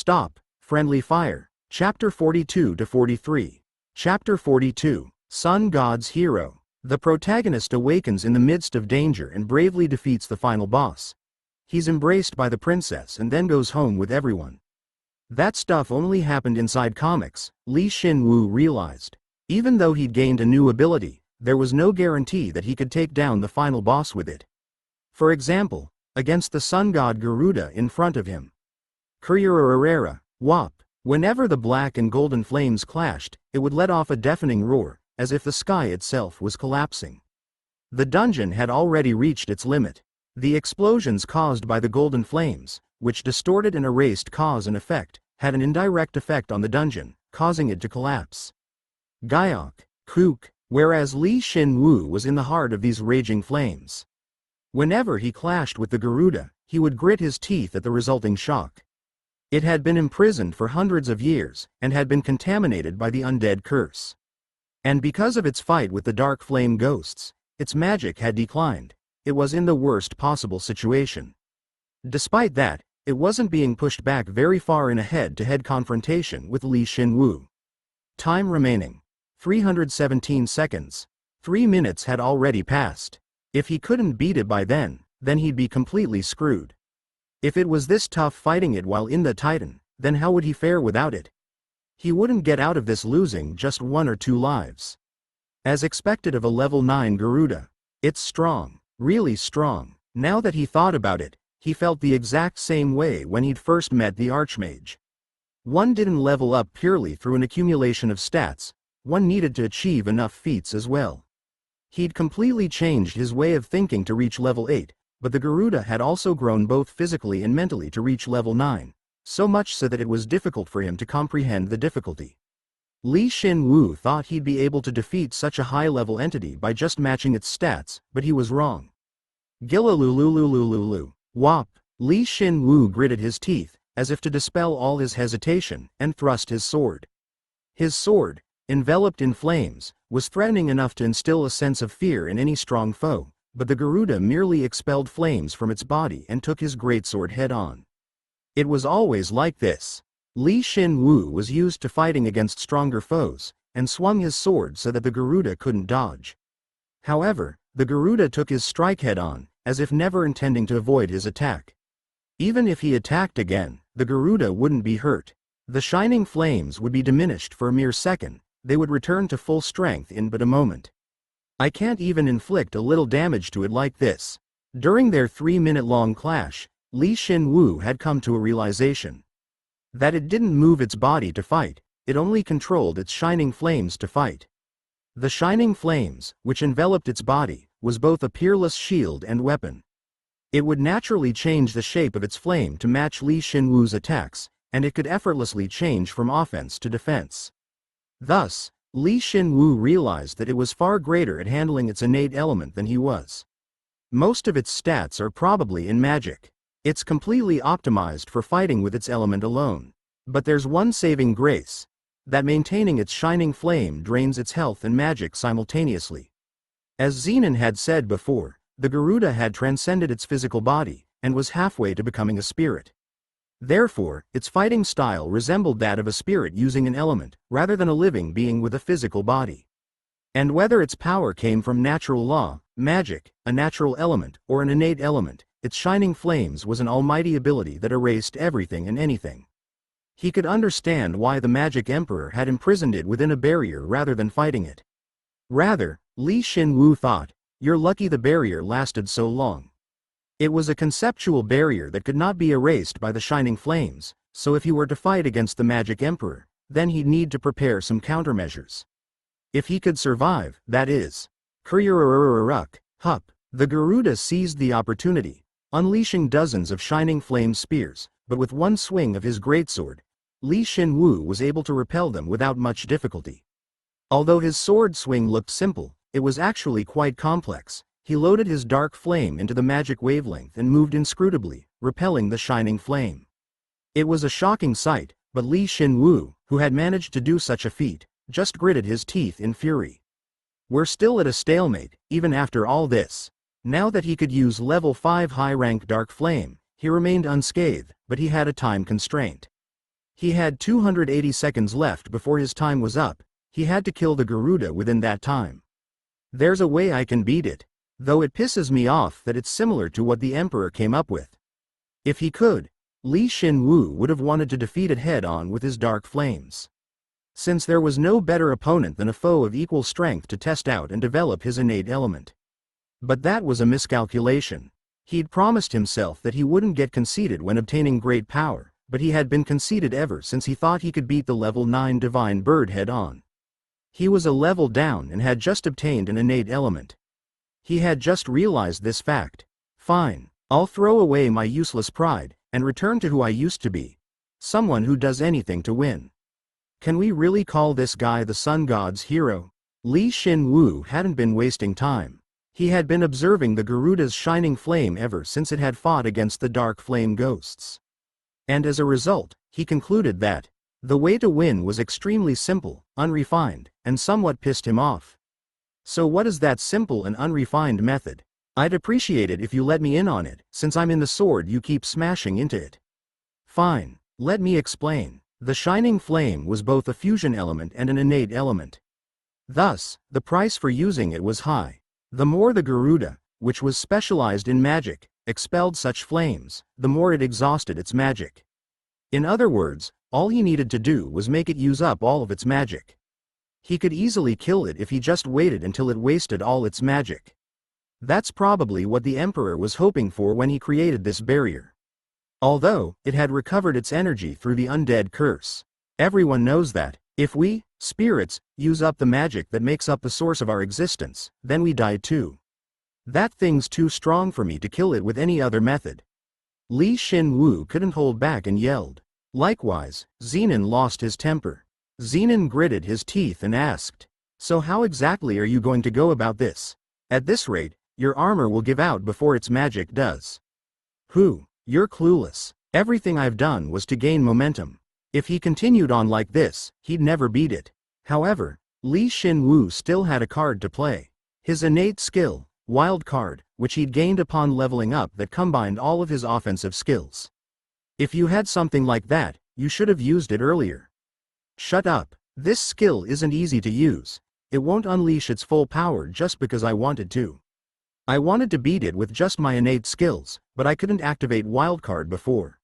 Stop, Friendly Fire. Chapter 42-43. Chapter 42. Sun God's Hero. The protagonist awakens in the midst of danger and bravely defeats the final boss. He's embraced by the princess and then goes home with everyone. That stuff only happened inside comics, Shin Woo realized. Even though he'd gained a new ability, there was no guarantee that he could take down the final boss with it. For example, against the sun god Garuda in front of him. Kururururera, wop. Whenever the black and golden flames clashed, it would let off a deafening roar, as if the sky itself was collapsing. The dungeon had already reached its limit. The explosions caused by the golden flames, which distorted and erased cause and effect, had an indirect effect on the dungeon, causing it to collapse. Gayok, kook, whereas Shin Woo was in the heart of these raging flames. Whenever he clashed with the Garuda, he would grit his teeth at the resulting shock. It had been imprisoned for hundreds of years, and had been contaminated by the undead curse. And because of its fight with the dark flame ghosts, its magic had declined. It was in the worst possible situation. Despite that, it wasn't being pushed back very far in a head-to-head confrontation with Shin Woo. Time remaining. 317 seconds. 3 minutes had already passed. If he couldn't beat it by then he'd be completely screwed. If it was this tough fighting it while in the Titan, then how would he fare without it? He wouldn't get out of this losing just 1 or 2 lives. As expected of a level 9 Garuda. It's strong, really strong. Now that he thought about it, he felt the exact same way when he'd first met the Archmage. One didn't level up purely through an accumulation of stats, one needed to achieve enough feats as well. He'd completely changed his way of thinking to reach level 8, but the Garuda had also grown both physically and mentally to reach level 9, so much so that it was difficult for him to comprehend the difficulty. Shin Woo thought he'd be able to defeat such a high-level entity by just matching its stats, but he was wrong. Gillalulululululu. Wop. Shin Woo gritted his teeth, as if to dispel all his hesitation, and thrust his sword. His sword, enveloped in flames, was threatening enough to instill a sense of fear in any strong foe, but the Garuda merely expelled flames from its body and took his greatsword head-on. It was always like this. Shin Woo was used to fighting against stronger foes, and swung his sword so that the Garuda couldn't dodge. However, the Garuda took his strike head-on, as if never intending to avoid his attack. Even if he attacked again, the Garuda wouldn't be hurt. The shining flames would be diminished for a mere second, they would return to full strength in but a moment. I can't even inflict a little damage to it like this. During their 3-minute-long clash, Shin Woo had come to a realization. That it didn't move its body to fight, it only controlled its shining flames to fight. The shining flames, which enveloped its body, was both a peerless shield and weapon. It would naturally change the shape of its flame to match Shin Woo's attacks, and it could effortlessly change from offense to defense. Thus, Shin Woo realized that it was far greater at handling its innate element than he was. Most of its stats are probably in magic. It's completely optimized for fighting with its element alone. But there's one saving grace. That maintaining its shining flame drains its health and magic simultaneously. As Zenon had said before, the Garuda had transcended its physical body, and was halfway to becoming a spirit. Therefore, its fighting style resembled that of a spirit using an element, rather than a living being with a physical body. And whether its power came from natural law, magic, a natural element, or an innate element, its shining flames was an almighty ability that erased everything and anything. He could understand why the Magic Emperor had imprisoned it within a barrier rather than fighting it. Rather, Shin Woo thought, "You're lucky the barrier lasted so long." It was a conceptual barrier that could not be erased by the shining flames, so if he were to fight against the Magic Emperor, then he'd need to prepare some countermeasures. If he could survive, that is. Kurururururuk, hup. The Garuda seized the opportunity, unleashing dozens of shining flame spears, but with one swing of his greatsword, Shin Woo was able to repel them without much difficulty. Although his sword swing looked simple, it was actually quite complex. He loaded his dark flame into the magic wavelength and moved inscrutably, repelling the shining flame. It was a shocking sight, but Shin Woo, who had managed to do such a feat, just gritted his teeth in fury. We're still at a stalemate, even after all this. Now that he could use level 5 high-rank dark flame, he remained unscathed, but he had a time constraint. He had 280 seconds left before his time was up. He had to kill the Garuda within that time. There's a way I can beat it. Though it pisses me off that it's similar to what the Emperor came up with. If he could, Shin Woo would have wanted to defeat it head-on with his dark flames. Since there was no better opponent than a foe of equal strength to test out and develop his innate element. But that was a miscalculation. He'd promised himself that he wouldn't get conceited when obtaining great power, but he had been conceited ever since he thought he could beat the level 9 divine bird head-on. He was a level down and had just obtained an innate element. He had just realized this fact. Fine, I'll throw away my useless pride, and return to who I used to be. Someone who does anything to win. Can we really call this guy the sun god's hero? Shin Woo hadn't been wasting time. He had been observing the Garuda's shining flame ever since it had fought against the dark flame ghosts. And as a result, he concluded that the way to win was extremely simple, unrefined, and somewhat pissed him off. So what is that simple and unrefined method? I'd appreciate it if you let me in on it, since I'm in the sword you keep smashing into it. Fine, let me explain. The shining flame was both a fusion element and an innate element. Thus, the price for using it was high. The more the Garuda, which was specialized in magic, expelled such flames, the more it exhausted its magic. In other words, all he needed to do was make it use up all of its magic. He could easily kill it if he just waited until it wasted all its magic. That's probably what the Emperor was hoping for when he created this barrier. Although, it had recovered its energy through the undead curse. Everyone knows that, if we, spirits, use up the magic that makes up the source of our existence, then we die too. That thing's too strong for me to kill it with any other method. Shin Woo couldn't hold back and yelled. Likewise, Zenon lost his temper. Zenon gritted his teeth and asked, "So how exactly are you going to go about this? At this rate, your armor will give out before its magic does." You're clueless. Everything I've done was to gain momentum. If he continued on like this, he'd never beat it. However, Shin Woo still had a card to play. His innate skill, wild card, which he'd gained upon leveling up that combined all of his offensive skills. If you had something like that, you should have used it earlier. Shut up. This skill isn't easy to use. It won't unleash its full power just because I wanted to. I wanted to beat it with just my innate skills, but I couldn't activate wildcard before.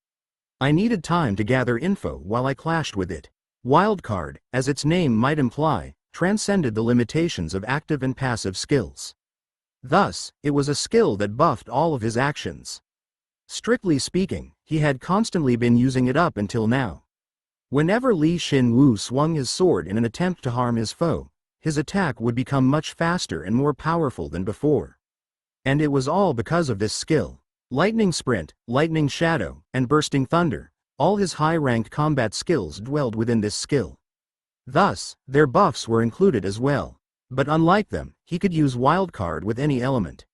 I needed time to gather info while I clashed with it. Wildcard, as its name might imply, transcended the limitations of active and passive skills. Thus, it was a skill that buffed all of his actions. Strictly speaking, he had constantly been using it up until now. Whenever Shin Woo swung his sword in an attempt to harm his foe, his attack would become much faster and more powerful than before. And it was all because of this skill. Lightning Sprint, Lightning Shadow, and Bursting Thunder, all his high-ranked combat skills dwelled within this skill. Thus, their buffs were included as well. But unlike them, he could use Wildcard with any element.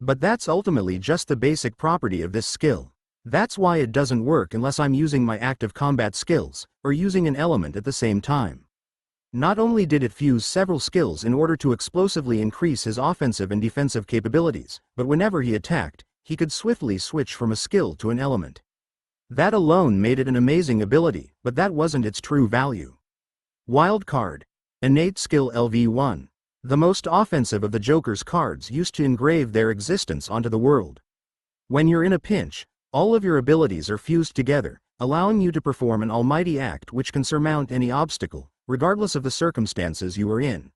But that's ultimately just the basic property of this skill. That's why it doesn't work unless I'm using my active combat skills, or using an element at the same time. Not only did it fuse several skills in order to explosively increase his offensive and defensive capabilities, but whenever he attacked, he could swiftly switch from a skill to an element. That alone made it an amazing ability, but that wasn't its true value. Wild Card. Innate Skill LV1. The most offensive of the Joker's cards used to engrave their existence onto the world. When you're in a pinch, all of your abilities are fused together, allowing you to perform an almighty act which can surmount any obstacle, regardless of the circumstances you are in.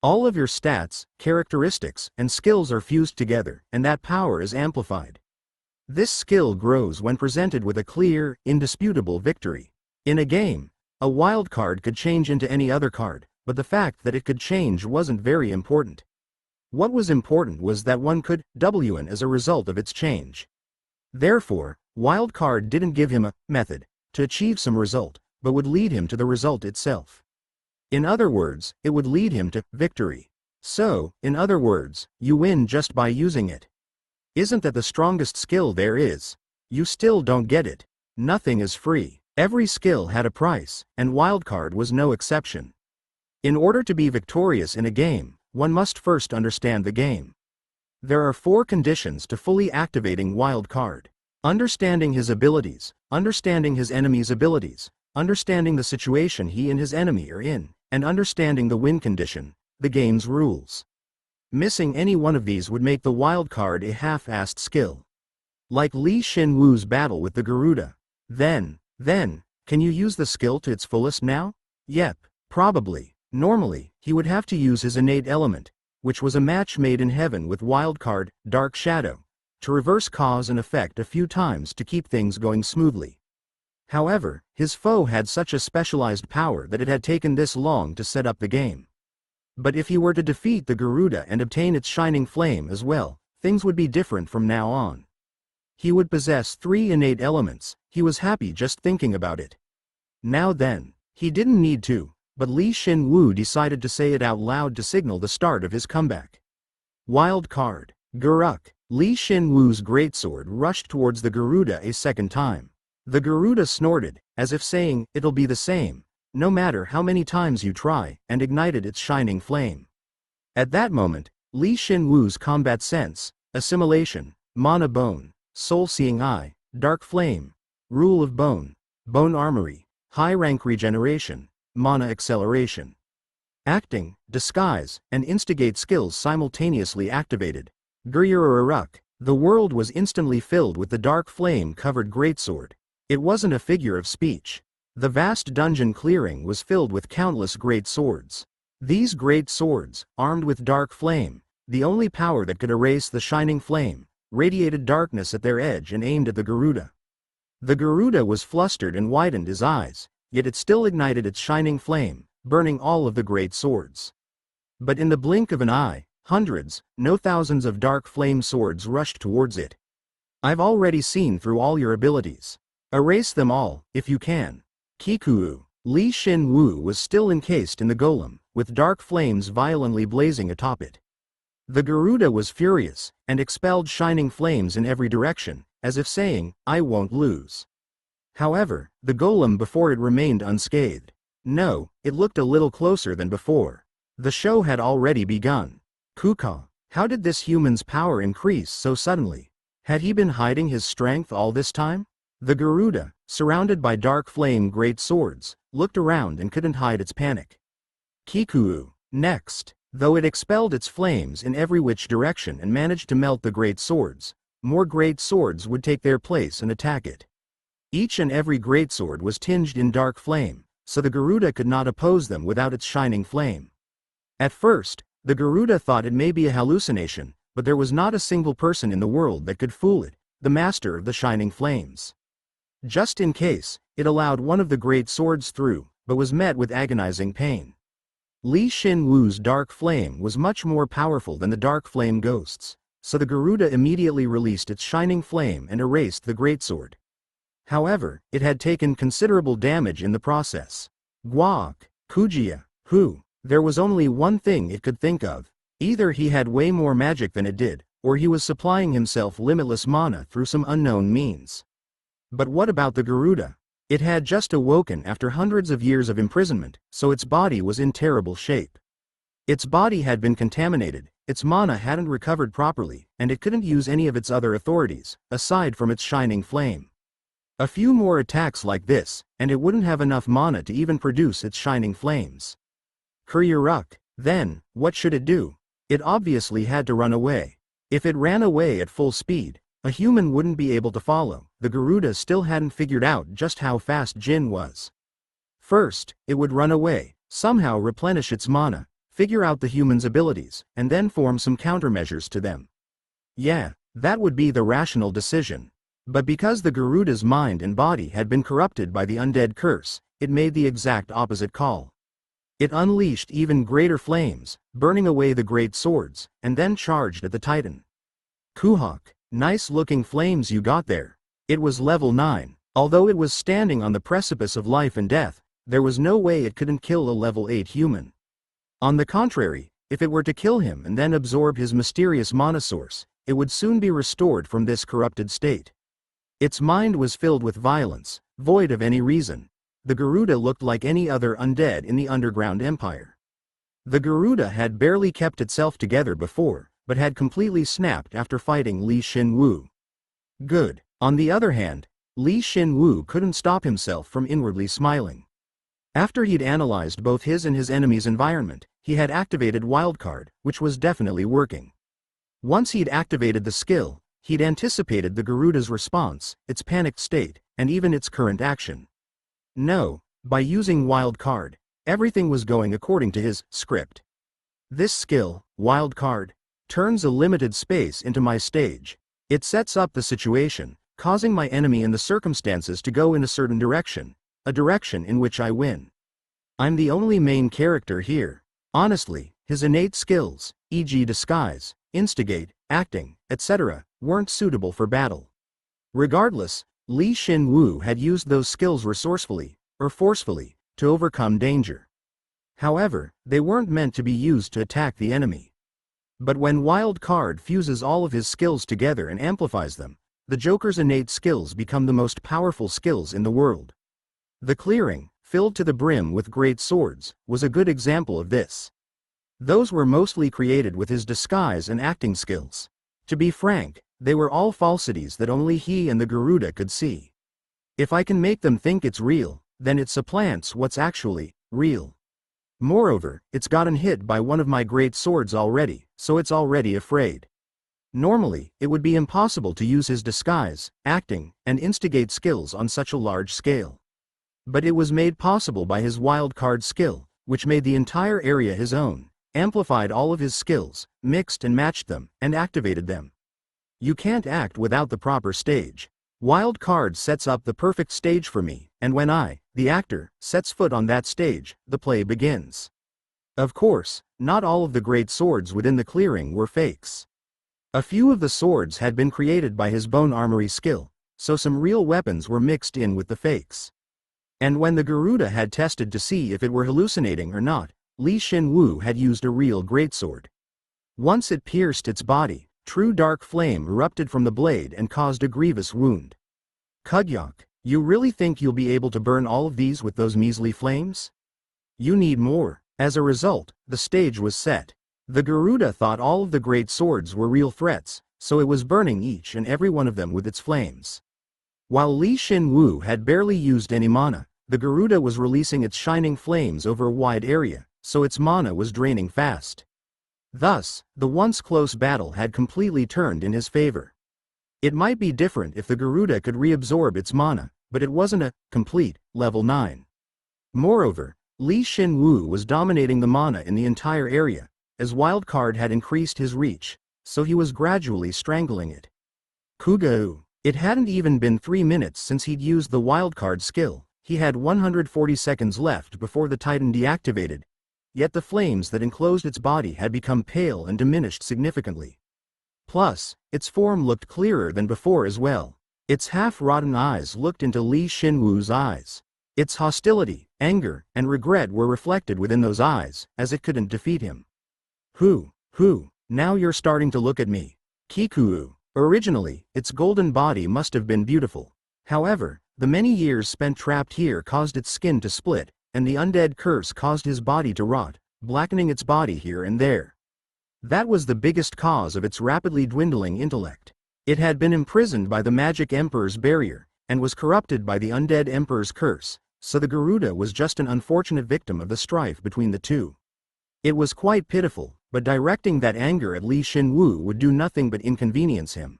All of your stats, characteristics, and skills are fused together, and that power is amplified. This skill grows when presented with a clear, indisputable victory. In a game, a wild card could change into any other card, but the fact that it could change wasn't very important. What was important was that one could win as a result of its change. Therefore, wild card didn't give him a method to achieve some result, but would lead him to the result itself. In other words, it would lead him to victory. So, in other words, you win just by using it. Isn't that the strongest skill there is? You still don't get it. Nothing is free. Every skill had a price, and wildcard was no exception. In order to be victorious in a game, one must first understand the game. There are 4 conditions to fully activating wild card. Understanding his abilities, understanding his enemy's abilities, understanding the situation he and his enemy are in, and understanding the win condition, the game's rules. Missing any one of these would make the wild card a half-assed skill. Like Li Shin Woo's battle with the Garuda. Then, can you use the skill to its fullest now? Yep, probably. Normally, he would have to use his innate element, which was a match made in heaven with wildcard, Dark Shadow, to reverse cause and effect a few times to keep things going smoothly. However, his foe had such a specialized power that it had taken this long to set up the game. But if he were to defeat the Garuda and obtain its shining flame as well, things would be different from now on. He would possess 3 innate elements. He was happy just thinking about it. Now then, he didn't need to, but Li Shin Woo decided to say it out loud to signal the start of his comeback. Wild card, Garuk. Li Shin Woo's greatsword rushed towards the Garuda a second time. The Garuda snorted, as if saying, "It'll be the same, no matter how many times you try," and ignited its shining flame. At that moment, Li Shin Woo's combat sense, assimilation, mana bone, soul-seeing eye, dark flame, rule of bone, bone armory, high rank regeneration, mana acceleration, acting, disguise, and instigate skills simultaneously activated. Guryururuk. The world was instantly filled with the dark flame-covered greatsword. It wasn't a figure of speech. The vast dungeon clearing was filled with countless great swords. These great swords, armed with dark flame, the only power that could erase the shining flame, radiated darkness at their edge and aimed at the Garuda. The Garuda was flustered and widened his eyes, yet it still ignited its shining flame, burning all of the great swords. But in the blink of an eye, hundreds, no thousands of dark flame swords rushed towards it. "I've already seen through all your abilities. Erase them all, if you can." Kikuu. Li Shin Woo was still encased in the golem, with dark flames violently blazing atop it. The Garuda was furious, and expelled shining flames in every direction, as if saying, "I won't lose." However, the golem before it remained unscathed. No, it looked a little closer than before. The show had already begun. Kuka. How did this human's power increase so suddenly? Had he been hiding his strength all this time? The Garuda, surrounded by dark flame great swords, looked around and couldn't hide its panic. Kikuu. Next, though it expelled its flames in every which direction and managed to melt the great swords, more great swords would take their place and attack it. Each and every greatsword was tinged in dark flame, so the Garuda could not oppose them without its shining flame. At first, the Garuda thought it may be a hallucination, but there was not a single person in the world that could fool it, the master of the shining flames. Just in case, it allowed one of the great swords through, but was met with agonizing pain. Li Shin Woo's dark flame was much more powerful than the dark flame ghosts, so the Garuda immediately released its shining flame and erased the greatsword. However, it had taken considerable damage in the process. Guak. Kujia. Who? There was only one thing it could think of. Either he had way more magic than it did, or he was supplying himself limitless mana through some unknown means. But what about the Garuda? It had just awoken after hundreds of years of imprisonment, so its body was in terrible shape. Its body had been contaminated, its mana hadn't recovered properly, and it couldn't use any of its other authorities, aside from its shining flame. A few more attacks like this, and it wouldn't have enough mana to even produce its shining flames. Kuryuruk. Then, what should it do? It obviously had to run away. If it ran away at full speed, a human wouldn't be able to follow. The Garuda still hadn't figured out just how fast Jin was. First, it would run away, somehow replenish its mana, figure out the human's abilities, and then form some countermeasures to them. Yeah, that would be the rational decision. But because the Garuda's mind and body had been corrupted by the undead curse, it made the exact opposite call. It unleashed even greater flames, burning away the great swords, and then charged at the Titan. Kuhak. Nice looking flames you got there. It was level 9. Although it was standing on the precipice of life and death, there was no way it couldn't kill a level 8 human. On the contrary, if it were to kill him and then absorb his mysterious mana source, it would soon be restored from this corrupted state. Its mind was filled with violence, void of any reason. The Garuda looked like any other undead in the underground empire. The Garuda had barely kept itself together before, but had completely snapped after fighting Li Shin Woo. Good. On the other hand, Li Shin Woo couldn't stop himself from inwardly smiling. After he'd analyzed both his and his enemy's environment, he had activated Wildcard, which was definitely working. Once he'd activated the skill, he'd anticipated the Garuda's response, its panicked state, and even its current action. No, by using Wildcard, everything was going according to his script. This skill, Wildcard, turns a limited space into my stage. It sets up the situation, causing my enemy and the circumstances to go in a certain direction, a direction in which I win. I'm the only main character here. Honestly, his innate skills, e.g. disguise, instigate, acting, etc., weren't suitable for battle. Regardless, Li Shin Woo had used those skills resourcefully, or forcefully, to overcome danger. However, they weren't meant to be used to attack the enemy. But when Wildcard fuses all of his skills together and amplifies them, the Joker's innate skills become the most powerful skills in the world. The clearing, filled to the brim with great swords, was a good example of this. Those were mostly created with his disguise and acting skills. To be frank, they were all falsities that only he and the Garuda could see. If I can make them think it's real, then it supplants what's actually real. Moreover, it's gotten hit by one of my great swords already, so it's already afraid. Normally, it would be impossible to use his disguise, acting, and instigate skills on such a large scale. But it was made possible by his Wildcard skill, which made the entire area his own, amplified all of his skills, mixed and matched them, and activated them. You can't act without the proper stage. Wildcard sets up the perfect stage for me, and when I, the actor, sets foot on that stage, the play begins. Of course, not all of the great swords within the clearing were fakes. A few of the swords had been created by his bone armory skill, so some real weapons were mixed in with the fakes. And when the Garuda had tested to see if it were hallucinating or not, Li Shin Woo had used a real greatsword. Once it pierced its body, true dark flame erupted from the blade and caused a grievous wound. Kugyok, you really think you'll be able to burn all of these with those measly flames? You need more. As a result, the stage was set. The Garuda thought all of the great swords were real threats, so it was burning each and every one of them with its flames. While Li Shin Woo had barely used any mana, the Garuda was releasing its shining flames over a wide area, so its mana was draining fast. Thus, the once close battle had completely turned in his favor. It might be different if the Garuda could reabsorb its mana, but it wasn't a complete level 9. Moreover, Li Shin Woo was dominating the mana in the entire area, as Wildcard had increased his reach, so he was gradually strangling it. Kugao. It hadn't even been 3 minutes since he'd used the Wildcard skill. He had 140 seconds left before the Titan deactivated, yet the flames that enclosed its body had become pale and diminished significantly. Plus, its form looked clearer than before as well. Its half-rotten eyes looked into Li Shin Woo's eyes. Its hostility, anger, and regret were reflected within those eyes, as it couldn't defeat him. Who, now you're starting to look at me. Kikuu. Originally, its golden body must have been beautiful. However, the many years spent trapped here caused its skin to split, and the undead curse caused his body to rot, blackening its body here and there. That was the biggest cause of its rapidly dwindling intellect. It had been imprisoned by the Magic Emperor's barrier, and was corrupted by the Undead Emperor's curse, so the Garuda was just an unfortunate victim of the strife between the two. It was quite pitiful, but directing that anger at Li Shin Woo would do nothing but inconvenience him.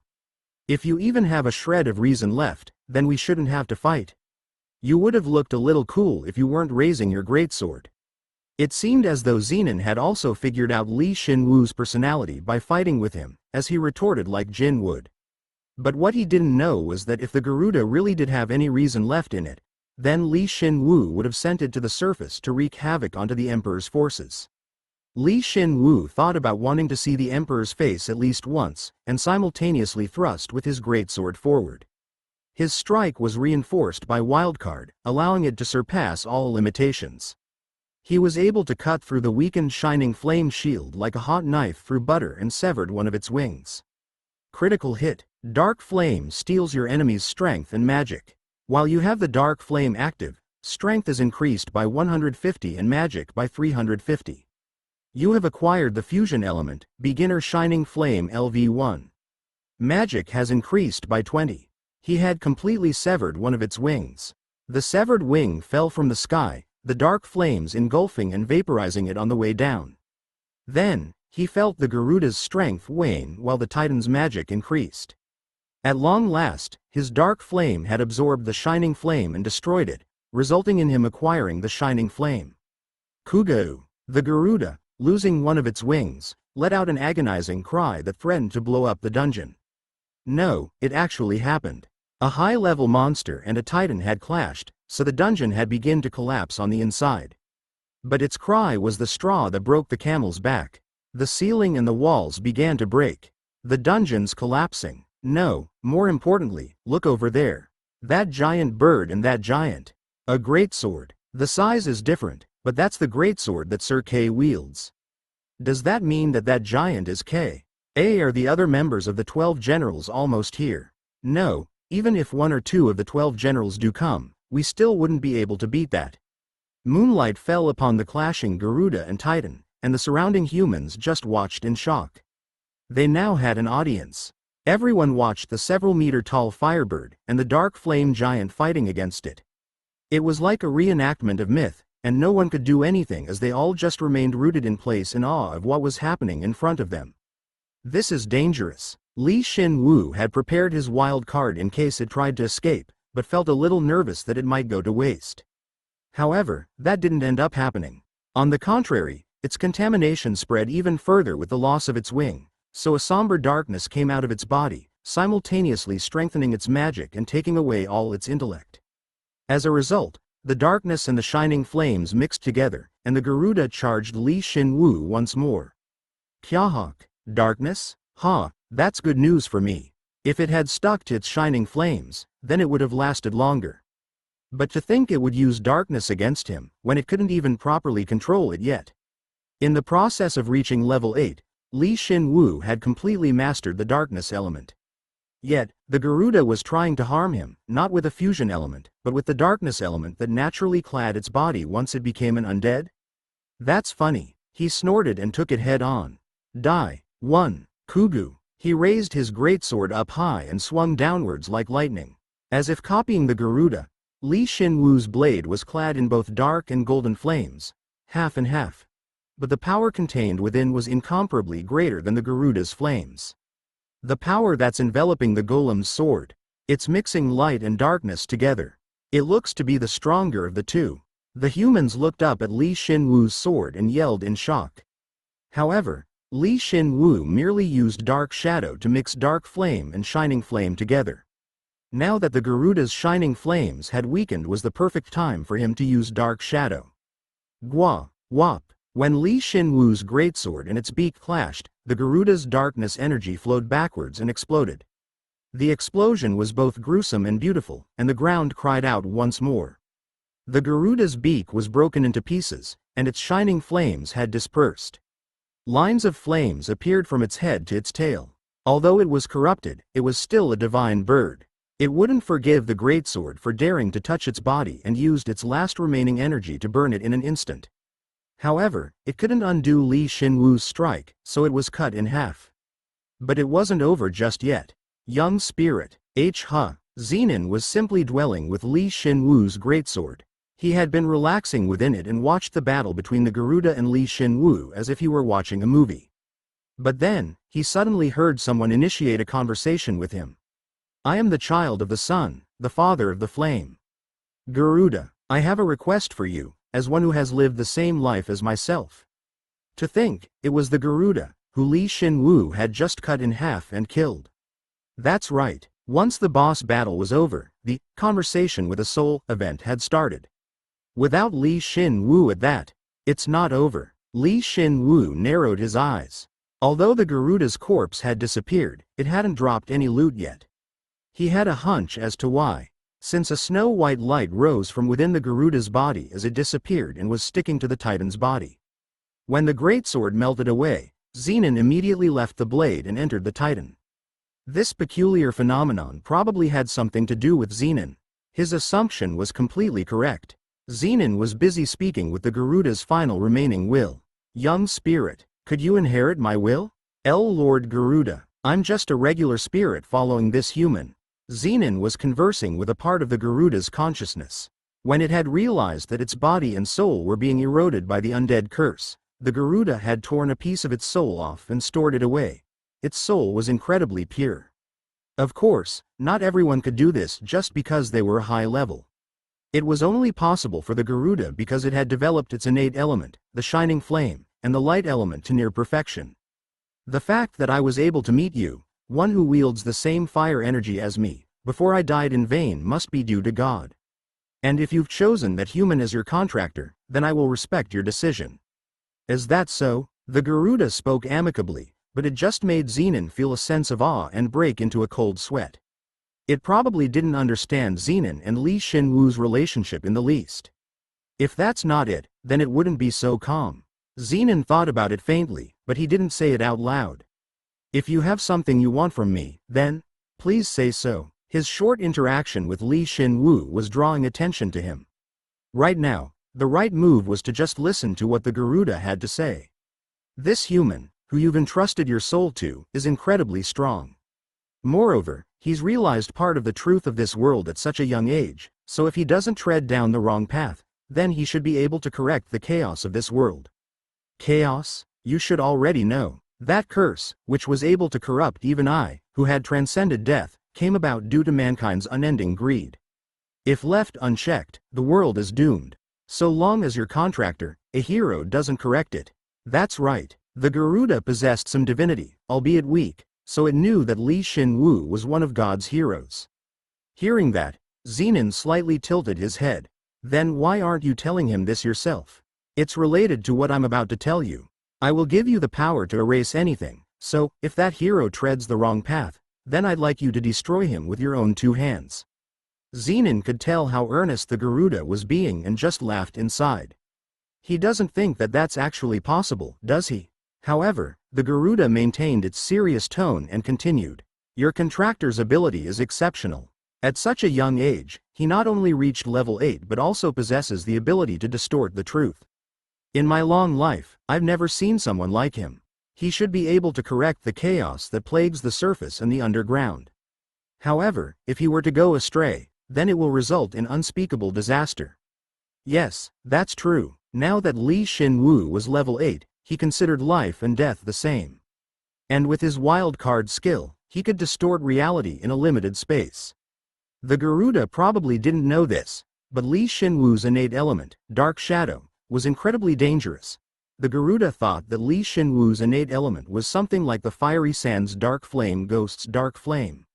If you even have a shred of reason left, then we shouldn't have to fight. You would have looked a little cool if you weren't raising your greatsword. It seemed as though Zenon had also figured out Li Shin Woo's personality by fighting with him, as he retorted like Jin would. But what he didn't know was that if the Garuda really did have any reason left in it, then Li Shin Woo would have sent it to the surface to wreak havoc onto the Emperor's forces. Li Shin Woo thought about wanting to see the Emperor's face at least once, and simultaneously thrust with his greatsword forward. His strike was reinforced by Wildcard, allowing it to surpass all limitations. He was able to cut through the weakened shining flame shield like a hot knife through butter and severed one of its wings. Critical hit. Dark Flame steals your enemy's strength and magic. While you have the Dark Flame active, strength is increased by 150 and magic by 350. You have acquired the fusion element, Beginner Shining Flame LV1. Magic has increased by 20. He had completely severed one of its wings. The severed wing fell from the sky, the dark flames engulfing and vaporizing it on the way down. Then, he felt the Garuda's strength wane while the Titan's magic increased. At long last, his dark flame had absorbed the shining flame and destroyed it, resulting in him acquiring the shining flame. Kugao. The Garuda, losing one of its wings, let out an agonizing cry that threatened to blow up the dungeon. No, it actually happened. A high-level monster and a Titan had clashed, so the dungeon had begun to collapse on the inside. But its cry was the straw that broke the camel's back. The ceiling and the walls began to break. The dungeon's collapsing. No, more importantly, look over there. That giant bird and that giant. A greatsword. The size is different, but that's the greatsword that Sir K wields. Does that mean that that giant is K? Are the other members of the 12 generals almost here? No, even if 1 or 2 of the 12 generals do come, we still wouldn't be able to beat that. Moonlight fell upon the clashing Garuda and Titan, and the surrounding humans just watched in shock. They now had an audience. Everyone watched the several-meter-tall firebird and the dark flame giant fighting against it. It was like a reenactment of myth, and no one could do anything as they all just remained rooted in place in awe of what was happening in front of them. This is dangerous. Shin Woo had prepared his wild card in case it tried to escape, but felt a little nervous that it might go to waste. However, that didn't end up happening. On the contrary, its contamination spread even further with the loss of its wing, so a somber darkness came out of its body, simultaneously strengthening its magic and taking away all its intellect. As a result, the darkness and the shining flames mixed together, and the Garuda charged Shin Woo once more. Kyahawk. Darkness? Ha, that's good news for me. If it had stuck to its shining flames, then it would have lasted longer. But to think it would use darkness against him, when it couldn't even properly control it yet. In the process of reaching level 8, Shin Woo had completely mastered the darkness element. Yet, the Garuda was trying to harm him, not with a fusion element, but with the darkness element that naturally clad its body once it became an undead? That's funny. He snorted and took it head on. Die. 1. Kugu. He raised his greatsword up high and swung downwards like lightning. As if copying the Garuda, Shin Woo's blade was clad in both dark and golden flames, half and half. But the power contained within was incomparably greater than the Garuda's flames. The power that's enveloping the golem's sword. It's mixing light and darkness together. It looks to be the stronger of the two. The humans looked up at Shin Woo's sword and yelled in shock. However, Shin Woo merely used dark shadow to mix dark flame and shining flame together. Now that the Garuda's shining flames had weakened was the perfect time for him to use dark shadow. Gwa, wop. When Shin Woo's greatsword and its beak clashed, the Garuda's darkness energy flowed backwards and exploded. The explosion was both gruesome and beautiful, and the ground cried out once more. The Garuda's beak was broken into pieces, and its shining flames had dispersed. Lines of flames appeared from its head to its tail. Although it was corrupted, it was still a divine bird. It wouldn't forgive the greatsword for daring to touch its body and used its last remaining energy to burn it in an instant. However, it couldn't undo Shin Woo's strike, so it was cut in half. But it wasn't over just yet. Young spirit, Zenin was simply dwelling with Shin Woo's greatsword. He had been relaxing within it and watched the battle between the Garuda and Shin Woo as if he were watching a movie. But then, he suddenly heard someone initiate a conversation with him. I am the child of the sun, the father of the flame. Garuda, I have a request for you, as one who has lived the same life as myself. To think, it was the Garuda, who Shin Woo had just cut in half and killed. That's right, once the boss battle was over, the conversation with a soul event had started. Without Shin Woo at that, it's not over. Shin Woo narrowed his eyes. Although the Garuda's corpse had disappeared, it hadn't dropped any loot yet. He had a hunch as to why, since a snow-white light rose from within the Garuda's body as it disappeared and was sticking to the Titan's body. When the greatsword melted away, Zenin immediately left the blade and entered the Titan. This peculiar phenomenon probably had something to do with Zenin. His assumption was completely correct. Zenin was busy speaking with the Garuda's final remaining will. Young spirit, could you inherit my will? Lord Garuda, I'm just a regular spirit following this human. Zenin was conversing with a part of the Garuda's consciousness. When it had realized that its body and soul were being eroded by the undead curse, the Garuda had torn a piece of its soul off and stored it away. Its soul was incredibly pure. Of course, not everyone could do this just because they were high level. It was only possible for the Garuda because it had developed its innate element, the shining flame, and the light element to near perfection. The fact that I was able to meet you, one who wields the same fire energy as me, before I died in vain must be due to God. And if you've chosen that human as your contractor, then I will respect your decision. Is that so? The Garuda spoke amicably, but it just made Zenin feel a sense of awe and break into a cold sweat. It probably didn't understand Zenin and Li Shin Woo's relationship in the least. If that's not it, then it wouldn't be so calm. Zenin thought about it faintly, but he didn't say it out loud. If you have something you want from me, then, please say so. His short interaction with Li Shin Woo was drawing attention to him. Right now, the right move was to just listen to what the Garuda had to say. This human, who you've entrusted your soul to, is incredibly strong. Moreover, he's realized part of the truth of this world at such a young age, so if he doesn't tread down the wrong path, then he should be able to correct the chaos of this world. Chaos? You should already know. That curse, which was able to corrupt even I, who had transcended death, came about due to mankind's unending greed. If left unchecked, the world is doomed. So long as your contractor, a hero, doesn't correct it. That's right. The Garuda possessed some divinity, albeit weak, so it knew that Li Shin Woo was one of God's heroes. Hearing that, Zenin slightly tilted his head. Then why aren't you telling him this yourself? It's related to what I'm about to tell you. I will give you the power to erase anything, so, if that hero treads the wrong path, then I'd like you to destroy him with your own two hands. Zenin could tell how earnest the Garuda was being and just laughed inside. He doesn't think that that's actually possible, does he? However, the Garuda maintained its serious tone and continued. Your contractor's ability is exceptional. At such a young age, he not only reached level 8 but also possesses the ability to distort the truth. In my long life, I've never seen someone like him. He should be able to correct the chaos that plagues the surface and the underground. However, if he were to go astray, then it will result in unspeakable disaster. Yes, that's true. Now that Li Shin Woo was level 8, he considered life and death the same. And with his wild card skill, he could distort reality in a limited space. The Garuda probably didn't know this, but Li Shin Woo's innate element, Dark Shadow, was incredibly dangerous. The Garuda thought that Li Shin Woo's innate element was something like the fiery sand's dark flame ghost's dark flame.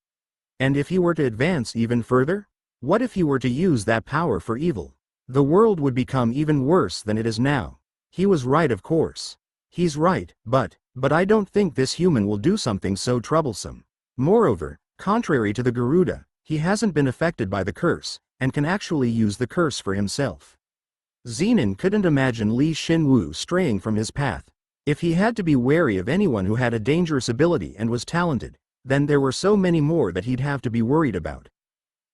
And if he were to advance even further? What if he were to use that power for evil? The world would become even worse than it is now. He was right, of course. He's right, but I don't think this human will do something so troublesome. Moreover, contrary to the Garuda, he hasn't been affected by the curse, and can actually use the curse for himself. Zenin couldn't imagine Li Shin Woo straying from his path. If he had to be wary of anyone who had a dangerous ability and was talented, then there were so many more that he'd have to be worried about.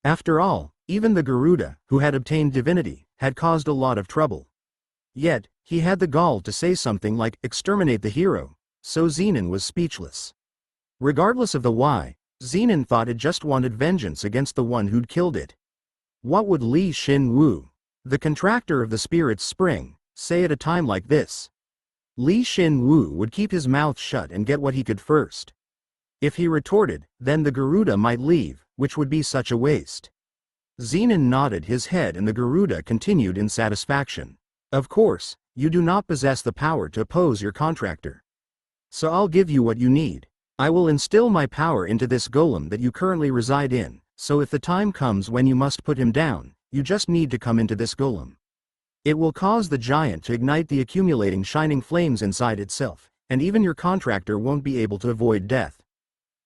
After all, even the Garuda, who had obtained divinity, had caused a lot of trouble. Yet, he had the gall to say something like, exterminate the hero, so Zenin was speechless. Regardless of the why, Zenin thought it just wanted vengeance against the one who'd killed it. What would Li Shin Woo, the contractor of the spirit's spring, say at a time like this? Li Shin Woo would keep his mouth shut and get what he could first. If he retorted, then the Garuda might leave, which would be such a waste. Zenin nodded his head and the Garuda continued in satisfaction. Of course, you do not possess the power to oppose your contractor. So I'll give you what you need. I will instill my power into this golem that you currently reside in, so if the time comes when you must put him down, you just need to come into this golem. It will cause the giant to ignite the accumulating shining flames inside itself, and even your contractor won't be able to avoid death.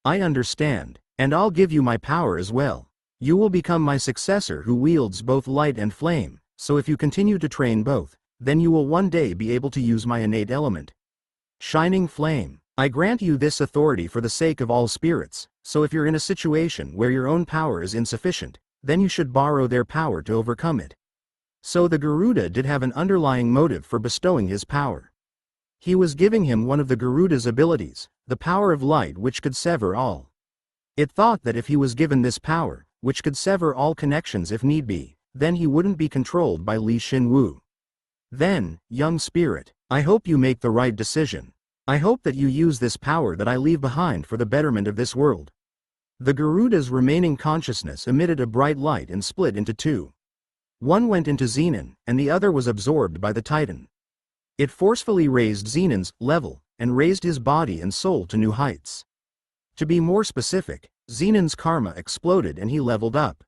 I understand, and I'll give you my power as well. You will become my successor who wields both light and flame, so if you continue to train both, then you will one day be able to use my innate element. Shining flame. I grant you this authority for the sake of all spirits, so if you're in a situation where your own power is insufficient, then you should borrow their power to overcome it. So the Garuda did have an underlying motive for bestowing his power. He was giving him one of the Garuda's abilities, the power of light which could sever all. It thought that if he was given this power, which could sever all connections if need be, then he wouldn't be controlled by Shin Woo. Then, young spirit, I hope you make the right decision. I hope that you use this power that I leave behind for the betterment of this world. The Garuda's remaining consciousness emitted a bright light and split into two. One went into Zenon, and the other was absorbed by the Titan. It forcefully raised Zenon's level, and raised his body and soul to new heights. To be more specific, Zenon's karma exploded and he leveled up.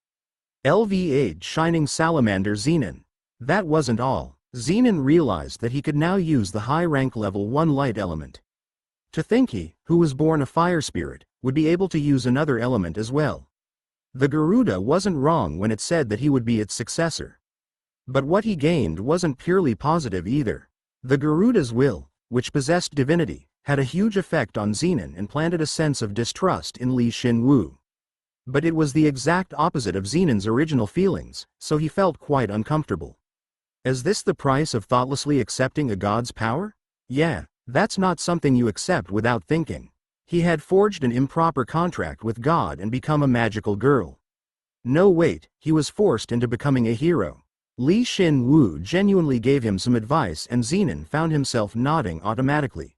LVH Shining Salamander Zenon. That wasn't all. Zenon realized that he could now use the high-rank level 1 light element. To think he, who was born a fire spirit, would be able to use another element as well. The Garuda wasn't wrong when it said that he would be its successor. But what he gained wasn't purely positive either. The Garuda's will, which possessed divinity, had a huge effect on Zenon and planted a sense of distrust in Shin Woo. But it was the exact opposite of Zenon's original feelings, so he felt quite uncomfortable. Is this the price of thoughtlessly accepting a god's power? Yeah, that's not something you accept without thinking. He had forged an improper contract with God and become a magical girl. No wait, he was forced into becoming a hero. Shin Woo genuinely gave him some advice and Zenon found himself nodding automatically.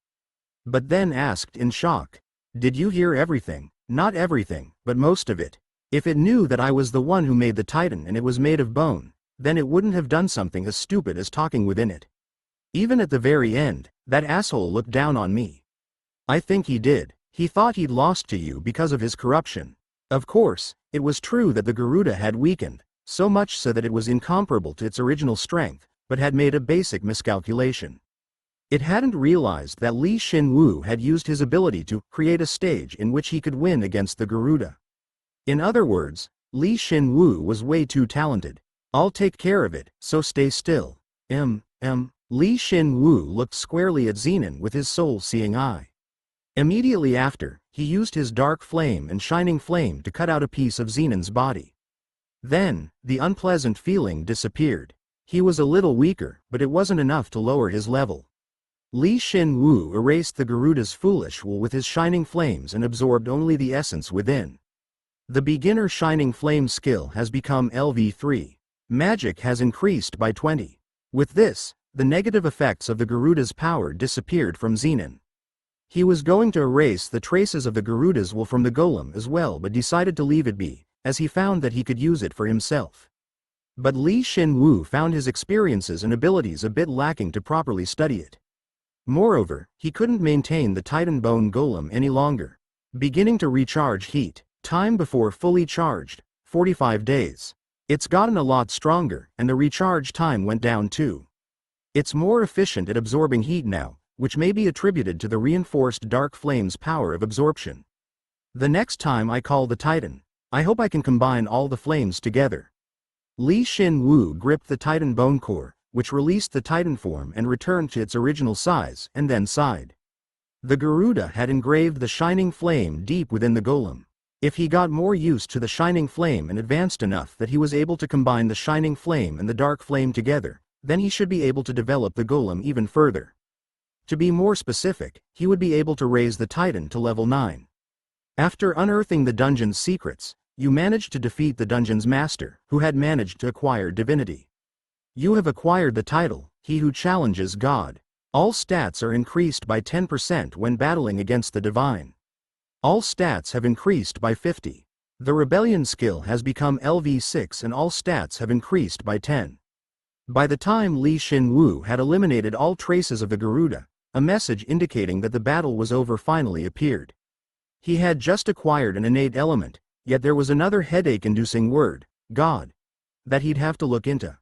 But then asked in shock, "Did you hear everything?" "Not everything, but most of it. If it knew that I was the one who made the Titan and it was made of bone, then it wouldn't have done something as stupid as talking within it. Even at the very end, that asshole looked down on me. I think he did. He thought he'd lost to you because of his corruption." Of course, it was true that the Garuda had weakened, so much so that it was incomparable to its original strength, but had made a basic miscalculation. It hadn't realized that Shin Woo had used his ability to create a stage in which he could win against the Garuda. In other words, Shin Woo was way too talented. "I'll take care of it, so stay still." Shin Woo looked squarely at Zenon with his soul-seeing eye. Immediately after, he used his dark flame and shining flame to cut out a piece of Zenon's body. Then, the unpleasant feeling disappeared. He was a little weaker, but it wasn't enough to lower his level. Shin Woo erased the Garuda's foolish will with his shining flames and absorbed only the essence within. The beginner shining flame skill has become LV3. Magic has increased by 20. With this, the negative effects of the Garuda's power disappeared from Zenon. He was going to erase the traces of the Garuda's will from the golem as well but decided to leave it be, as he found that he could use it for himself. But Shin Woo found his experiences and abilities a bit lacking to properly study it. Moreover, he couldn't maintain the Titan Bone Golem any longer. Beginning to recharge heat. Time before fully charged, 45 days. It's gotten a lot stronger, and the recharge time went down too. It's more efficient at absorbing heat now, which may be attributed to the reinforced Dark Flame's power of absorption. The next time I call the Titan, I hope I can combine all the flames together. Shin Woo gripped the Titan Bone Core, which released the Titan form and returned to its original size, and then sighed. The Garuda had engraved the shining flame deep within the golem. If he got more used to the shining flame and advanced enough that he was able to combine the shining flame and the dark flame together, then he should be able to develop the golem even further. To be more specific, he would be able to raise the Titan to level 9. After unearthing the dungeon's secrets, you managed to defeat the dungeon's master, who had managed to acquire divinity. You have acquired the title, He Who Challenges God. All stats are increased by 10% when battling against the divine. All stats have increased by 50. The rebellion skill has become LV6 and all stats have increased by 10. By the time Shin Woo had eliminated all traces of the Garuda, a message indicating that the battle was over finally appeared. He had just acquired an innate element, yet there was another headache-inducing word, God, that he'd have to look into.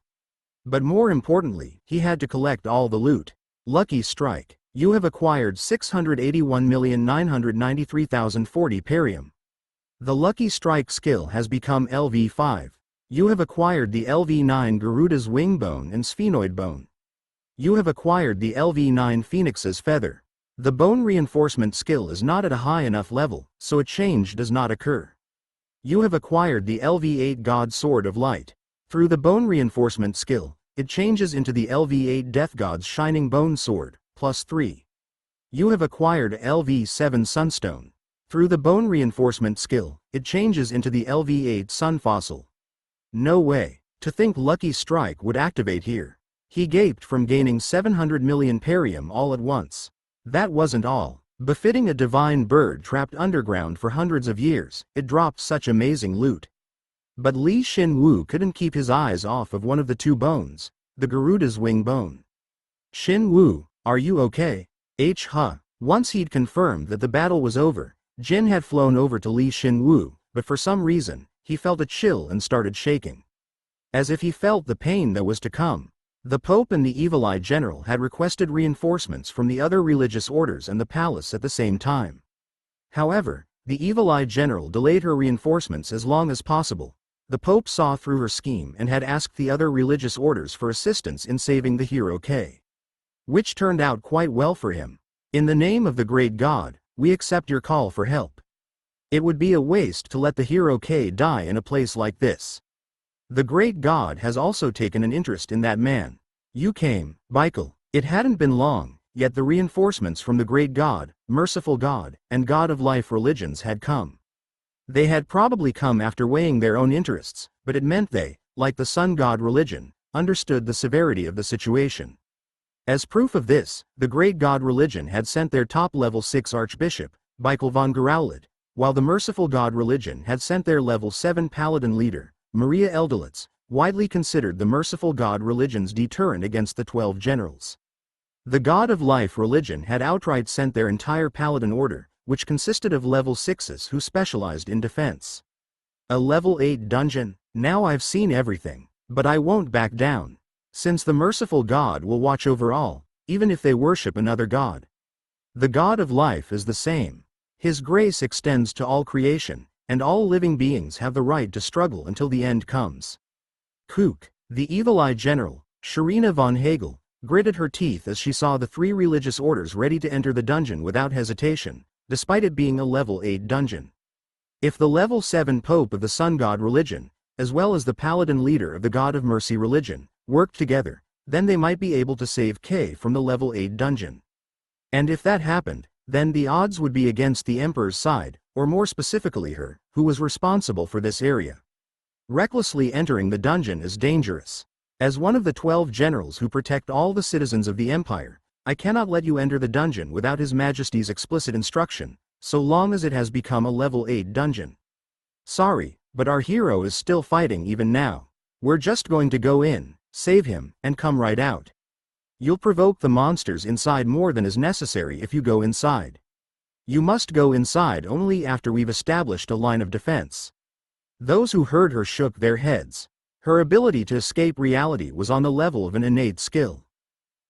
But more importantly, he had to collect all the loot. Lucky Strike. You have acquired 681,993,040 Perium. The Lucky Strike skill has become LV5. You have acquired the LV9 Garuda's Wing Bone and Sphenoid Bone. You have acquired the LV9 Phoenix's Feather. The bone reinforcement skill is not at a high enough level, so a change does not occur. You have acquired the LV8 God Sword of Light. Through the bone reinforcement skill, it changes into the LV8 Death God's Shining Bone Sword, +3. You have acquired LV7 Sunstone. Through the bone reinforcement skill, it changes into the LV8 Sun fossil. No way. To think Lucky Strike would activate here. He gaped from gaining 700 million perium all at once. That wasn't all. Befitting a divine bird trapped underground for hundreds of years, it dropped such amazing loot. But Shin Woo couldn't keep his eyes off of one of the two bones, the Garuda's wing bone. Shin Woo, are you okay? Once he'd confirmed that the battle was over, Jin had flown over to Shin Woo, but for some reason, he felt a chill and started shaking. As if he felt the pain that was to come. The Pope and the Evil Eye General had requested reinforcements from the other religious orders and the palace at the same time. However, the Evil Eye General delayed her reinforcements as long as possible. The Pope saw through her scheme and had asked the other religious orders for assistance in saving the hero K. Which turned out quite well for him. In the name of the great God, we accept your call for help. It would be a waste to let the hero K die in a place like this. The great God has also taken an interest in that man. You came, Michael. It hadn't been long, yet the reinforcements from the great God, merciful God, and God of life religions had come. They had probably come after weighing their own interests, but it meant they, like the sun god religion, understood the severity of the situation. As proof of this, the great god religion had sent their top level 6 archbishop, Michael von Geraulet, while the merciful god religion had sent their level 7 paladin leader, Maria Eldolitz, widely considered the merciful god religion's deterrent against the 12 generals. The God of Life religion had outright sent their entire paladin order, which consisted of level 6s who specialized in defense. A level 8 dungeon? Now I've seen everything, but I won't back down. Since the merciful God will watch over all, even if they worship another god. The God of Life is the same. His grace extends to all creation, and all living beings have the right to struggle until the end comes. Kook, the Evil Eye General, Sharina von Hagel, gritted her teeth as she saw the 3 religious orders ready to enter the dungeon without hesitation, despite it being a level 8 dungeon. If the level 7 Pope of the Sun God religion, as well as the Paladin leader of the God of Mercy religion, worked together, then they might be able to save K from the level 8 dungeon. And if that happened, then the odds would be against the Emperor's side, or more specifically her, who was responsible for this area. Recklessly entering the dungeon is dangerous. As one of the 12 generals who protect all the citizens of the Empire, I cannot let you enter the dungeon without His Majesty's explicit instruction, so long as it has become a level 8 dungeon. Sorry, but our hero is still fighting even now. We're just going to go in, save him, and come right out. You'll provoke the monsters inside more than is necessary if you go inside. You must go inside only after we've established a line of defense. Those who heard her shook their heads. Her ability to escape reality was on the level of an innate skill.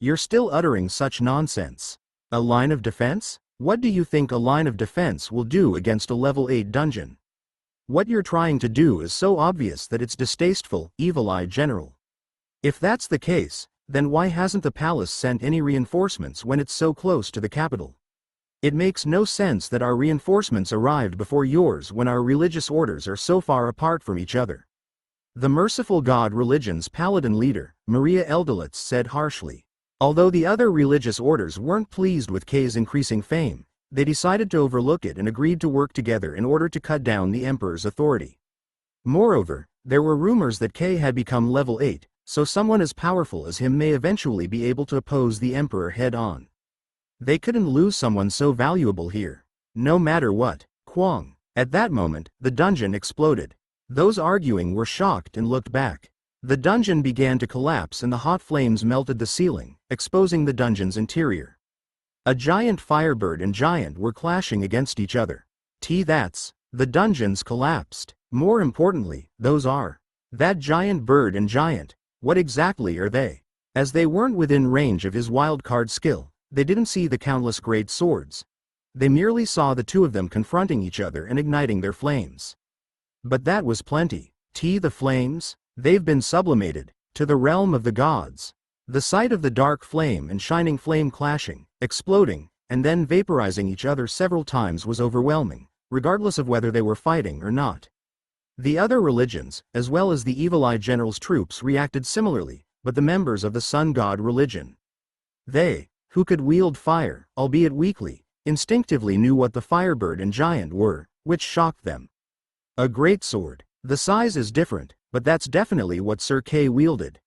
You're still uttering such nonsense. A line of defense? What do you think a line of defense will do against a level 8 dungeon? What you're trying to do is so obvious that it's distasteful, Evil Eye General. If that's the case, then why hasn't the palace sent any reinforcements when it's so close to the capital? It makes no sense that our reinforcements arrived before yours when our religious orders are so far apart from each other. The merciful God religion's paladin leader, Maria Eldolitz, said harshly. Although the other religious orders weren't pleased with K's increasing fame, they decided to overlook it and agreed to work together in order to cut down the Emperor's authority. Moreover, there were rumors that K had become level 8, so someone as powerful as him may eventually be able to oppose the Emperor head-on. They couldn't lose someone so valuable here. No matter what. Kwang. At that moment, the dungeon exploded. Those arguing were shocked and looked back. The dungeon began to collapse and the hot flames melted the ceiling, exposing the dungeon's interior. A giant firebird and giant were clashing against each other. The dungeons collapsed. More importantly, those are. That giant bird and giant, what exactly are they? As they weren't within range of his wildcard skill, they didn't see the countless great swords. They merely saw the two of them confronting each other and igniting their flames. But that was plenty. The flames? They've been sublimated to the realm of the gods. The sight of the dark flame and shining flame clashing, exploding, and then vaporizing each other several times was overwhelming, regardless of whether they were fighting or not. The other religions, as well as the Evil Eye General's troops, reacted similarly, but the members of the Sun God religion, they, who could wield fire, albeit weakly, instinctively knew what the Firebird and Giant were, which shocked them. A greatsword. The size is different, but that's definitely what Sir Kay wielded.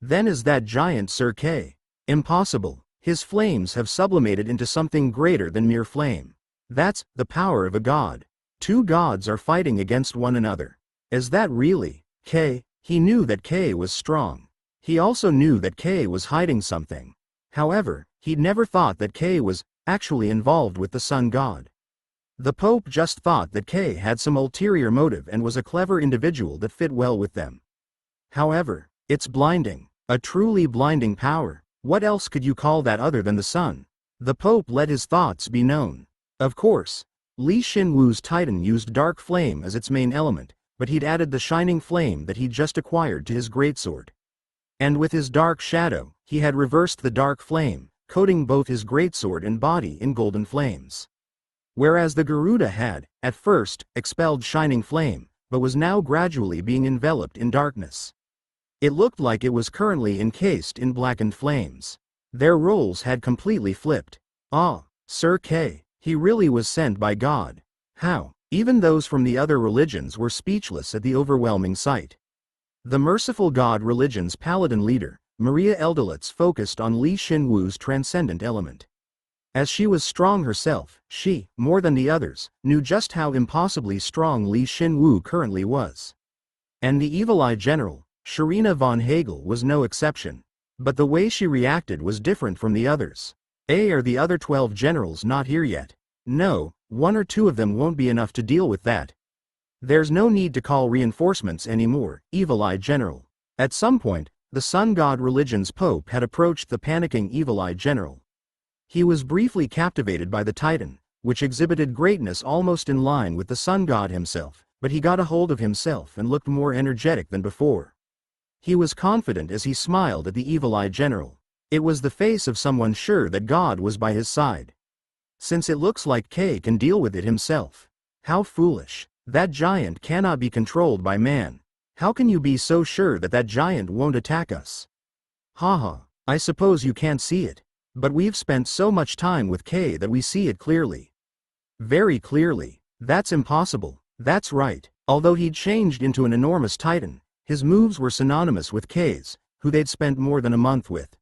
Then is that giant Sir Kay? Impossible. His flames have sublimated into something greater than mere flame. That's the power of a god. Two gods are fighting against one another. Is that really Kay? He knew that Kay was strong. He also knew that Kay was hiding something. However, he'd never thought that Kay was actually involved with the sun god. The Pope just thought that Kay had some ulterior motive and was a clever individual that fit well with them. However, it's blinding. A truly blinding power. What else could you call that other than the sun? The Pope let his thoughts be known. Of course, Shin Woo's Titan used dark flame as its main element, but he'd added the shining flame that he'd just acquired to his greatsword. And with his dark shadow, he had reversed the dark flame, coating both his greatsword and body in golden flames. Whereas the Garuda had, at first, expelled shining flame, but was now gradually being enveloped in darkness. It looked like it was currently encased in blackened flames. Their roles had completely flipped. Ah, Sir Kay, he really was sent by God. How? Even those from the other religions were speechless at the overwhelming sight. The Merciful God religion's paladin leader, Maria Eldolitz, focused on Shin Woo's transcendent element. As she was strong herself, she, more than the others, knew just how impossibly strong Shin Woo currently was. And the Evil Eye General, Sharina von Hagel, was no exception. But the way she reacted was different from the others. Are the other 12 generals not here yet? No, 1 or 2 of them won't be enough to deal with that. There's no need to call reinforcements anymore, Evil Eye General. At some point, the Sun God religion's Pope had approached the panicking Evil Eye General. He was briefly captivated by the Titan, which exhibited greatness almost in line with the Sun God himself, but he got a hold of himself and looked more energetic than before. He was confident as he smiled at the Evil Eye General. It was the face of someone sure that God was by his side. Since it looks like Kay can deal with it himself. How foolish. That giant cannot be controlled by man. How can you be so sure that that giant won't attack us? Haha, I suppose you can't see it. But we've spent so much time with Kay that we see it clearly. Very clearly. That's impossible. That's right. Although he'd changed into an enormous titan, his moves were synonymous with Kay's, who they'd spent more than a month with.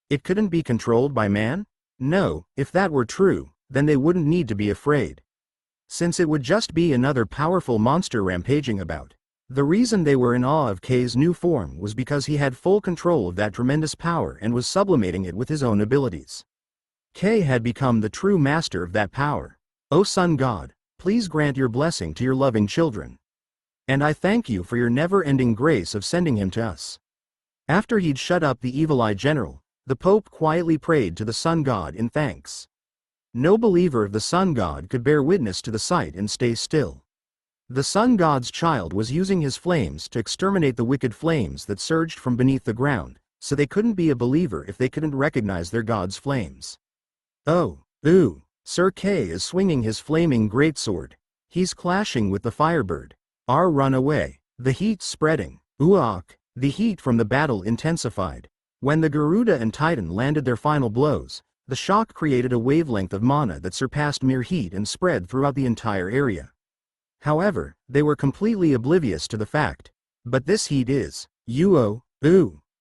It couldn't be controlled by man? No, if that were true, then they wouldn't need to be afraid. Since it would just be another powerful monster rampaging about. The reason they were in awe of Kay's new form was because he had full control of that tremendous power and was sublimating it with his own abilities. Kay had become the true master of that power. O Sun God, please grant your blessing to your loving children. And I thank you for your never-ending grace of sending him to us. After he'd shut up the Evil Eye General, the Pope quietly prayed to the Sun God in thanks. No believer of the Sun God could bear witness to the sight and stay still. The Sun God's child was using his flames to exterminate the wicked flames that surged from beneath the ground, so they couldn't be a believer if they couldn't recognize their God's flames. Oh, ooh, Sir Kay is swinging his flaming greatsword. He's clashing with the Firebird. Run away. The heat's spreading. Uak. The heat from the battle intensified. When the Garuda and Titan landed their final blows, the shock created a wavelength of mana that surpassed mere heat and spread throughout the entire area. However, they were completely oblivious to the fact. But this heat is, ooh.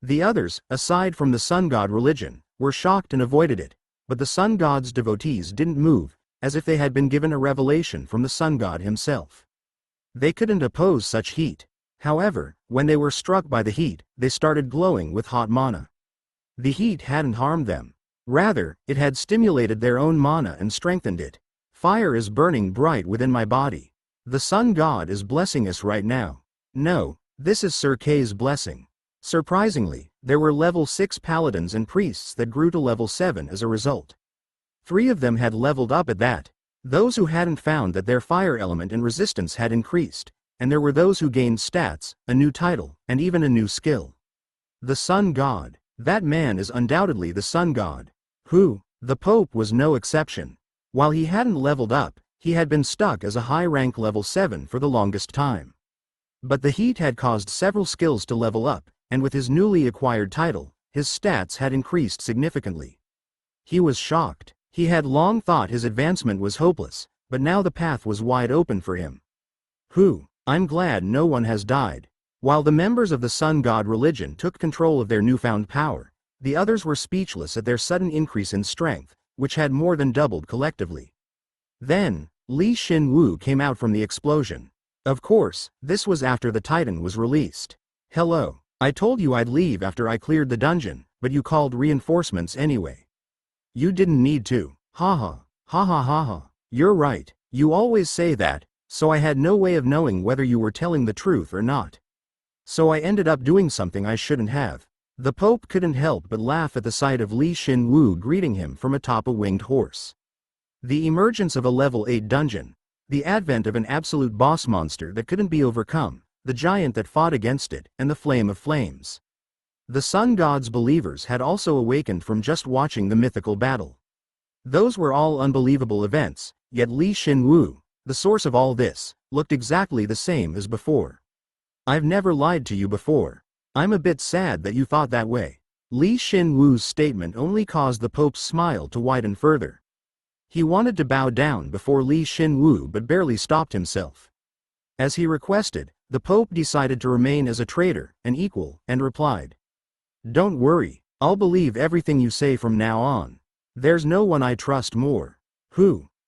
The others, aside from the Sun God religion, were shocked and avoided it, but the Sun God's devotees didn't move, as if they had been given a revelation from the Sun God himself. They couldn't oppose such heat. However, when they were struck by the heat, they started glowing with hot mana. The heat hadn't harmed them. Rather, it had stimulated their own mana and strengthened it. Fire is burning bright within my body. The Sun God is blessing us right now. No, this is Sir Kay's blessing. Surprisingly, there were level 6 paladins and priests that grew to level 7 as a result. 3 of them had leveled up at that. Those who hadn't found that their fire element and resistance had increased, and there were those who gained stats, a new title, and even a new skill. The Sun God. That man is undoubtedly the Sun God. Who? The Pope was no exception. While he hadn't leveled up, he had been stuck as a high-rank level 7 for the longest time. But the heat had caused several skills to level up, and with his newly acquired title, his stats had increased significantly. He was shocked. He had long thought his advancement was hopeless, but now the path was wide open for him. I'm glad no one has died. While the members of the sun god religion took control of their newfound power, the others were speechless at their sudden increase in strength, which had more than doubled collectively. Then, Shin Woo came out from the explosion. Of course, this was after the Titan was released. Hello, I told you I'd leave after I cleared the dungeon, but you called reinforcements anyway. You didn't need to. Haha, ha ha ha ha. You're right, you always say that, so I had no way of knowing whether you were telling the truth or not. So I ended up doing something I shouldn't have. The Pope couldn't help but laugh at the sight of Shin Woo greeting him from atop a winged horse. The emergence of a level 8 dungeon, the advent of an absolute boss monster that couldn't be overcome, the giant that fought against it, and the flame of flames. The sun god's believers had also awakened from just watching the mythical battle. Those were all unbelievable events, yet Shin Woo, the source of all this, looked exactly the same as before. I've never lied to you before. I'm a bit sad that you thought that way. Shin Woo's statement only caused the Pope's smile to widen further. He wanted to bow down before Shin Woo but barely stopped himself. As he requested, the Pope decided to remain as a traitor, an equal, and replied, "Don't worry, I'll believe everything you say from now on. There's no one I trust more."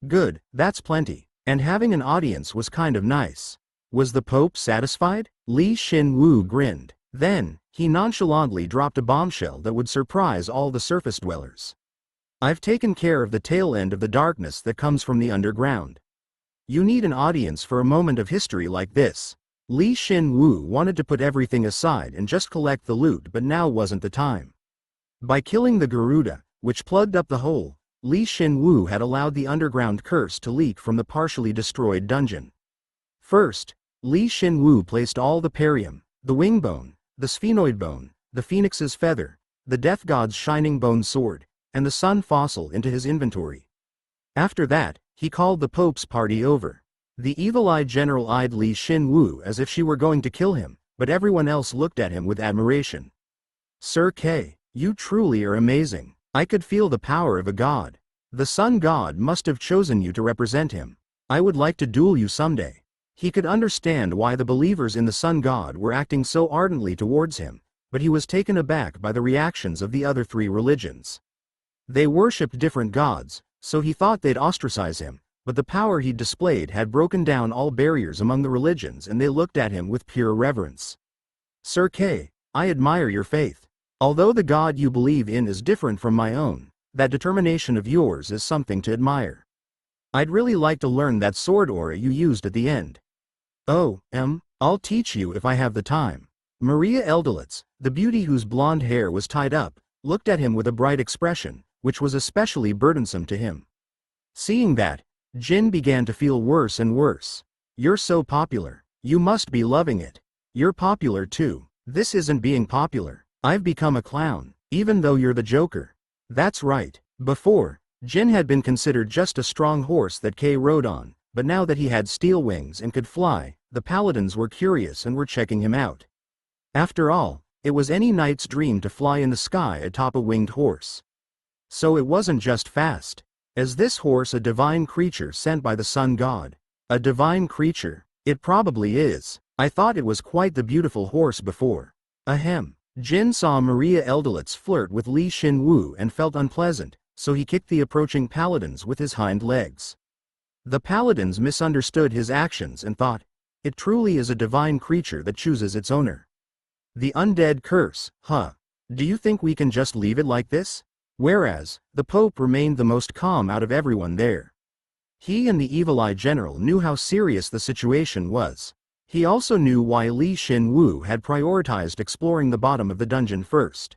Good, that's plenty. And having an audience was kind of nice. Was the Pope satisfied? Shin Woo grinned. Then, he nonchalantly dropped a bombshell that would surprise all the surface dwellers. "I've taken care of the tail end of the darkness that comes from the underground. You need an audience for a moment of history like this." Shin Woo wanted to put everything aside and just collect the loot, but now wasn't the time. By killing the Garuda, which plugged up the hole, Shin Woo had allowed the underground curse to leak from the partially destroyed dungeon. First, Shin Woo placed all the perium, the wing bone, the sphenoid bone, the phoenix's feather, the death god's shining bone sword, and the sun fossil into his inventory. After that, he called the Pope's party over. The evil-eyed general eyed Shin Woo as if she were going to kill him, but everyone else looked at him with admiration. "Sir K, you truly are amazing. I could feel the power of a god. The sun god must have chosen you to represent him. I would like to duel you someday." He could understand why the believers in the sun god were acting so ardently towards him, but he was taken aback by the reactions of the other three religions. They worshipped different gods, so he thought they'd ostracize him, but the power he'd displayed had broken down all barriers among the religions and they looked at him with pure reverence. "Sir K, I admire your faith. Although the god you believe in is different from my own, that determination of yours is something to admire. I'd really like to learn that sword aura you used at the end." I'll teach you if I have the time." Maria Eldelitz, the beauty whose blonde hair was tied up, looked at him with a bright expression, which was especially burdensome to him. Seeing that, Jin began to feel worse and worse. "You're so popular. You must be loving it. You're popular too." "This isn't being popular. I've become a clown, even though you're the Joker." "That's right. Before, Jin had been considered just a strong horse that K rode on, but now that he had steel wings and could fly, the paladins were curious and were checking him out. After all, it was any knight's dream to fly in the sky atop a winged horse. So it wasn't just fast. Is this horse a divine creature sent by the sun god? A divine creature? It probably is. I thought it was quite the beautiful horse before. Ahem. Jin saw Maria Eldelitz flirt with Shin Woo and felt unpleasant, so he kicked the approaching paladins with his hind legs. The paladins misunderstood his actions and thought, "It truly is a divine creature that chooses its owner. The undead curse, huh? Do you think we can just leave it like this?" Whereas, the Pope remained the most calm out of everyone there. He and the evil-eye general knew how serious the situation was. He also knew why Shin Woo had prioritized exploring the bottom of the dungeon first.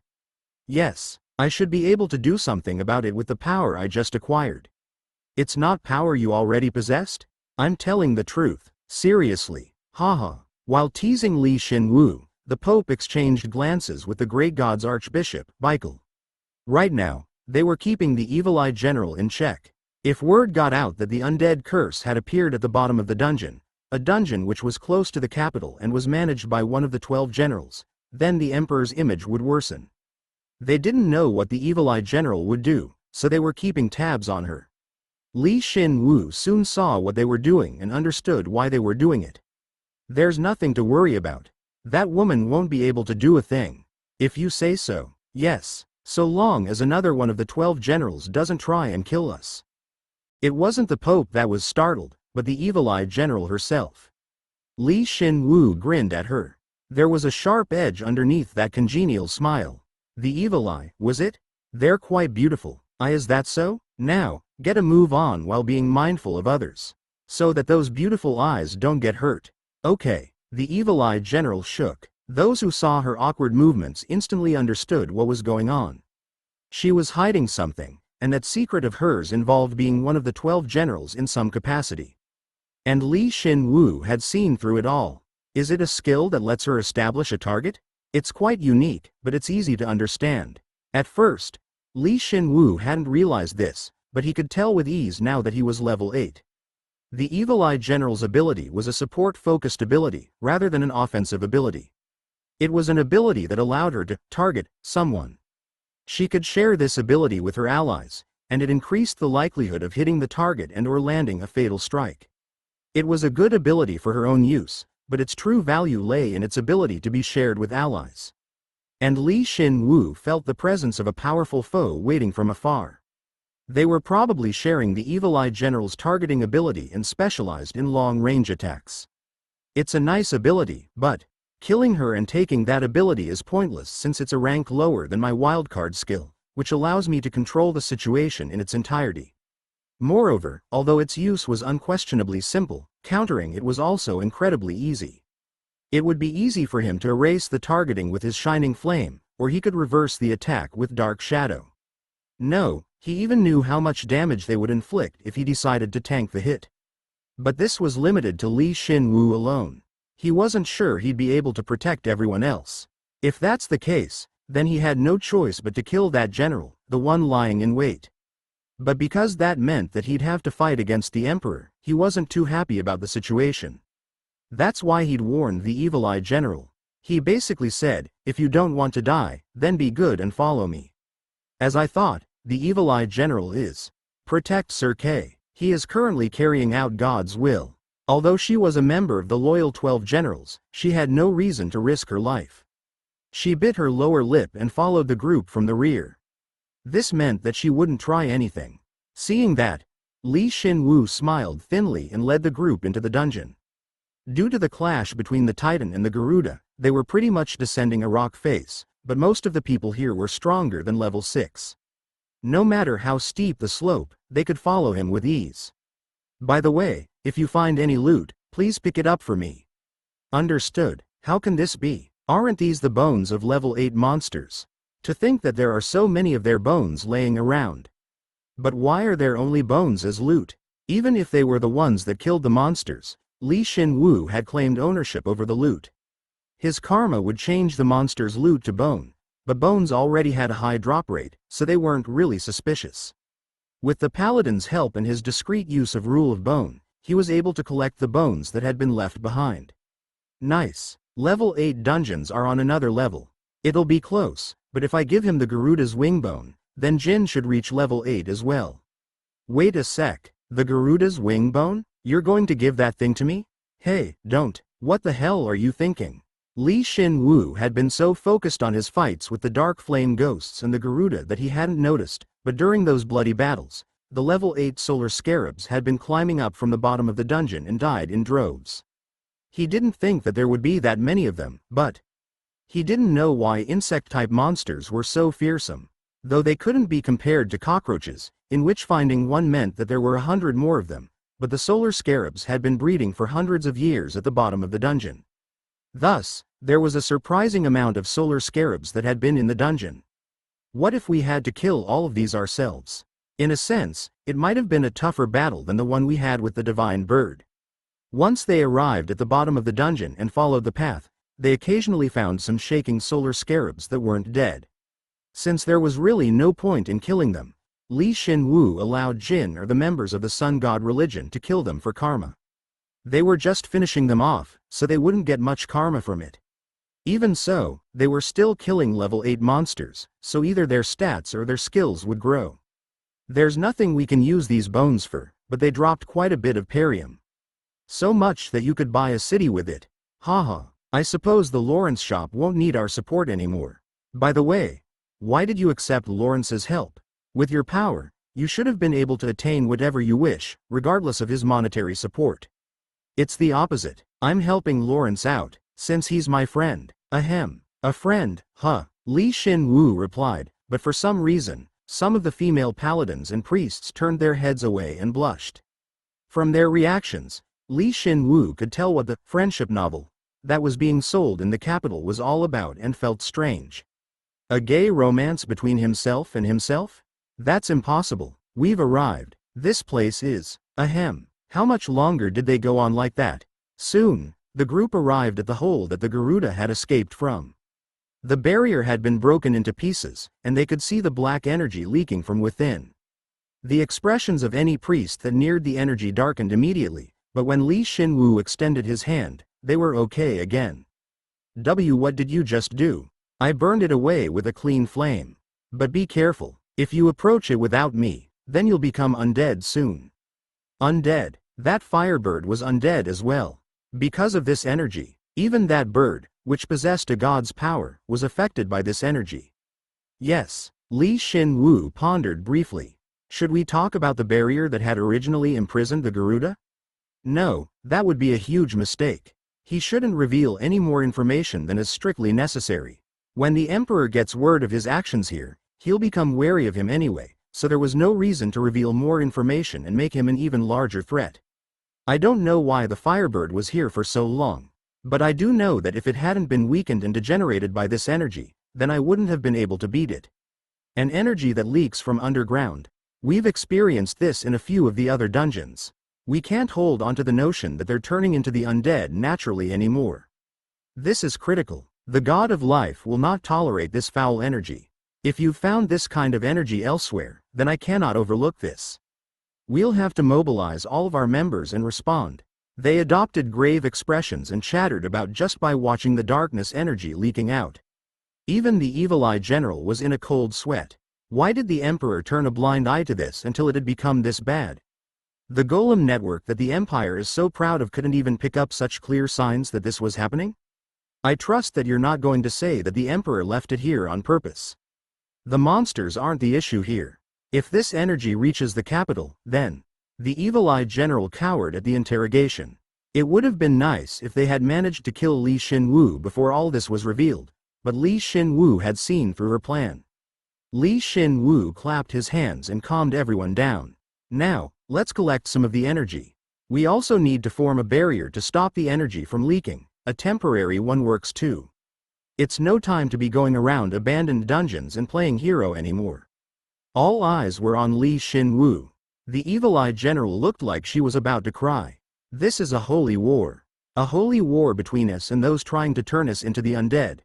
"Yes, I should be able to do something about it with the power I just acquired." "It's not power you already possessed? I'm telling the truth. Seriously, haha." While teasing Shin Woo, the Pope exchanged glances with the Grey God's Archbishop, Michael. Right now, they were keeping the evil-eyed general in check. If word got out that the undead curse had appeared at the bottom of the dungeon, a dungeon which was close to the capital and was managed by one of the 12 generals, then the Emperor's image would worsen. They didn't know what the evil-eyed general would do, so they were keeping tabs on her. Shin Woo soon saw what they were doing and understood why they were doing it. There's nothing to worry about. That woman won't be able to do a thing. If you say so, yes, so long as another one of the 12 generals doesn't try and kill us. It wasn't the Pope that was startled, but the evil-eyed general herself. Shin Woo grinned at her. There was a sharp edge underneath that congenial smile. The evil eye, was it? They're quite beautiful. Is that so? Now, get a move on while being mindful of others, so that those beautiful eyes don't get hurt. Okay. The evil-eyed general shook. Those who saw her awkward movements instantly understood what was going on. She was hiding something, and that secret of hers involved being one of the 12 generals in some capacity. And Shin Woo had seen through it all. Is it a skill that lets her establish a target? It's quite unique, but it's easy to understand. At first, Shin Woo hadn't realized this, but he could tell with ease now that he was level 8. The evil-eyed general's ability was a support-focused ability, rather than an offensive ability. It was an ability that allowed her to target someone. She could share this ability with her allies, and it increased the likelihood of hitting the target and/or landing a fatal strike. It was a good ability for her own use, but its true value lay in its ability to be shared with allies. And Shin Woo felt the presence of a powerful foe waiting from afar. They were probably sharing the evil-eyed general's targeting ability and specialized in long-range attacks. It's a nice ability, but killing her and taking that ability is pointless since it's a rank lower than my wildcard skill, which allows me to control the situation in its entirety. Moreover, although its use was unquestionably simple, countering it was also incredibly easy. It would be easy for him to erase the targeting with his shining flame, or he could reverse the attack with dark shadow. No, he even knew how much damage they would inflict if he decided to tank the hit. But this was limited to Shin Woo alone. He wasn't sure he'd be able to protect everyone else. If that's the case, then he had no choice but to kill that general, the one lying in wait. But because that meant that he'd have to fight against the Emperor, he wasn't too happy about the situation. That's why he'd warned the evil-eyed general. He basically said, if you don't want to die, then be good and follow me. As I thought, the evil-eyed general is. Protect Sir K. He is currently carrying out God's will. Although she was a member of the loyal 12 generals, she had no reason to risk her life. She bit her lower lip and followed the group from the rear. This meant that she wouldn't try anything. Seeing that, Shin Woo smiled thinly and led the group into the dungeon. Due to the clash between the Titan and the Garuda, they were pretty much descending a rock face, but most of the people here were stronger than level 6. No matter how steep the slope, they could follow him with ease. By the way, if you find any loot, please pick it up for me. Understood. How can this be? Aren't these the bones of level 8 monsters? To think that there are so many of their bones laying around. But why are there only bones as loot? Even if they were the ones that killed the monsters, Shin Woo had claimed ownership over the loot. His karma would change the monster's loot to bone, but bones already had a high drop rate, so they weren't really suspicious. With the paladin's help and his discreet use of Rule of Bone, he was able to collect the bones that had been left behind. Nice. Level 8 dungeons are on another level. It'll be close, but if I give him the Garuda's wing bone, then Jin should reach level 8 as well. Wait a sec, the Garuda's wing bone? You're going to give that thing to me? Hey, don't. What the hell are you thinking? Shin Woo had been so focused on his fights with the dark flame ghosts and the Garuda that he hadn't noticed, but during those bloody battles, the level 8 solar scarabs had been climbing up from the bottom of the dungeon and died in droves. He didn't think that there would be that many of them, but he didn't know why insect-type monsters were so fearsome. Though they couldn't be compared to cockroaches, in which finding one meant that there were 100 more of them, but the solar scarabs had been breeding for hundreds of years at the bottom of the dungeon. Thus, there was a surprising amount of solar scarabs that had been in the dungeon. What if we had to kill all of these ourselves? In a sense, it might have been a tougher battle than the one we had with the divine bird. Once they arrived at the bottom of the dungeon and followed the path, they occasionally found some shaking solar scarabs that weren't dead. Since there was really no point in killing them, Shin Woo allowed Jin or the members of the sun god religion to kill them for karma. They were just finishing them off, so they wouldn't get much karma from it. Even so, they were still killing level 8 monsters, so either their stats or their skills would grow. There's nothing we can use these bones for, but they dropped quite a bit of perium. So much that you could buy a city with it. Haha, I suppose the Lawrence shop won't need our support anymore. By the way, why did you accept Lawrence's help? With your power, you should have been able to attain whatever you wish, regardless of his monetary support. It's the opposite. I'm helping Lawrence out, since he's my friend. Ahem. A friend, huh? Li Shin Woo replied, but for some reason, some of the female paladins and priests turned their heads away and blushed. From their reactions, Li Shin Woo could tell what the friendship novel that was being sold in the capital was all about and felt strange. A gay romance between himself and himself? That's impossible. We've arrived. This place is. Ahem. How much longer did they go on like that? Soon, the group arrived at the hole that the Garuda had escaped from. The barrier had been broken into pieces, and they could see the black energy leaking from within. The expressions of any priest that neared the energy darkened immediately, but when Li Shin Woo extended his hand, they were okay again. What did you just do? I burned it away with a clean flame. But be careful, if you approach it without me, then you'll become undead soon. Undead. That firebird was undead as well. Because of this energy, even that bird, which possessed a god's power, was affected by this energy. Yes, Li Shin Woo pondered briefly. Should we talk about the barrier that had originally imprisoned the Garuda? No, that would be a huge mistake. He shouldn't reveal any more information than is strictly necessary. When the Emperor gets word of his actions here, he'll become wary of him anyway, so there was no reason to reveal more information and make him an even larger threat. I don't know why the Firebird was here for so long, but I do know that if it hadn't been weakened and degenerated by this energy, then I wouldn't have been able to beat it. An energy that leaks from underground. We've experienced this in a few of the other dungeons. We can't hold onto the notion that they're turning into the undead naturally anymore. This is critical. The God of Life will not tolerate this foul energy. If you've found this kind of energy elsewhere, then I cannot overlook this. We'll have to mobilize all of our members and respond. They adopted grave expressions and chattered about just by watching the darkness energy leaking out. Even the Evil Eye General was in a cold sweat. Why did the Emperor turn a blind eye to this until it had become this bad? The golem network that the Empire is so proud of couldn't even pick up such clear signs that this was happening? I trust that you're not going to say that the Emperor left it here on purpose. The monsters aren't the issue here. If this energy reaches the capital, then the Evil Eye General cowered at the interrogation. It would have been nice if they had managed to kill Li Shin Woo before all this was revealed, but Li Shin Woo had seen through her plan. Li Shin Woo clapped his hands and calmed everyone down. Now, let's collect some of the energy. We also need to form a barrier to stop the energy from leaking. A temporary one works too. It's no time to be going around abandoned dungeons and playing hero anymore. All eyes were on Li Shin Woo. The Evil Eye General looked like she was about to cry. This is a holy war. A holy war between us and those trying to turn us into the undead.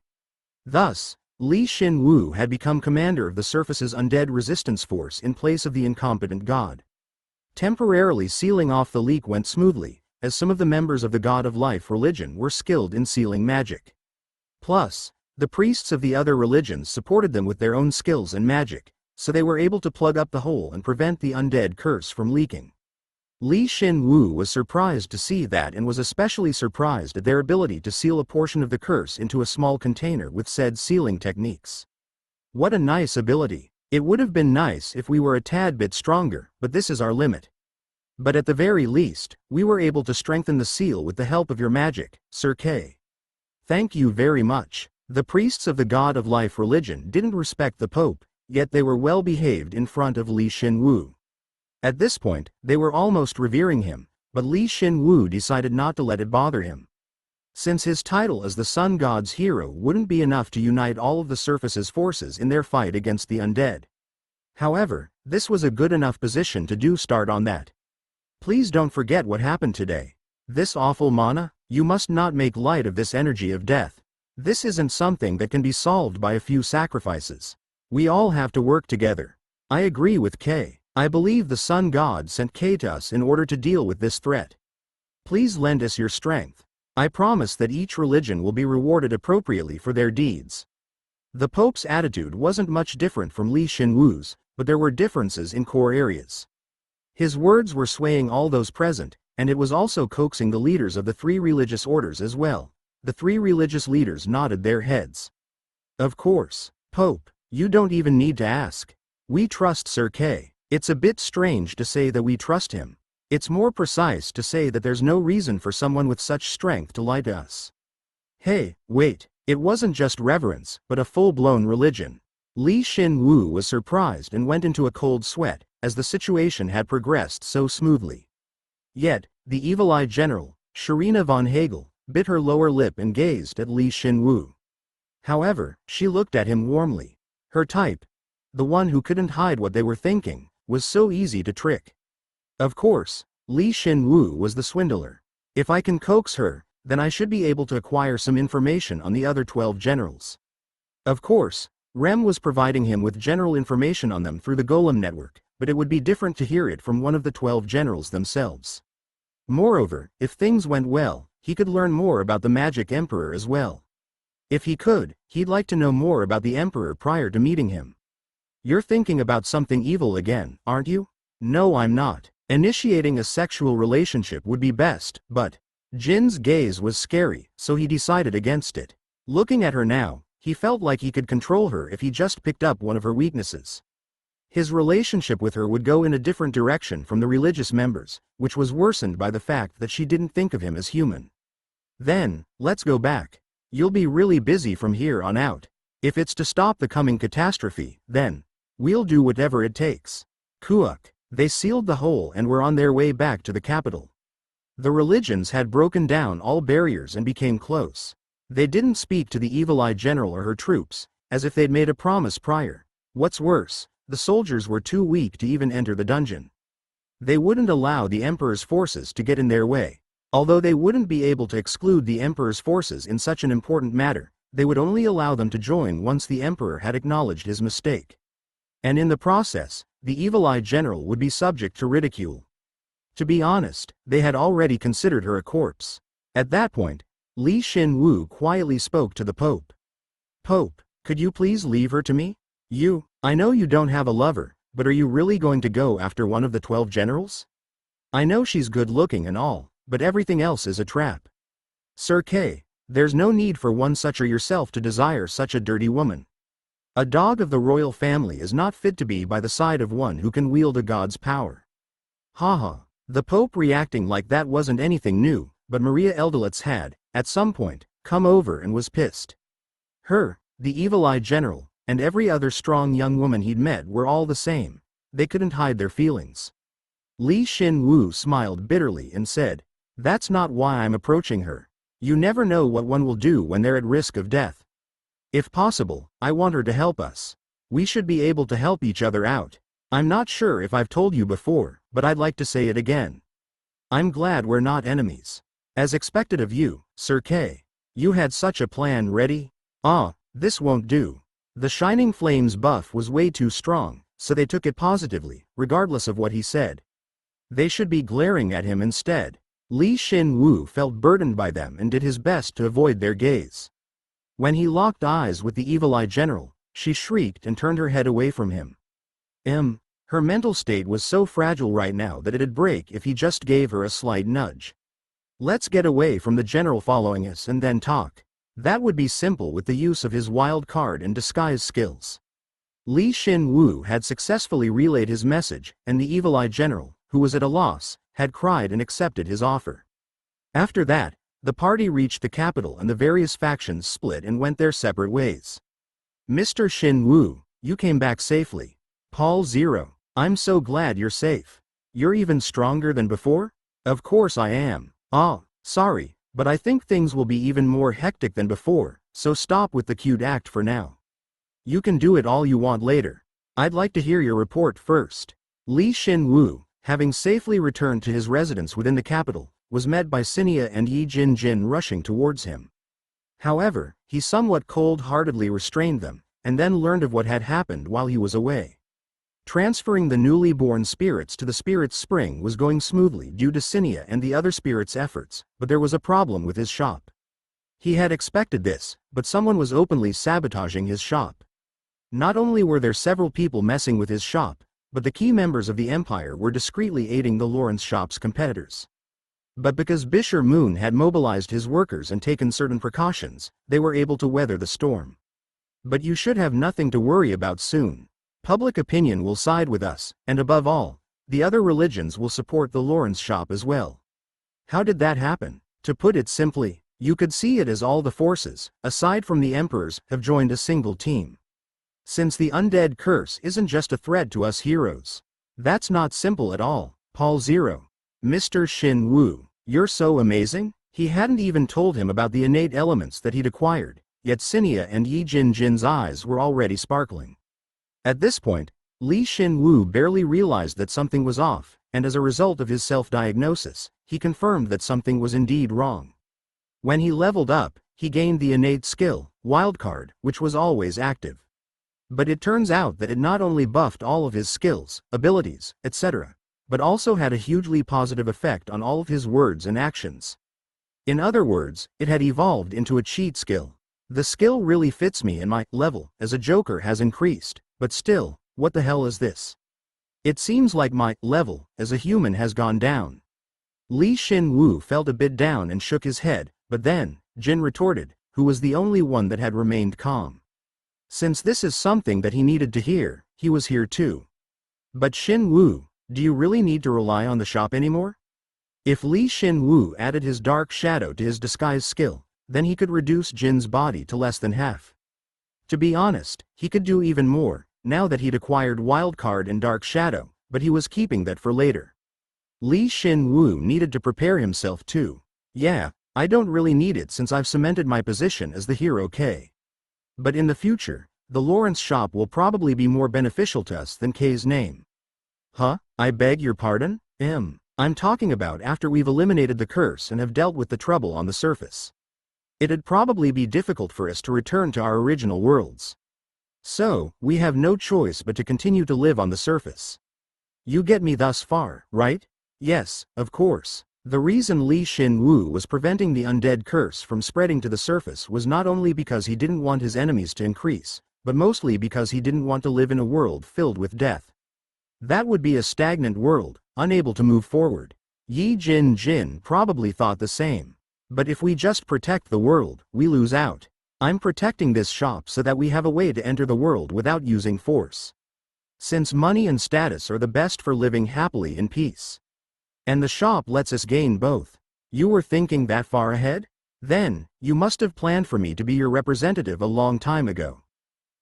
Thus, Li Shin Woo had become commander of the surface's undead resistance force in place of the incompetent god. Temporarily sealing off the leak went smoothly, as some of the members of the God of Life religion were skilled in sealing magic. Plus, the priests of the other religions supported them with their own skills and magic, so they were able to plug up the hole and prevent the undead curse from leaking. Li Shin Woo was surprised to see that and was especially surprised at their ability to seal a portion of the curse into a small container with said sealing techniques. What a nice ability. It would have been nice if we were a tad bit stronger, but this is our limit. But at the very least, we were able to strengthen the seal with the help of your magic, Sir K. Thank you very much. The priests of the God of Life religion didn't respect the Pope, yet they were well behaved in front of Li Shin Woo. At this point, they were almost revering him, but Li Shin Woo decided not to let it bother him. Since his title as the Sun God's hero wouldn't be enough to unite all of the surface's forces in their fight against the undead. However, this was a good enough position to start on that. Please don't forget what happened today. This awful mana, you must not make light of this energy of death. This isn't something that can be solved by a few sacrifices. We all have to work together. I agree with K. I believe the Sun God sent K to us in order to deal with this threat. Please lend us your strength. I promise that each religion will be rewarded appropriately for their deeds. The Pope's attitude wasn't much different from Li Shin Woo's, but there were differences in core areas. His words were swaying all those present, and it was also coaxing the leaders of the three religious orders as well. The three religious leaders nodded their heads. Of course, Pope, you don't even need to ask. We trust Sir K. It's a bit strange to say that we trust him. It's more precise to say that there's no reason for someone with such strength to lie to us. Hey, wait, it wasn't just reverence, but a full-blown religion. Shin Woo was surprised and went into a cold sweat, as the situation had progressed so smoothly. Yet, the evil-eyed general, Sharina von Hagel, bit her lower lip and gazed at Shin Woo. However, she looked at him warmly. Her type, the one who couldn't hide what they were thinking, was so easy to trick. Of course, Shin Woo was the swindler. If I can coax her, then I should be able to acquire some information on the other 12 generals. Of course, Rem was providing him with general information on them through the Golem network, but it would be different to hear it from one of the 12 generals themselves. Moreover, if things went well, he could learn more about the Magic Emperor as well. If he could, he'd like to know more about the Emperor prior to meeting him. You're thinking about something evil again, aren't you? No, I'm not. Initiating a sexual relationship would be best, but Jin's gaze was scary, so he decided against it. Looking at her now, he felt like he could control her if he just picked up one of her weaknesses. His relationship with her would go in a different direction from the religious members, which was worsened by the fact that she didn't think of him as human. Then, let's go back. You'll be really busy from here on out. If it's to stop the coming catastrophe, then we'll do whatever it takes. Kuuk. They sealed the hole and were on their way back to the capital. The religions had broken down all barriers and became close. They didn't speak to the evil-eyed general or her troops, as if they'd made a promise prior. What's worse, the soldiers were too weak to even enter the dungeon. They wouldn't allow the Emperor's forces to get in their way. Although they wouldn't be able to exclude the Emperor's forces in such an important matter, they would only allow them to join once the Emperor had acknowledged his mistake. And in the process, the evil-eyed general would be subject to ridicule. To be honest, they had already considered her a corpse. At that point, Shin Woo quietly spoke to the Pope. Pope, could you please leave her to me? I know you don't have a lover, but are you really going to go after one of the 12 generals? I know she's good-looking and all, but everything else is a trap. Sir K, there's no need for one such as yourself to desire such a dirty woman. A dog of the royal family is not fit to be by the side of one who can wield a god's power. Haha, the Pope reacting like that wasn't anything new, but Maria Eldolitz had, at some point, come over and was pissed. Her, the evil-eyed general, and every other strong young woman he'd met were all the same. They couldn't hide their feelings. Shin Woo smiled bitterly and said, "That's not why I'm approaching her. You never know what one will do when they're at risk of death. If possible, I want her to help us. We should be able to help each other out. I'm not sure if I've told you before, but I'd like to say it again. I'm glad we're not enemies. As expected of you, Sir K. You had such a plan ready? This won't do." The Shining Flames buff was way too strong, so they took it positively, regardless of what he said. They should be glaring at him instead. Shin Woo felt burdened by them and did his best to avoid their gaze. When he locked eyes with the evil-eyed general, she shrieked and turned her head away from him. Her mental state was so fragile right now that it'd break if he just gave her a slight nudge. Let's get away from the general following us and then talk. That would be simple with the use of his wild card and disguise skills. Shin Woo had successfully relayed his message, and the evil-eyed general, who was at a loss, had cried and accepted his offer. After that, the party reached the capital and the various factions split and went their separate ways. Mr. Shin Woo, you came back safely. Paul Zero, I'm so glad you're safe. You're even stronger than before? Of course I am. Sorry, but I think things will be even more hectic than before, so stop with the cute act for now. You can do it all you want later. I'd like to hear your report first. Shin Woo, having safely returned to his residence within the capital, was met by Sinia and Yi Jin rushing towards him. However, he somewhat cold-heartedly restrained them, and then learned of what had happened while he was away. Transferring the newly born spirits to the spirit's spring was going smoothly due to Sinia and the other spirits' efforts, but there was a problem with his shop. He had expected this, but someone was openly sabotaging his shop. Not only were there several people messing with his shop, but the key members of the Empire were discreetly aiding the Lawrence shop's competitors. But because Bisher Moon had mobilized his workers and taken certain precautions, they were able to weather the storm. But you should have nothing to worry about soon. Public opinion will side with us, and above all, the other religions will support the Lawrence shop as well. How did that happen? To put it simply, you could see it as all the forces, aside from the emperors, have joined a single team. Since the undead curse isn't just a threat to us heroes. That's not simple at all. Paul Zero. Mr. Shin Woo, you're so amazing? He hadn't even told him about the innate elements that he'd acquired, yet Sinia and Yi Jin Jin's eyes were already sparkling. At this point, Li Shin Woo barely realized that something was off, and as a result of his self-diagnosis, he confirmed that something was indeed wrong. When he leveled up, he gained the innate skill, Wildcard, which was always active. But it turns out that it not only buffed all of his skills, abilities, etc., but also had a hugely positive effect on all of his words and actions. In other words, it had evolved into a cheat skill. The skill really fits me and my level as a Joker has increased, but still, what the hell is this? It seems like my level as a human has gone down. Li Shin Woo felt a bit down and shook his head, but then, Jin retorted, who was the only one that had remained calm. Since this is something that he needed to hear, he was here too. But Shin Woo, do you really need to rely on the shop anymore? If Li Shin Woo added his dark shadow to his disguise skill, then he could reduce Jin's body to less than half. To be honest, he could do even more, now that he'd acquired Wildcard and Dark Shadow, but he was keeping that for later. Li Shin Woo needed to prepare himself too. Yeah, I don't really need it since I've cemented my position as the hero K. But in the future, the Lawrence shop will probably be more beneficial to us than K's name. Huh? I beg your pardon? I'm talking about after we've eliminated the curse and have dealt with the trouble on the surface. It'd probably be difficult for us to return to our original worlds. So, we have no choice but to continue to live on the surface. You get me thus far, right? Yes, of course. The reason Li Shin Woo was preventing the undead curse from spreading to the surface was not only because he didn't want his enemies to increase, but mostly because he didn't want to live in a world filled with death. That would be a stagnant world, unable to move forward. Yi Jin Jin probably thought the same. But if we just protect the world, we lose out. I'm protecting this shop so that we have a way to enter the world without using force. Since money and status are the best for living happily in peace. And the shop lets us gain both. You were thinking that far ahead? Then, you must have planned for me to be your representative a long time ago.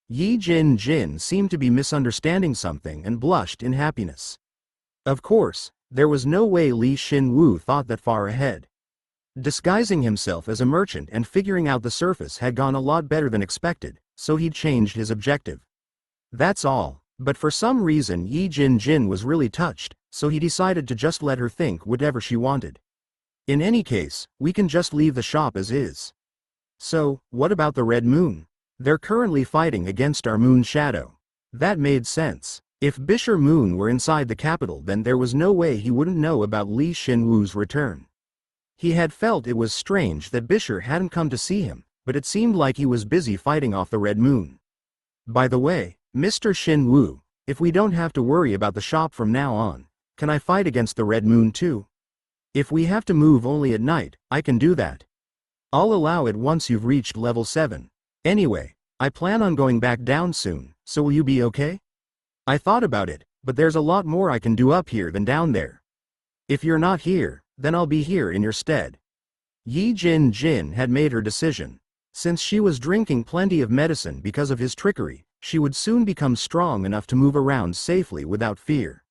Yi Jin Jin seemed to be misunderstanding something and blushed in happiness. Of course, there was no way Li Shin Woo thought that far ahead. Disguising himself as a merchant and figuring out the surface had gone a lot better than expected, so he'd changed his objective. That's all, but for some reason Yi Jin Jin was really touched, so he decided to just let her think whatever she wanted. In any case, we can just leave the shop as is. So, what about the Red Moon? They're currently fighting against our moon shadow. That made sense. If Bisher Moon were inside the capital, then there was no way he wouldn't know about Li Shin Woo's return. He had felt it was strange that Bisher hadn't come to see him, but it seemed like he was busy fighting off the Red Moon. By the way, Mr. Shin Woo, if we don't have to worry about the shop from now on, can I fight against the Red Moon too? If we have to move only at night, I can do that. I'll allow it once you've reached level 7. Anyway, I plan on going back down soon, so will you be okay? I thought about it, but there's a lot more I can do up here than down there. If you're not here, then I'll be here in your stead. Yi Jin Jin had made her decision. Since she was drinking plenty of medicine because of his trickery, she would soon become strong enough to move around safely without fear.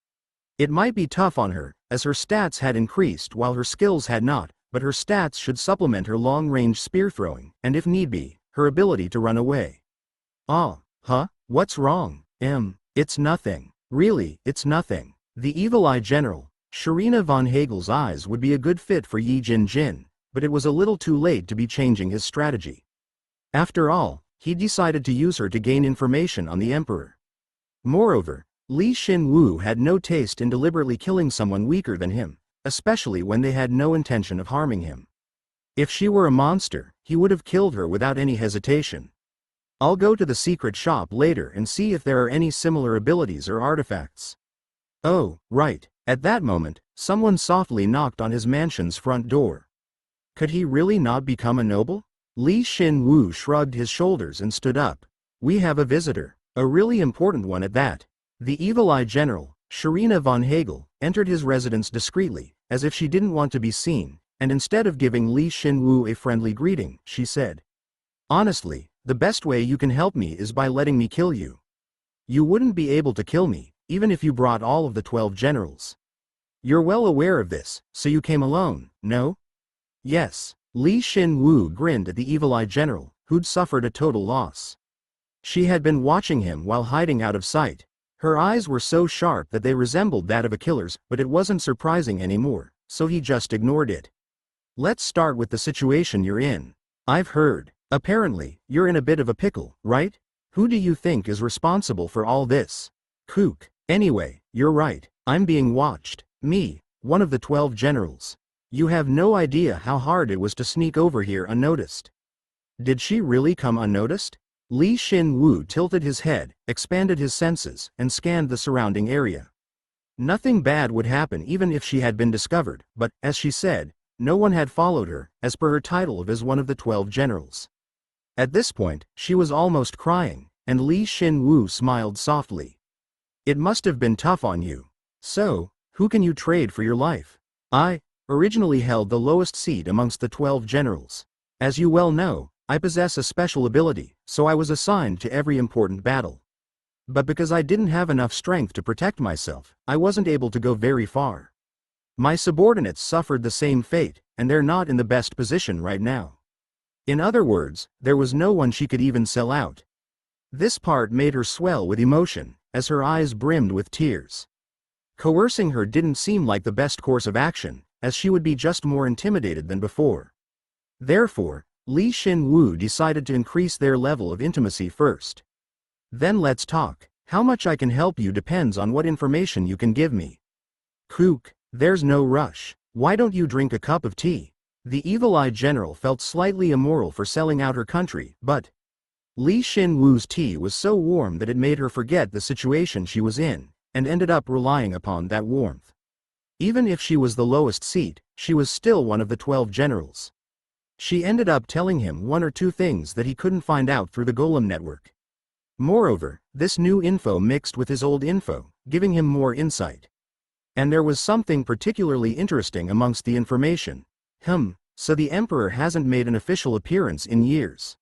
It might be tough on her, as her stats had increased while her skills had not, but her stats should supplement her long-range spear throwing, and if need be, her ability to run away. What's wrong? It's nothing. Really, it's nothing. The Evil Eye General, Sharina von Hagel's eyes would be a good fit for Yi Jin Jin, but it was a little too late to be changing his strategy. After all, he decided to use her to gain information on the Emperor. Moreover, Li Shin Woo had no taste in deliberately killing someone weaker than him, especially when they had no intention of harming him. If she were a monster, he would have killed her without any hesitation. I'll go to the secret shop later and see if there are any similar abilities or artifacts. Oh, right. At that moment, someone softly knocked on his mansion's front door. Could he really not become a noble? Shin Woo shrugged his shoulders and stood up. We have a visitor. A really important one at that. The evil-eye general, Sharina von Hagel, entered his residence discreetly, as if she didn't want to be seen, and instead of giving Shin Woo a friendly greeting, she said, "Honestly, the best way you can help me is by letting me kill you. You wouldn't be able to kill me, even if you brought all of the 12 generals. You're well aware of this, so you came alone, no?" Yes. Shin Woo grinned at the evil-eye general, who'd suffered a total loss. She had been watching him while hiding out of sight. Her eyes were so sharp that they resembled that of a killer's, but it wasn't surprising anymore, so he just ignored it. Let's start with the situation you're in. I've heard. Apparently, you're in a bit of a pickle, right? Who do you think is responsible for all this? Kook. Anyway, you're right. I'm being watched. Me, one of the 12 generals. You have no idea how hard it was to sneak over here unnoticed. Did she really come unnoticed? Shin Woo tilted his head, expanded his senses, and scanned the surrounding area. Nothing bad would happen even if she had been discovered, but, as she said, no one had followed her, as per her title as one of the 12 generals. At this point, she was almost crying, and Shin Woo smiled softly. It must have been tough on you. So, who can you trade for your life? I originally held the lowest seat amongst the 12 generals. As you well know, I possess a special ability, so I was assigned to every important battle. But because I didn't have enough strength to protect myself, I wasn't able to go very far. My subordinates suffered the same fate, and they're not in the best position right now. In other words, there was no one she could even sell out. This part made her swell with emotion, as her eyes brimmed with tears. Coercing her didn't seem like the best course of action, as she would be just more intimidated than before. Therefore, Shin Woo decided to increase their level of intimacy first. Then let's talk. How much I can help you depends on what information you can give me. Kook, there's no rush. Why don't you drink a cup of tea? The evil-eye general felt slightly immoral for selling out her country, but Shin Woo's tea was so warm that it made her forget the situation she was in, and ended up relying upon that warmth. Even if she was the lowest seat, she was still one of the 12 generals. She ended up telling him one or two things that he couldn't find out through the Golem network. Moreover, this new info mixed with his old info, giving him more insight. And there was something particularly interesting amongst the information. So the Emperor hasn't made an official appearance in years.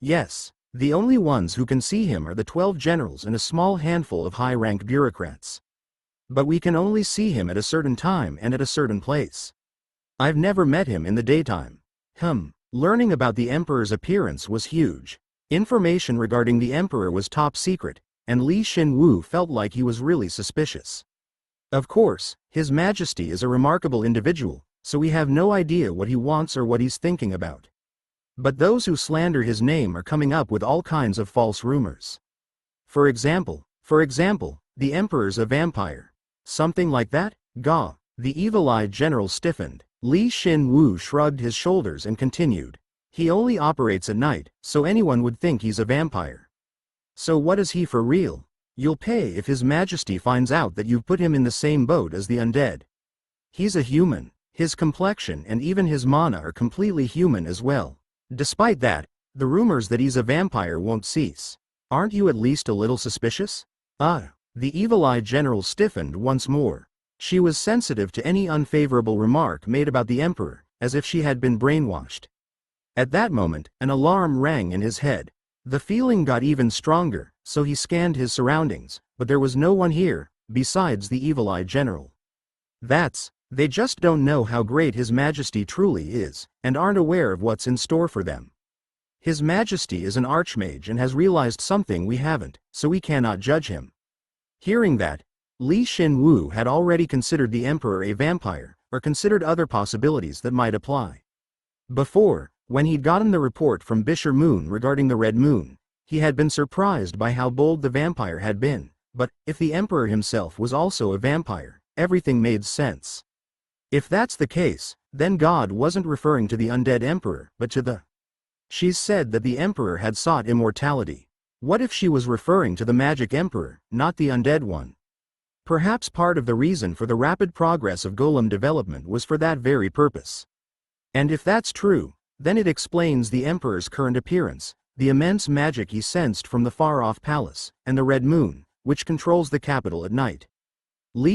Yes, the only ones who can see him are the 12 generals and a small handful of high-rank bureaucrats. But we can only see him at a certain time and at a certain place. I've never met him in the daytime. Learning about the Emperor's appearance was huge. Information regarding the Emperor was top secret, and Shin Woo felt like he was really suspicious. Of course, His Majesty is a remarkable individual, so we have no idea what he wants or what he's thinking about. But those who slander his name are coming up with all kinds of false rumors. For example, the Emperor's a vampire. Something like that? Gah! The evil-eyed general stiffened. Shin Woo shrugged his shoulders and continued. He only operates at night, so anyone would think he's a vampire. So what is he for real? You'll pay if His Majesty finds out that you've put him in the same boat as the undead. He's a human. His complexion and even his mana are completely human as well. Despite that, the rumors that he's a vampire won't cease. Aren't you at least a little suspicious? The evil-eyed general stiffened once more. She was sensitive to any unfavorable remark made about the Emperor, as if she had been brainwashed. At that moment, an alarm rang in his head. The feeling got even stronger, so he scanned his surroundings, but there was no one here, besides the evil-eyed general. They just don't know how great His Majesty truly is, and aren't aware of what's in store for them. His Majesty is an archmage and has realized something we haven't, so we cannot judge him. Hearing that, Shin Woo had already considered the Emperor a vampire, or considered other possibilities that might apply. Before, when he'd gotten the report from Bisher Moon regarding the Red Moon, he had been surprised by how bold the vampire had been, but if the Emperor himself was also a vampire, everything made sense. If that's the case, then God wasn't referring to the undead Emperor, but to the She's said that the Emperor had sought immortality. What if she was referring to the Magic Emperor, not the undead one? Perhaps part of the reason for the rapid progress of golem development was for that very purpose. And if that's true, then it explains the Emperor's current appearance, the immense magic he sensed from the far-off palace, and the red moon, which controls the capital at night.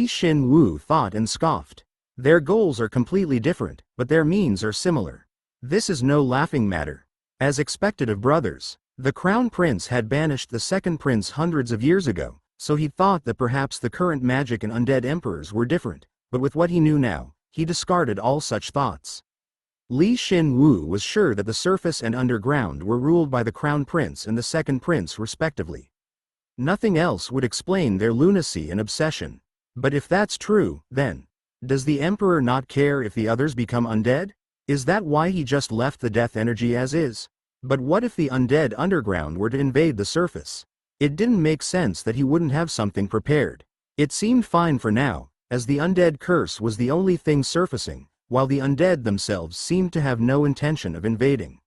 Shin Woo thought and scoffed. Their goals are completely different, but their means are similar. This is no laughing matter. As expected of brothers, the Crown Prince had banished the Second Prince hundreds of years ago, so he thought that perhaps the current magic and undead emperors were different, but with what he knew now, he discarded all such thoughts. Shin Woo was sure that the surface and underground were ruled by the Crown Prince and the Second Prince respectively. Nothing else would explain their lunacy and obsession. But if that's true, then, does the Emperor not care if the others become undead? Is that why he just left the death energy as is? But what if the undead underground were to invade the surface? It didn't make sense that he wouldn't have something prepared. It seemed fine for now, as the undead curse was the only thing surfacing, while the undead themselves seemed to have no intention of invading.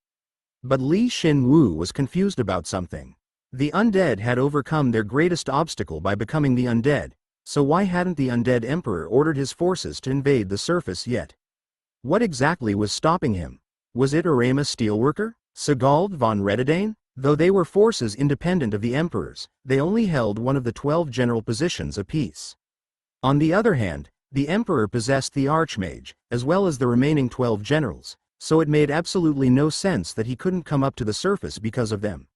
But Shin Woo was confused about something. The undead had overcome their greatest obstacle by becoming the undead, so why hadn't the undead emperor ordered his forces to invade the surface yet? What exactly was stopping him? Was it Arama Steelworker? Sigald von Rededane? Though they were forces independent of the emperors, they only held one of the 12 general positions apiece. On the other hand, the emperor possessed the Archmage, as well as the remaining 12 generals, so it made absolutely no sense that he couldn't come up to the surface because of them.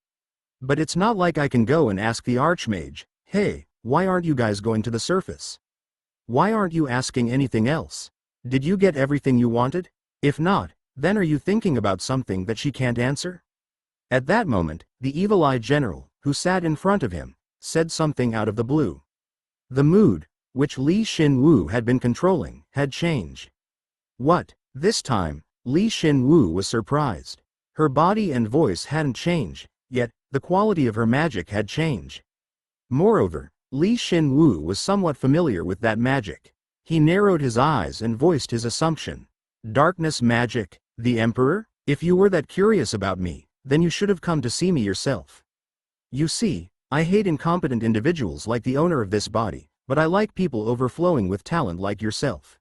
But it's not like I can go and ask the Archmage, "Hey, why aren't you guys going to the surface? Why aren't you asking anything else? Did you get everything you wanted? If not, then are you thinking about something that she can't answer?" At that moment, the evil-eyed general, who sat in front of him, said something out of the blue. The mood, which Shin Woo had been controlling, had changed. What? This time, Shin Woo was surprised. Her body and voice hadn't changed, yet, the quality of her magic had changed. Moreover, Shin Woo was somewhat familiar with that magic. He narrowed his eyes and voiced his assumption. Darkness magic, the Emperor? If you were that curious about me, then you should have come to see me yourself. You see, I hate incompetent individuals like the owner of this body, but I like people overflowing with talent like yourself.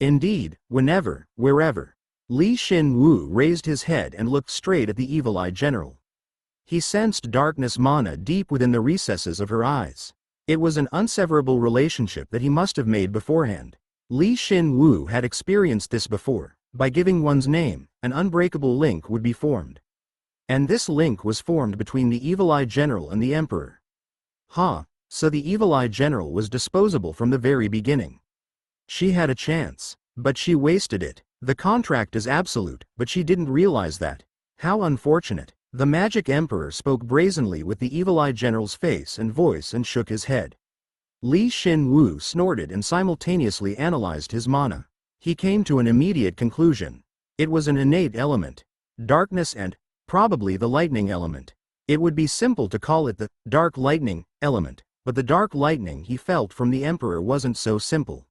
Indeed, whenever, wherever. Shin Woo raised his head and looked straight at the evil-eyed general. He sensed darkness mana deep within the recesses of her eyes. It was an unseverable relationship that he must have made beforehand. Shin Woo had experienced this before. By giving one's name, an unbreakable link would be formed. And this link was formed between the evil-eyed general and the emperor. So the evil-eyed general was disposable from the very beginning. She had a chance, but she wasted it. The contract is absolute, but she didn't realize that. How unfortunate. The magic emperor spoke brazenly with the evil-eyed general's face and voice and shook his head. Shin Woo snorted and simultaneously analyzed his mana. He came to an immediate conclusion. It was an innate element. Darkness and, probably the lightning element. It would be simple to call it the dark lightning element, but the dark lightning he felt from the emperor wasn't so simple.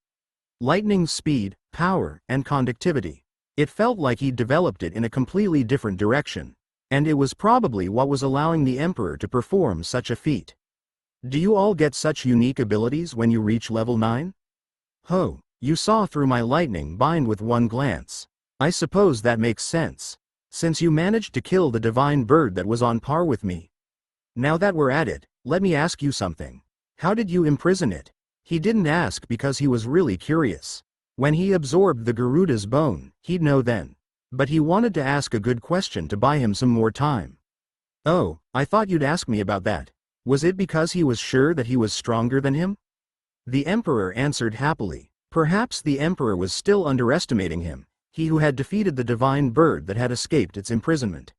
Lightning's speed, power, and conductivity. It felt like he'd developed it in a completely different direction. And it was probably what was allowing the emperor to perform such a feat. Do you all get such unique abilities when you reach level 9? Ho, you saw through my lightning bind with one glance. I suppose that makes sense. Since you managed to kill the divine bird that was on par with me. Now that we're at it, let me ask you something. How did you imprison it? He didn't ask because he was really curious. When he absorbed the Garuda's bone, he'd know then. But he wanted to ask a good question to buy him some more time. Oh, I thought you'd ask me about that. Was it because he was sure that he was stronger than him? The emperor answered happily. Perhaps the emperor was still underestimating him, he who had defeated the divine bird that had escaped its imprisonment.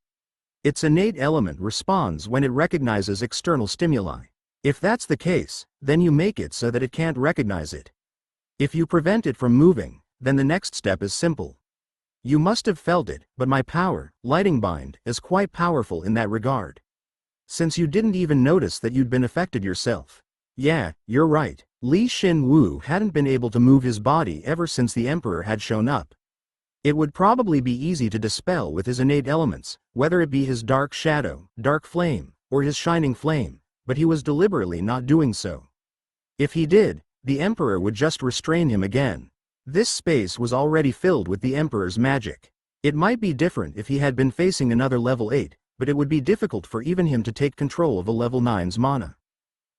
Its innate element responds when it recognizes external stimuli. If that's the case, then you make it so that it can't recognize it. If you prevent it from moving, then the next step is simple. You must have felt it, but my power, lighting bind, is quite powerful in that regard. Since you didn't even notice that you'd been affected yourself. Yeah, you're right. Shin Woo hadn't been able to move his body ever since the emperor had shown up. It would probably be easy to dispel with his innate elements, whether it be his dark shadow, dark flame, or his shining flame, but he was deliberately not doing so. If he did, the Emperor would just restrain him again. This space was already filled with the Emperor's magic. It might be different if he had been facing another level 8, but it would be difficult for even him to take control of a level 9's mana.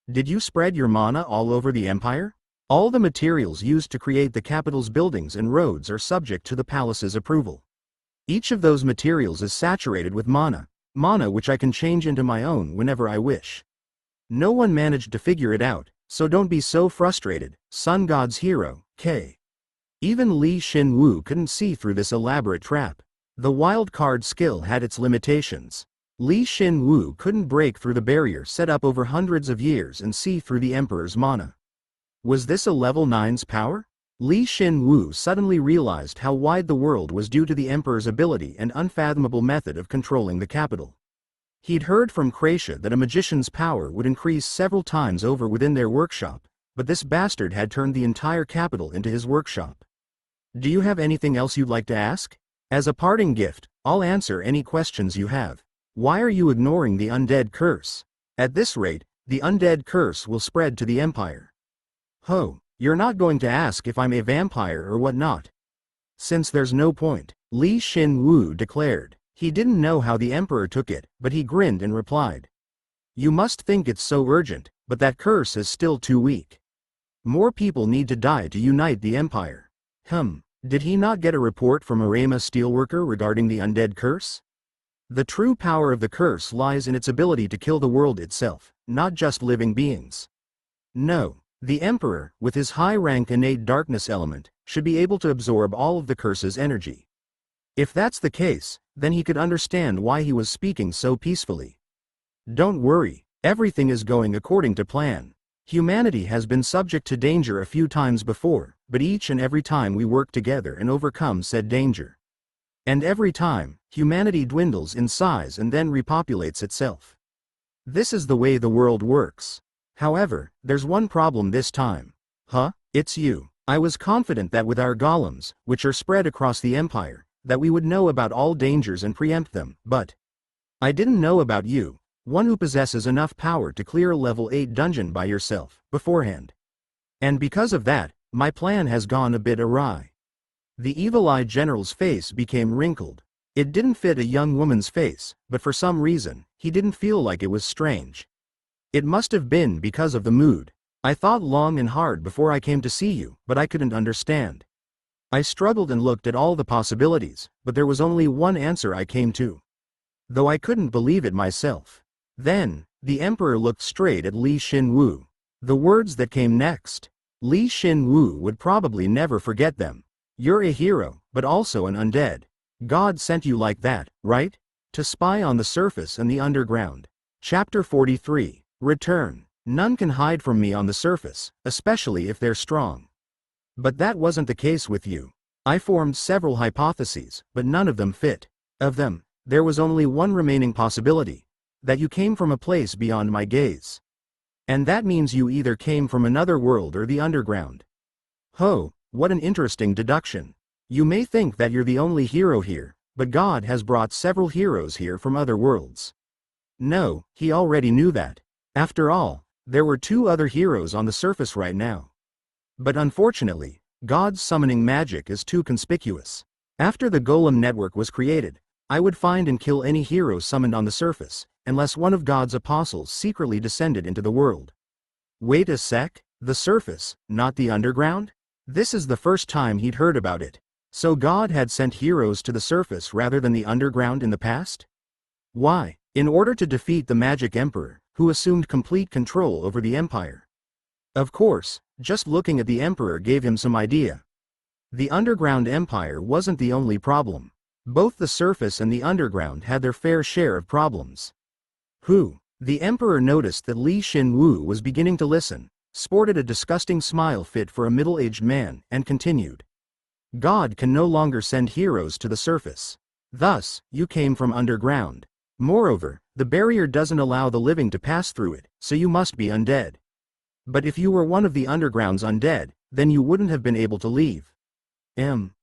Did you spread your mana all over the Empire? All the materials used to create the capital's buildings and roads are subject to the palace's approval. Each of those materials is saturated with mana which I can change into my own whenever I wish. No one managed to figure it out, so don't be so frustrated, Sun God's hero, K. Even Li Shin Woo couldn't see through this elaborate trap. The wild card skill had its limitations. Li Shin Woo couldn't break through the barrier set up over hundreds of years and see through the Emperor's mana. Was this a level 9's power? Li Shin Woo suddenly realized how wide the world was due to the Emperor's ability and unfathomable method of controlling the capital. He'd heard from Kratia that a magician's power would increase several times over within their workshop, but this bastard had turned the entire capital into his workshop. Do you have anything else you'd like to ask? As a parting gift, I'll answer any questions you have. Why are you ignoring the undead curse? At this rate, the undead curse will spread to the Empire. Ho, you're not going to ask if I'm a vampire or whatnot. Since there's no point, Li Shin Woo declared. He didn't know how the Emperor took it, but he grinned and replied. You must think it's so urgent, but that curse is still too weak. More people need to die to unite the Empire. Did he not get a report from Arema Steelworker regarding the undead curse? The true power of the curse lies in its ability to kill the world itself, not just living beings. No, the Emperor, with his high-rank innate darkness element, should be able to absorb all of the curse's energy. If that's the case, then he could understand why he was speaking so peacefully. Don't worry, everything is going according to plan. Humanity has been subject to danger a few times before, but each and every time we work together and overcome said danger. And every time, humanity dwindles in size and then repopulates itself. This is the way the world works. However, there's one problem this time. It's you. I was confident that with our golems, which are spread across the Empire, that we would know about all dangers and preempt them, but I didn't know about you, one who possesses enough power to clear a level 8 dungeon by yourself, beforehand. And because of that, my plan has gone a bit awry. The evil-eyed general's face became wrinkled. It didn't fit a young woman's face, but for some reason, he didn't feel like it was strange. It must have been because of the mood. I thought long and hard before I came to see you, but I couldn't understand. I struggled and looked at all the possibilities, but there was only one answer I came to. Though I couldn't believe it myself. Then, the Emperor looked straight at Li Shin Woo. The words that came next. Li Shin Woo would probably never forget them. You're a hero, but also an undead. God sent you like that, right? To spy on the surface and the underground. Chapter 43. Return. None can hide from me on the surface, especially if they're strong. But that wasn't the case with you. I formed several hypotheses, but none of them fit. Of them, there was only one remaining possibility. That you came from a place beyond my gaze. And that means you either came from another world or the underground. What an interesting deduction. You may think that you're the only hero here, but God has brought several heroes here from other worlds. No, he already knew that. After all, there were 2 other heroes on the surface right now. But unfortunately, God's summoning magic is too conspicuous. After the Golem network was created, I would find and kill any hero summoned on the surface, unless one of God's apostles secretly descended into the world. Wait a sec, the surface, not the underground? This is the first time he'd heard about it. So God had sent heroes to the surface rather than the underground in the past? Why? In order to defeat the Magic Emperor, who assumed complete control over the Empire. Of course, just looking at the Emperor gave him some idea. The Underground Empire wasn't the only problem. Both the surface and the underground had their fair share of problems. The Emperor noticed that Li Shin Woo was beginning to listen, sported a disgusting smile fit for a middle-aged man, and continued. God can no longer send heroes to the surface. Thus, you came from underground. Moreover, the barrier doesn't allow the living to pass through it, so you must be undead. But if you were one of the underground's undead, then you wouldn't have been able to leave.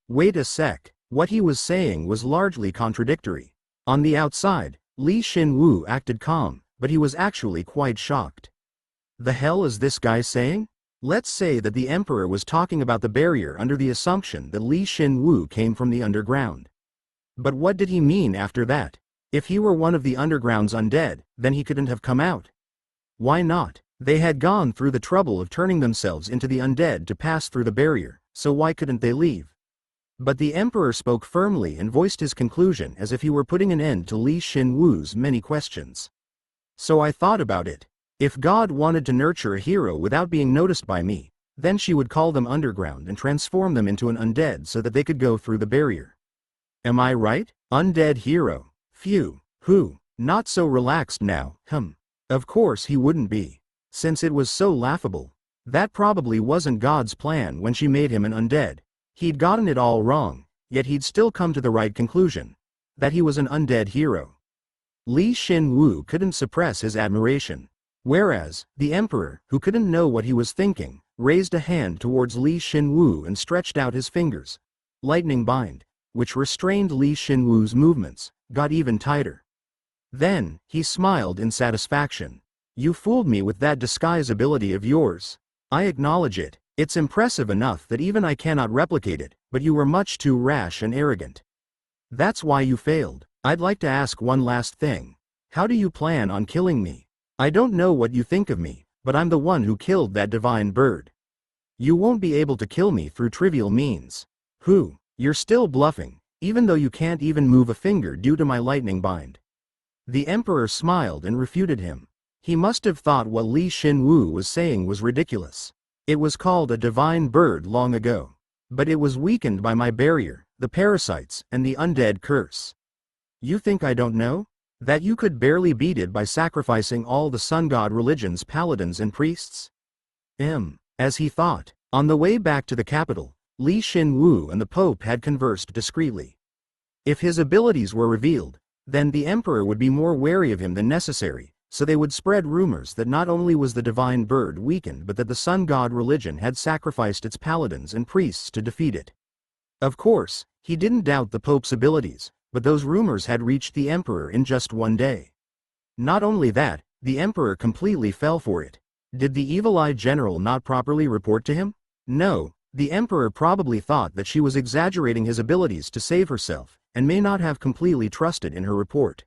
Wait a sec. What he was saying was largely contradictory. On the outside, Shin Woo acted calm, but he was actually quite shocked. The hell is this guy saying? Let's say that the Emperor was talking about the barrier under the assumption that Shin Woo came from the underground. But what did he mean after that? If he were one of the underground's undead, then he couldn't have come out. Why not? They had gone through the trouble of turning themselves into the undead to pass through the barrier, so why couldn't they leave? But the Emperor spoke firmly and voiced his conclusion as if he were putting an end to Shin Woo's many questions. So I thought about it. If God wanted to nurture a hero without being noticed by me, then she would call them underground and transform them into an undead so that they could go through the barrier. Am I right? Undead hero. Phew. Who? Not so relaxed now, Of course he wouldn't be. Since it was so laughable. That probably wasn't God's plan when she made him an undead. He'd gotten it all wrong, yet he'd still come to the right conclusion. That he was an undead hero. Shin Woo couldn't suppress his admiration. Whereas, the Emperor, who couldn't know what he was thinking, raised a hand towards Shin Woo and stretched out his fingers. Lightning bind, which restrained Shin Woo's movements, got even tighter. Then, he smiled in satisfaction. You fooled me with that disguise ability of yours. I acknowledge it. It's impressive enough that even I cannot replicate it, but you were much too rash and arrogant. That's why you failed. I'd like to ask one last thing. How do you plan on killing me? I don't know what you think of me, but I'm the one who killed that divine bird. You won't be able to kill me through trivial means. Who? You're still bluffing, even though you can't even move a finger due to my lightning bind. The Emperor smiled and refuted him. He must have thought what Shin Woo was saying was ridiculous. It was called a divine bird long ago. But it was weakened by my barrier, the parasites, and the undead curse. You think I don't know? That you could barely beat it by sacrificing all the sun god religion's paladins and priests? As he thought. On the way back to the capital, Shin Woo and the Pope had conversed discreetly. If his abilities were revealed, then the Emperor would be more wary of him than necessary, so they would spread rumors that not only was the divine bird weakened but that the sun god religion had sacrificed its paladins and priests to defeat it. Of course, he didn't doubt the Pope's abilities, but those rumors had reached the Emperor in just one day. Not only that, the Emperor completely fell for it. Did the evil-eye general not properly report to him? No, the Emperor probably thought that she was exaggerating his abilities to save herself, and may not have completely trusted in her report.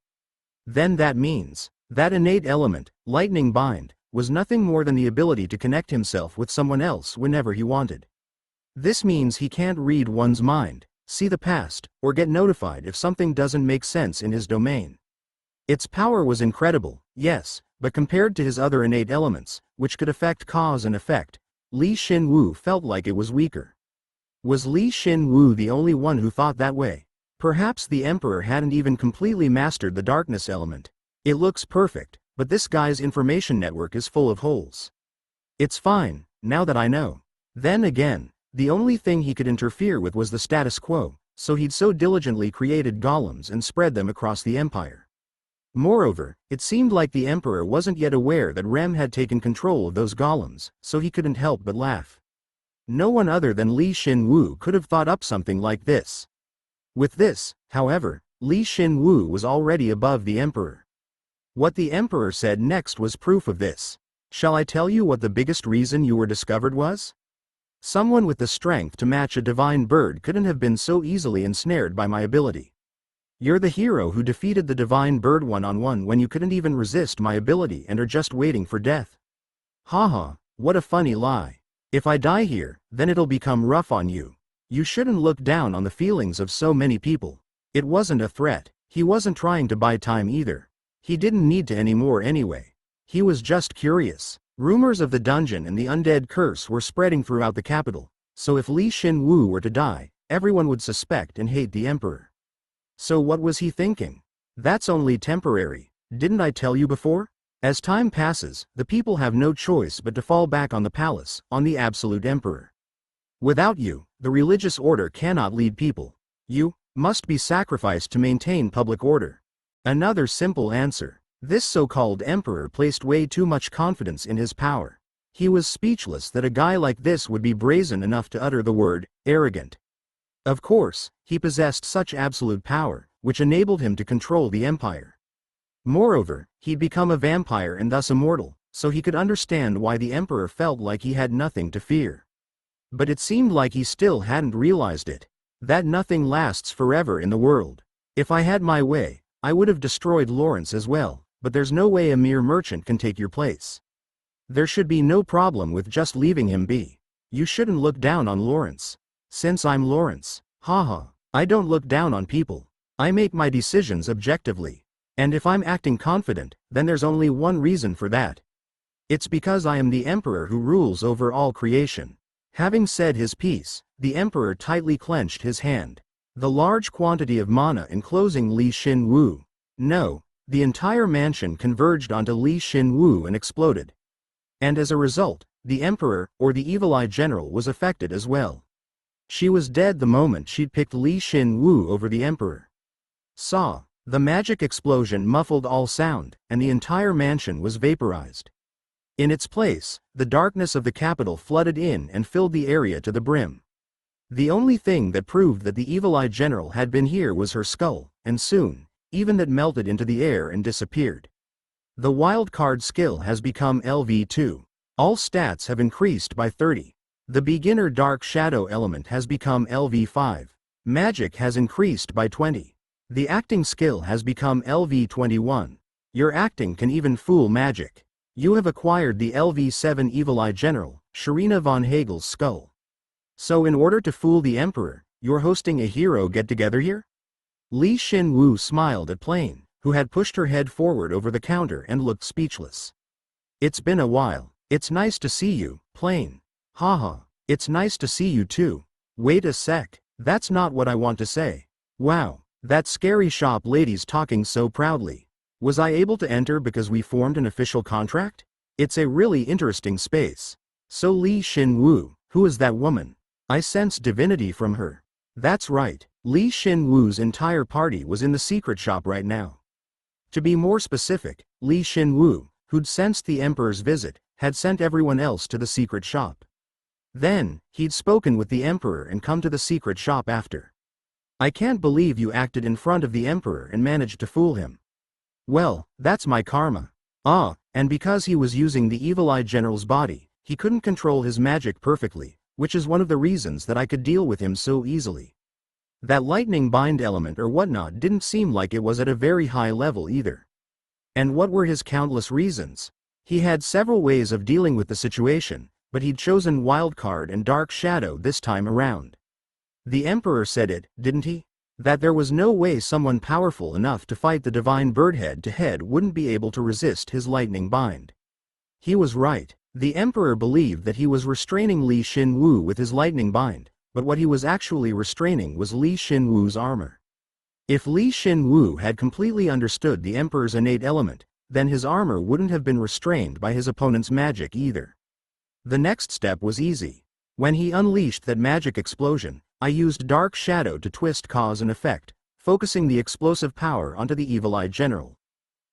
Then that means, that innate element, lightning bind, was nothing more than the ability to connect himself with someone else whenever he wanted. This means he can't read one's mind, see the past, or get notified if something doesn't make sense in his domain. Its power was incredible, yes, but compared to his other innate elements, which could affect cause and effect, Shin Woo felt like it was weaker. Was Shin Woo the only one who thought that way? Perhaps the Emperor hadn't even completely mastered the darkness element. It looks perfect, but this guy's information network is full of holes. It's fine, now that I know. Then again, the only thing he could interfere with was the status quo, so he'd so diligently created golems and spread them across the empire. Moreover, it seemed like the Emperor wasn't yet aware that Rem had taken control of those golems, so he couldn't help but laugh. No one other than Shin Woo could have thought up something like this. With this, however, Shin Woo was already above the Emperor. What the Emperor said next was proof of this. Shall I tell you what the biggest reason you were discovered was? Someone with the strength to match a divine bird couldn't have been so easily ensnared by my ability. You're the hero who defeated the divine bird one-on-one when you couldn't even resist my ability and are just waiting for death. Haha, what a funny lie. If I die here, then it'll become rough on you. You shouldn't look down on the feelings of so many people. It wasn't a threat. He wasn't trying to buy time either. He didn't need to anymore anyway. He was just curious. Rumors of the dungeon and the undead curse were spreading throughout the capital, so if Shin Woo were to die, everyone would suspect and hate the Emperor. So what was he thinking? That's only temporary. Didn't I tell you before? As time passes, the people have no choice but to fall back on the palace, on the absolute Emperor. Without you, the religious order cannot lead people. You must be sacrificed to maintain public order. Another simple answer. This so-called Emperor placed way too much confidence in his power. He was speechless that a guy like this would be brazen enough to utter the word, arrogant. Of course, he possessed such absolute power, which enabled him to control the empire. Moreover, he'd become a vampire and thus immortal, so he could understand why the emperor felt like he had nothing to fear. But it seemed like he still hadn't realized it. That nothing lasts forever in the world. If I had my way, I would have destroyed Lawrence as well, but there's no way a mere merchant can take your place. There should be no problem with just leaving him be. You shouldn't look down on Lawrence. Since I'm Lawrence, haha, I don't look down on people. I make my decisions objectively. And if I'm acting confident, then there's only one reason for that. It's because I am the emperor who rules over all creation. Having said his piece, the emperor tightly clenched his hand. The large quantity of mana enclosing Li Shin Woo. No, the entire mansion converged onto Li Shin Woo and exploded. And as a result, the emperor, or the Evil Eye General, was affected as well. She was dead the moment she'd picked Li Shin Woo over the emperor. Saw. The magic explosion muffled all sound, and the entire mansion was vaporized. In its place, the darkness of the capital flooded in and filled the area to the brim. The only thing that proved that the Evil Eye General had been here was her skull, and soon, even that melted into the air and disappeared. The wild card skill has become LV2. All stats have increased by 30. The beginner dark shadow element has become LV5. Magic has increased by 20. The acting skill has become LV21. Your acting can even fool magic. You have acquired the LV7 Evil Eye General, Sharina von Hagel's skull. So in order to fool the Emperor, you're hosting a hero get-together here? Li Shin Woo smiled at Plain, who had pushed her head forward over the counter and looked speechless. It's been a while. It's nice to see you, Plain. Haha, it's nice to see you too. Wait a sec, that's not what I want to say. Wow. That scary shop lady's talking so proudly. Was I able to enter because we formed an official contract? It's a really interesting space. So Li Shin Woo, who is that woman? I sense divinity from her. That's right, Li Shin Woo's entire party was in the secret shop right now. To be more specific, Li Shin Woo, who'd sensed the Emperor's visit, had sent everyone else to the secret shop. Then, he'd spoken with the Emperor and come to the secret shop after. I can't believe you acted in front of the Emperor and managed to fool him. Well, that's my karma. Ah, and because he was using the Evil Eye General's body, he couldn't control his magic perfectly, which is one of the reasons that I could deal with him so easily. That lightning bind element or whatnot didn't seem like it was at a very high level either. And what were his countless reasons? He had several ways of dealing with the situation, but he'd chosen Wildcard and Dark Shadow this time around. The Emperor said it, didn't he? That there was no way someone powerful enough to fight the Divine Bird head-to-head wouldn't be able to resist his lightning bind. He was right. The Emperor believed that he was restraining Li Shin Woo with his lightning bind, but what he was actually restraining was Li Shin Woo's armor. If Li Shin Woo had completely understood the Emperor's innate element, then his armor wouldn't have been restrained by his opponent's magic either. The next step was easy. When he unleashed that magic explosion, I used Dark Shadow to twist cause and effect, focusing the explosive power onto the Evil Eye General.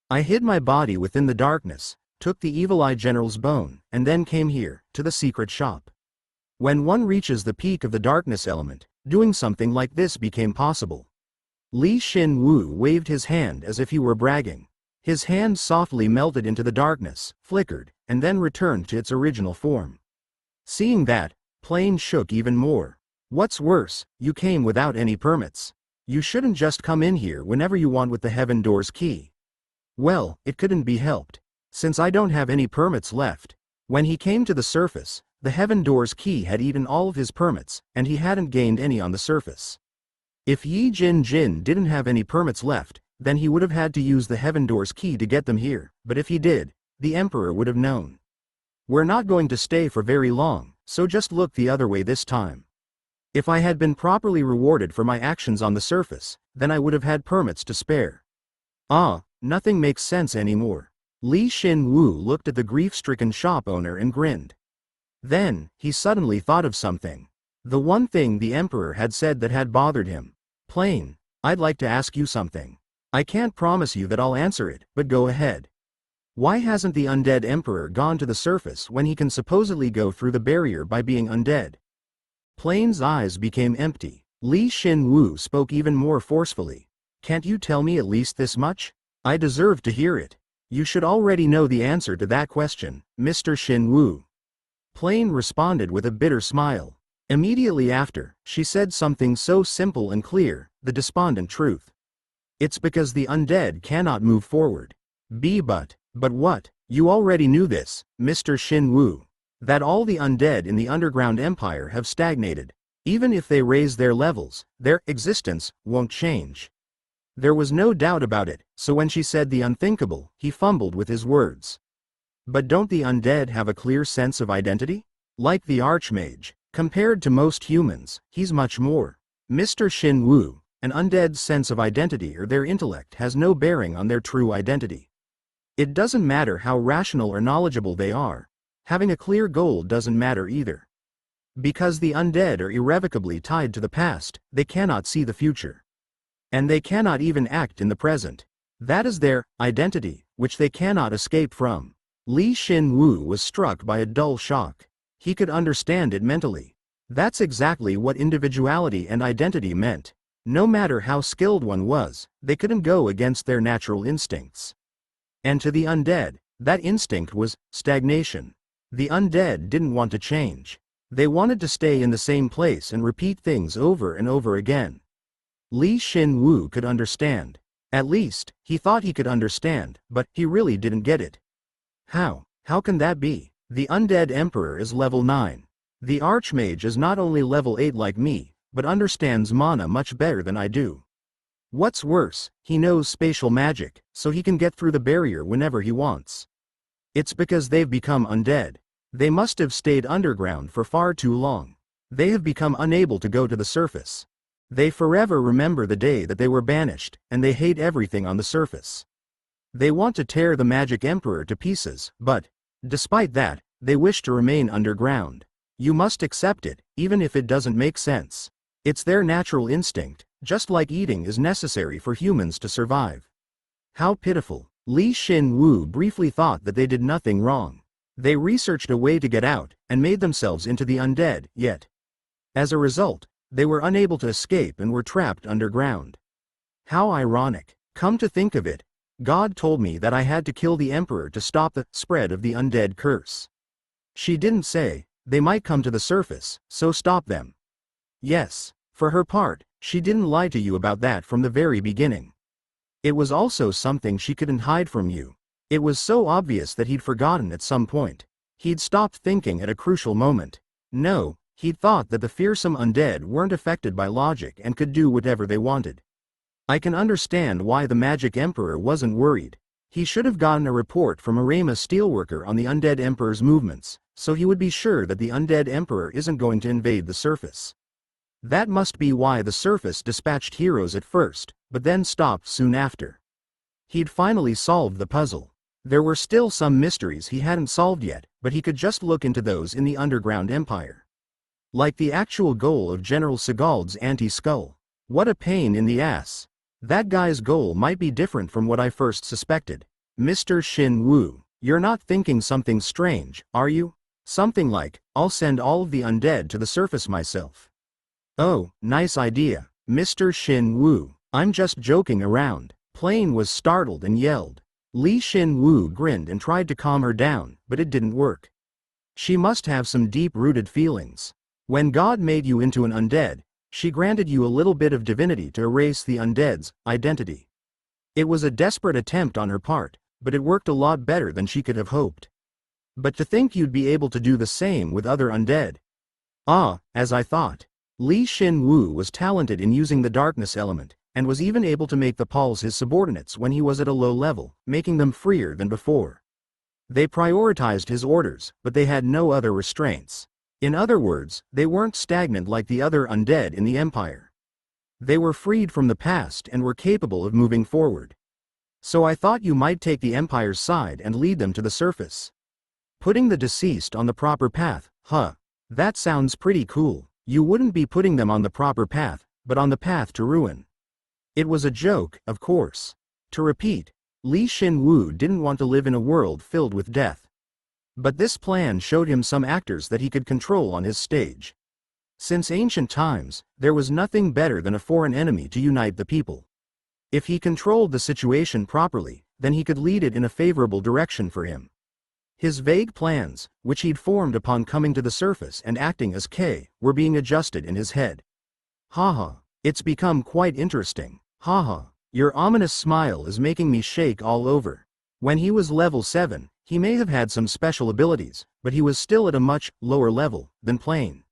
I hid my body within the darkness, took the Evil Eye General's bone, and then came here, to the secret shop. When one reaches the peak of the darkness element, doing something like this became possible. Li Shin Woo waved his hand as if he were bragging. His hand softly melted into the darkness, flickered, and then returned to its original form. Seeing that, Plain shook even more. What's worse, you came without any permits. You shouldn't just come in here whenever you want with the Heaven Door's key. Well, it couldn't be helped. Since I don't have any permits left. When he came to the surface, the Heaven Door's key had eaten all of his permits, and he hadn't gained any on the surface. If Yi Jin Jin didn't have any permits left, then he would have had to use the Heaven Door's key to get them here, but if he did, the Emperor would have known. We're not going to stay for very long, so just look the other way this time. If I had been properly rewarded for my actions on the surface, then I would have had permits to spare. Ah, nothing makes sense anymore. Li Shin Woo looked at the grief-stricken shop owner and grinned. Then, he suddenly thought of something. The one thing the Emperor had said that had bothered him. Plain, I'd like to ask you something. I can't promise you that I'll answer it, but go ahead. Why hasn't the undead Emperor gone to the surface when he can supposedly go through the barrier by being undead? Plain's eyes became empty. Li Shin Woo spoke even more forcefully. Can't you tell me at least this much? I deserve to hear it. You should already know the answer to that question, Mr. Shin Woo. Plain responded with a bitter smile. Immediately after, she said something so simple and clear, the despondent truth. It's because the undead cannot move forward. But what? You already knew this, Mr. Shin Woo. That all the undead in the underground empire have stagnated. Even if they raise their levels, their existence won't change. There was no doubt about it, so when she said the unthinkable, he fumbled with his words. But don't the undead have a clear sense of identity? Like the Archmage, compared to most humans, he's much more. Mr. Shin Woo, an undead's sense of identity or their intellect has no bearing on their true identity. It doesn't matter how rational or knowledgeable they are. Having a clear goal doesn't matter either. Because the undead are irrevocably tied to the past, they cannot see the future. And they cannot even act in the present. That is their identity, which they cannot escape from. Li Shin Woo was struck by a dull shock. He could understand it mentally. That's exactly what individuality and identity meant. No matter how skilled one was, they couldn't go against their natural instincts. And to the undead, that instinct was stagnation. The undead didn't want to change. They wanted to stay in the same place and repeat things over and over again. Li Shin Woo could understand. At least, he thought he could understand, but he really didn't get it. How? How can that be? The undead emperor is level 9. The Archmage is not only level 8 like me, but understands mana much better than I do. What's worse, he knows spatial magic, so he can get through the barrier whenever he wants. It's because they've become undead. They must have stayed underground for far too long. They have become unable to go to the surface. They forever remember the day that they were banished, and they hate everything on the surface. They want to tear the Magic Emperor to pieces, but, despite that, they wish to remain underground. You must accept it, even if it doesn't make sense. It's their natural instinct, just like eating is necessary for humans to survive. How pitiful. Li Shin Woo briefly thought that they did nothing wrong. They researched a way to get out, and made themselves into the undead, yet. As a result, they were unable to escape and were trapped underground. How ironic. Come to think of it, God told me that I had to kill the Emperor to stop the spread of the undead curse. She didn't say, they might come to the surface, so stop them. Yes, for her part, she didn't lie to you about that from the very beginning. It was also something she couldn't hide from you. It was so obvious that he'd forgotten at some point. He'd stopped thinking at a crucial moment. No, he'd thought that the fearsome undead weren't affected by logic and could do whatever they wanted. I can understand why the Magic Emperor wasn't worried. He should have gotten a report from Arema Steelworker on the Undead Emperor's movements, so he would be sure that the Undead Emperor isn't going to invade the surface. That must be why the surface dispatched heroes at first, but then stopped soon after. He'd finally solved the puzzle. There were still some mysteries he hadn't solved yet, but he could just look into those in the Underground Empire. Like the actual goal of General Segald's anti-skull. What a pain in the ass. That guy's goal might be different from what I first suspected. Mr. Shin Woo, you're not thinking something strange, are you? Something like, I'll send all of the undead to the surface myself. Oh, nice idea, Mr. Shin Woo. I'm just joking around. Plain was startled and yelled. Li Shin Woo grinned and tried to calm her down, but it didn't work. She must have some deep-rooted feelings. When God made you into an undead, she granted you a little bit of divinity to erase the undead's identity. It was a desperate attempt on her part, but it worked a lot better than she could have hoped. But to think you'd be able to do the same with other undead. Ah, as I thought. Li Shin Woo was talented in using the darkness element, and was even able to make the Pauls his subordinates when he was at a low level, making them freer than before. They prioritized his orders, but they had no other restraints. In other words, they weren't stagnant like the other undead in the Empire. They were freed from the past and were capable of moving forward. So I thought you might take the Empire's side and lead them to the surface. Putting the deceased on the proper path, huh? That sounds pretty cool. You wouldn't be putting them on the proper path, but on the path to ruin. It was a joke, of course. To repeat, Li Shin Woo didn't want to live in a world filled with death. But this plan showed him some actors that he could control on his stage. Since ancient times, there was nothing better than a foreign enemy to unite the people. If he controlled the situation properly, then he could lead it in a favorable direction for him. His vague plans, which he'd formed upon coming to the surface and acting as K, were being adjusted in his head. Haha, it's become quite interesting. Haha, your ominous smile is making me shake all over. When he was level 7, he may have had some special abilities, but he was still at a much lower level than Plain.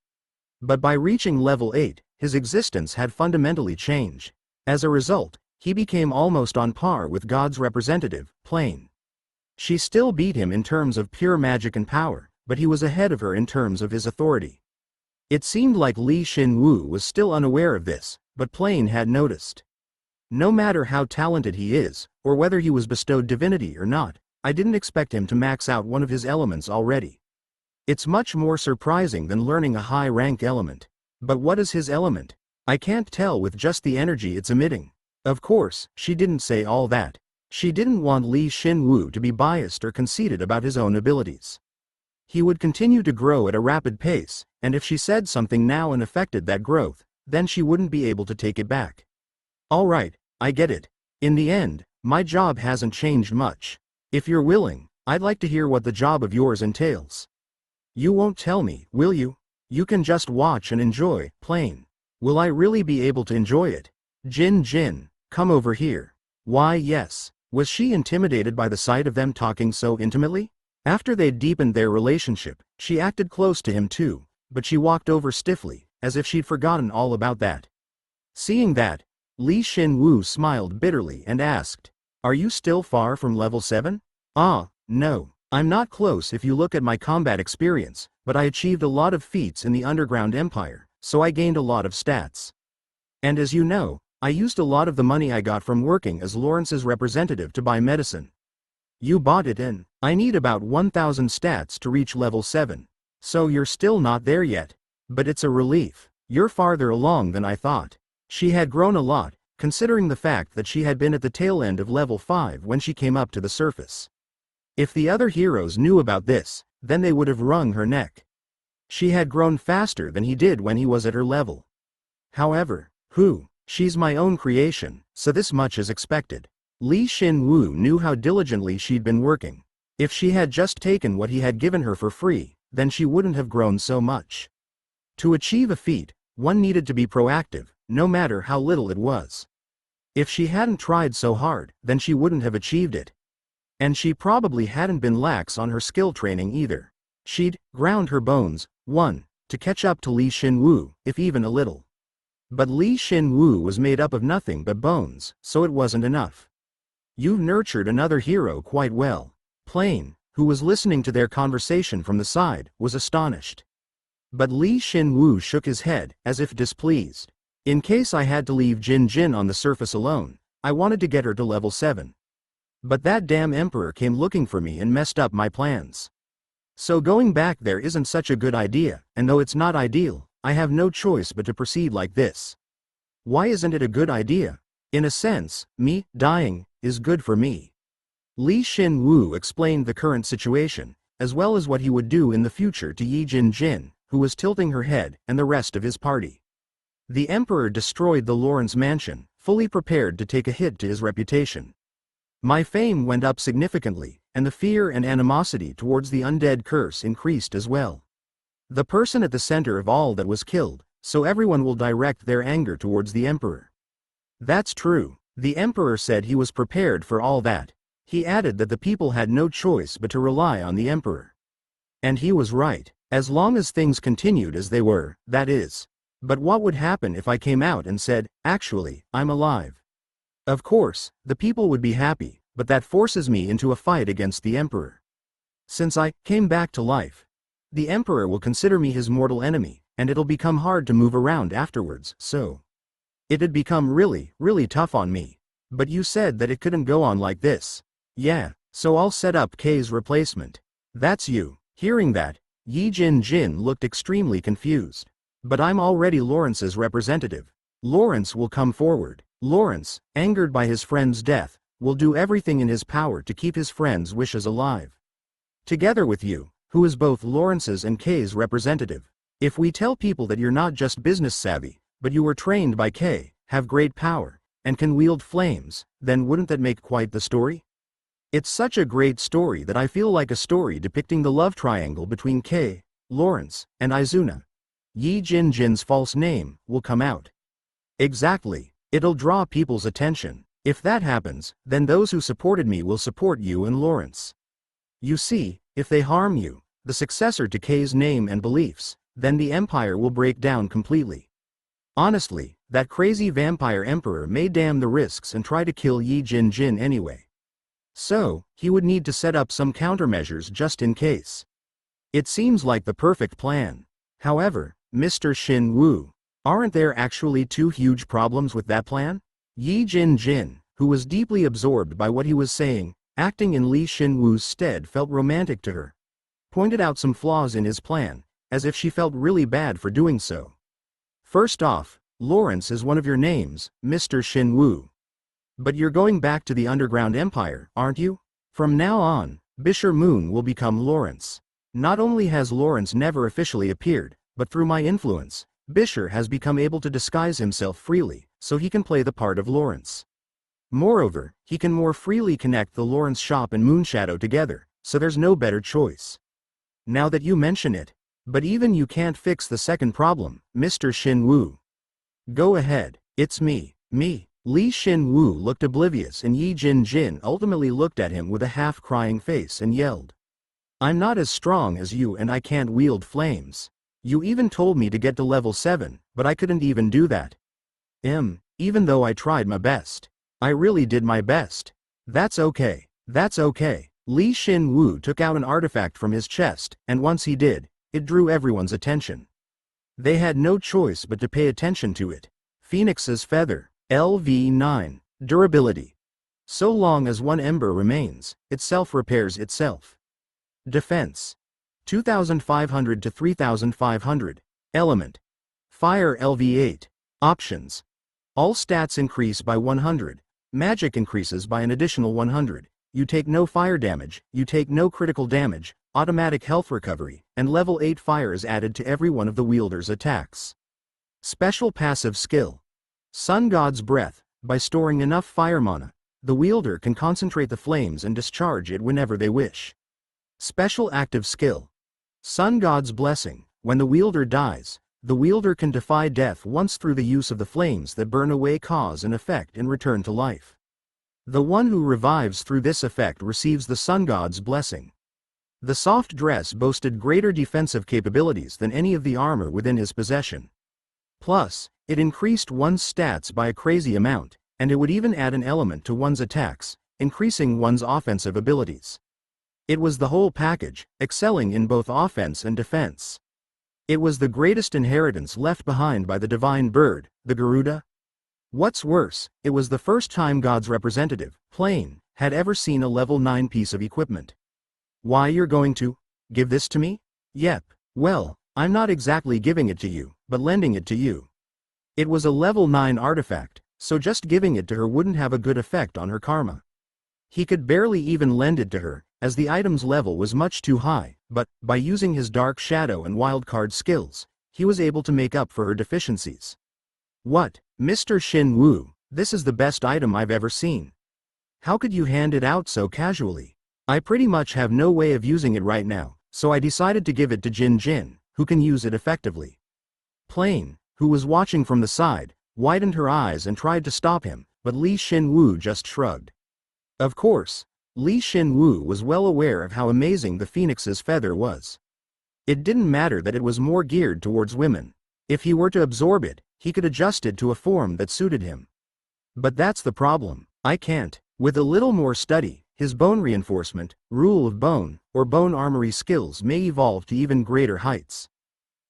But by reaching level 8, his existence had fundamentally changed. As a result, he became almost on par with God's representative, Plain. She still beat him in terms of pure magic and power, but he was ahead of her in terms of his authority. It seemed like Shin Woo was still unaware of this, but Plain had noticed. No matter how talented he is, or whether he was bestowed divinity or not, I didn't expect him to max out one of his elements already. It's much more surprising than learning a high-rank element. But what is his element? I can't tell with just the energy it's emitting. Of course, she didn't say all that. She didn't want Shin Woo to be biased or conceited about his own abilities. He would continue to grow at a rapid pace, and if she said something now and affected that growth, then she wouldn't be able to take it back. Alright, I get it. In the end, my job hasn't changed much. If you're willing, I'd like to hear what the job of yours entails. You won't tell me, will you? You can just watch and enjoy, Plain. Will I really be able to enjoy it? Jin, come over here. Why yes. Was she intimidated by the sight of them talking so intimately? After they'd deepened their relationship, she acted close to him too, but she walked over stiffly, as if she'd forgotten all about that. Seeing that, Shin Woo smiled bitterly and asked, "Are you still far from level 7? Ah, no. I'm not close if you look at my combat experience, but I achieved a lot of feats in the Underground Empire, so I gained a lot of stats. And as you know, I used a lot of the money I got from working as Lawrence's representative to buy medicine. You bought it in. I need about 1,000 stats to reach level 7. So you're still not there yet. But it's a relief. You're farther along than I thought." She had grown a lot, considering the fact that she had been at the tail end of level 5 when she came up to the surface. If the other heroes knew about this, then they would have wrung her neck. She had grown faster than he did when he was at her level. However, she's my own creation, so this much is expected. Shin Woo knew how diligently she'd been working. If she had just taken what he had given her for free, then she wouldn't have grown so much. To achieve a feat, one needed to be proactive, no matter how little it was. If she hadn't tried so hard, then she wouldn't have achieved it. And she probably hadn't been lax on her skill training either. She'd ground her bones, to catch up to Shin Woo, if even a little. But Shin Woo was made up of nothing but bones, so it wasn't enough. You've nurtured another hero quite well. Plain, who was listening to their conversation from the side, was astonished. But Shin Woo shook his head, as if displeased. In case I had to leave Jin on the surface alone, I wanted to get her to level 7. But that damn emperor came looking for me and messed up my plans. So going back there isn't such a good idea, and though it's not ideal, I have no choice but to proceed like this. Why isn't it a good idea? In a sense, me dying is good for me. Shin Woo explained the current situation, as well as what he would do in the future to Jin, who was tilting her head, and the rest of his party. The emperor destroyed the Lawrence mansion, fully prepared to take a hit to his reputation. My fame went up significantly, and the fear and animosity towards the undead curse increased as well. The person at the center of all that was killed, so everyone will direct their anger towards the emperor. That's true. The emperor said he was prepared for all that. He added that the people had no choice but to rely on the emperor. And he was right, as long as things continued as they were, that is. But what would happen if I came out and said, "Actually, I'm alive"? Of course, the people would be happy, but that forces me into a fight against the emperor. Since I came back to life, the emperor will consider me his mortal enemy, and it'll become hard to move around afterwards, so it'd become really tough on me. But you said that it couldn't go on like this. Yeah, so I'll set up K's replacement. That's you. Hearing that, Jin looked extremely confused. But I'm already Lawrence's representative. Lawrence will come forward. Lawrence, angered by his friend's death, will do everything in his power to keep his friend's wishes alive. Together with you, who is both Lawrence's and K's representative. If we tell people that you're not just business savvy, but you were trained by K, have great power, and can wield flames, then wouldn't that make quite the story? It's such a great story that I feel like a story depicting the love triangle between K, Lawrence, and Izuna. Yi Jin Jin's false name will come out. Exactly. It'll draw people's attention. If that happens, then those who supported me will support you and Lawrence. You see, if they harm you, the successor to K's name and beliefs, then the empire will break down completely. Honestly, that crazy vampire emperor may damn the risks and try to kill Yi Jin Jin anyway. So, he would need to set up some countermeasures just in case. It seems like the perfect plan. However, Mr. Shin Woo, aren't there actually two huge problems with that plan? Yi Jin Jin, who was deeply absorbed by what he was saying, acting in Li Shin Woo's stead, felt romantic to her. Pointed out some flaws in his plan, as if she felt really bad for doing so. First off, Lawrence is one of your names, Mr. Shin Woo. But you're going back to the underground empire, aren't you? From now on, Bisher Moon will become Lawrence. Not only has Lawrence never officially appeared, but through my influence, Bisher has become able to disguise himself freely, so he can play the part of Lawrence. Moreover, he can more freely connect the Lawrence shop and Moonshadow together, so there's no better choice. Now that you mention it, but even you can't fix the second problem, Mr. Shin Woo. Go ahead, it's me. Li Shin Woo looked oblivious and Yi Jin Jin ultimately looked at him with a half-crying face and yelled. I'm not as strong as you and I can't wield flames. You even told me to get to level 7, but I couldn't even do that. Even though I tried my best. I really did my best. That's okay. Li Shin Woo took out an artifact from his chest, and once he did, it drew everyone's attention. They had no choice but to pay attention to it. Phoenix's Feather, LV9, Durability. So long as one ember remains, it self-repairs itself. Defense. 2500 to 3500. Element. Fire LV8. Options. All stats increase by 100. Magic increases by an additional 100. You take no fire damage, you take no critical damage, automatic health recovery, and level 8 fire is added to every one of the wielder's attacks. Special passive skill. Sun God's Breath. By storing enough fire mana, the wielder can concentrate the flames and discharge it whenever they wish. Special active skill. Sun God's Blessing. When the wielder dies, the wielder can defy death once through the use of the flames that burn away cause and effect and return to life. The one who revives through this effect receives the Sun God's Blessing. The soft dress boasted greater defensive capabilities than any of the armor within his possession. Plus, it increased one's stats by a crazy amount, and it would even add an element to one's attacks, increasing one's offensive abilities. It was the whole package, excelling in both offense and defense. It was the greatest inheritance left behind by the divine bird, the Garuda. What's worse, it was the first time God's representative, Plane, had ever seen a level 9 piece of equipment. Why, you're going to give this to me? Yep. Well, I'm not exactly giving it to you, but lending it to you. It was a level 9 artifact, so just giving it to her wouldn't have a good effect on her karma. He could barely even lend it to her, as the item's level was much too high, but, by using his Dark Shadow and Wildcard skills, he was able to make up for her deficiencies. What, Mr. Shin Woo, this is the best item I've ever seen. How could you hand it out so casually? I pretty much have no way of using it right now, so I decided to give it to Jin Jin, who can use it effectively. Plane, who was watching from the side, widened her eyes and tried to stop him, but Li Shin Woo just shrugged. Of course, Li Shin Woo was well aware of how amazing the Phoenix's Feather was. It didn't matter that it was more geared towards women. If he were to absorb it, he could adjust it to a form that suited him. But that's the problem. I can't. With a little more study, his bone reinforcement, rule of bone, or bone armory skills may evolve to even greater heights.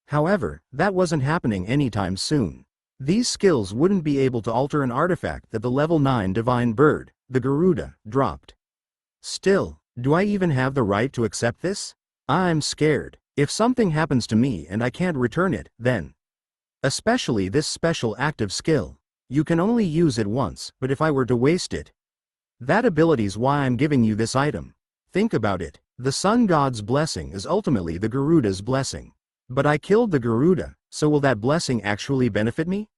However, that wasn't happening anytime soon. These skills wouldn't be able to alter an artifact that the level 9 divine bird, the Garuda, dropped. Still, do I even have the right to accept this? I'm scared. If something happens to me and I can't return it, then. Especially this special active skill. You can only use it once, but if I were to waste it. That ability's why I'm giving you this item. Think about it. The Sun God's Blessing is ultimately the Garuda's blessing. But I killed the Garuda, so will that blessing actually benefit me?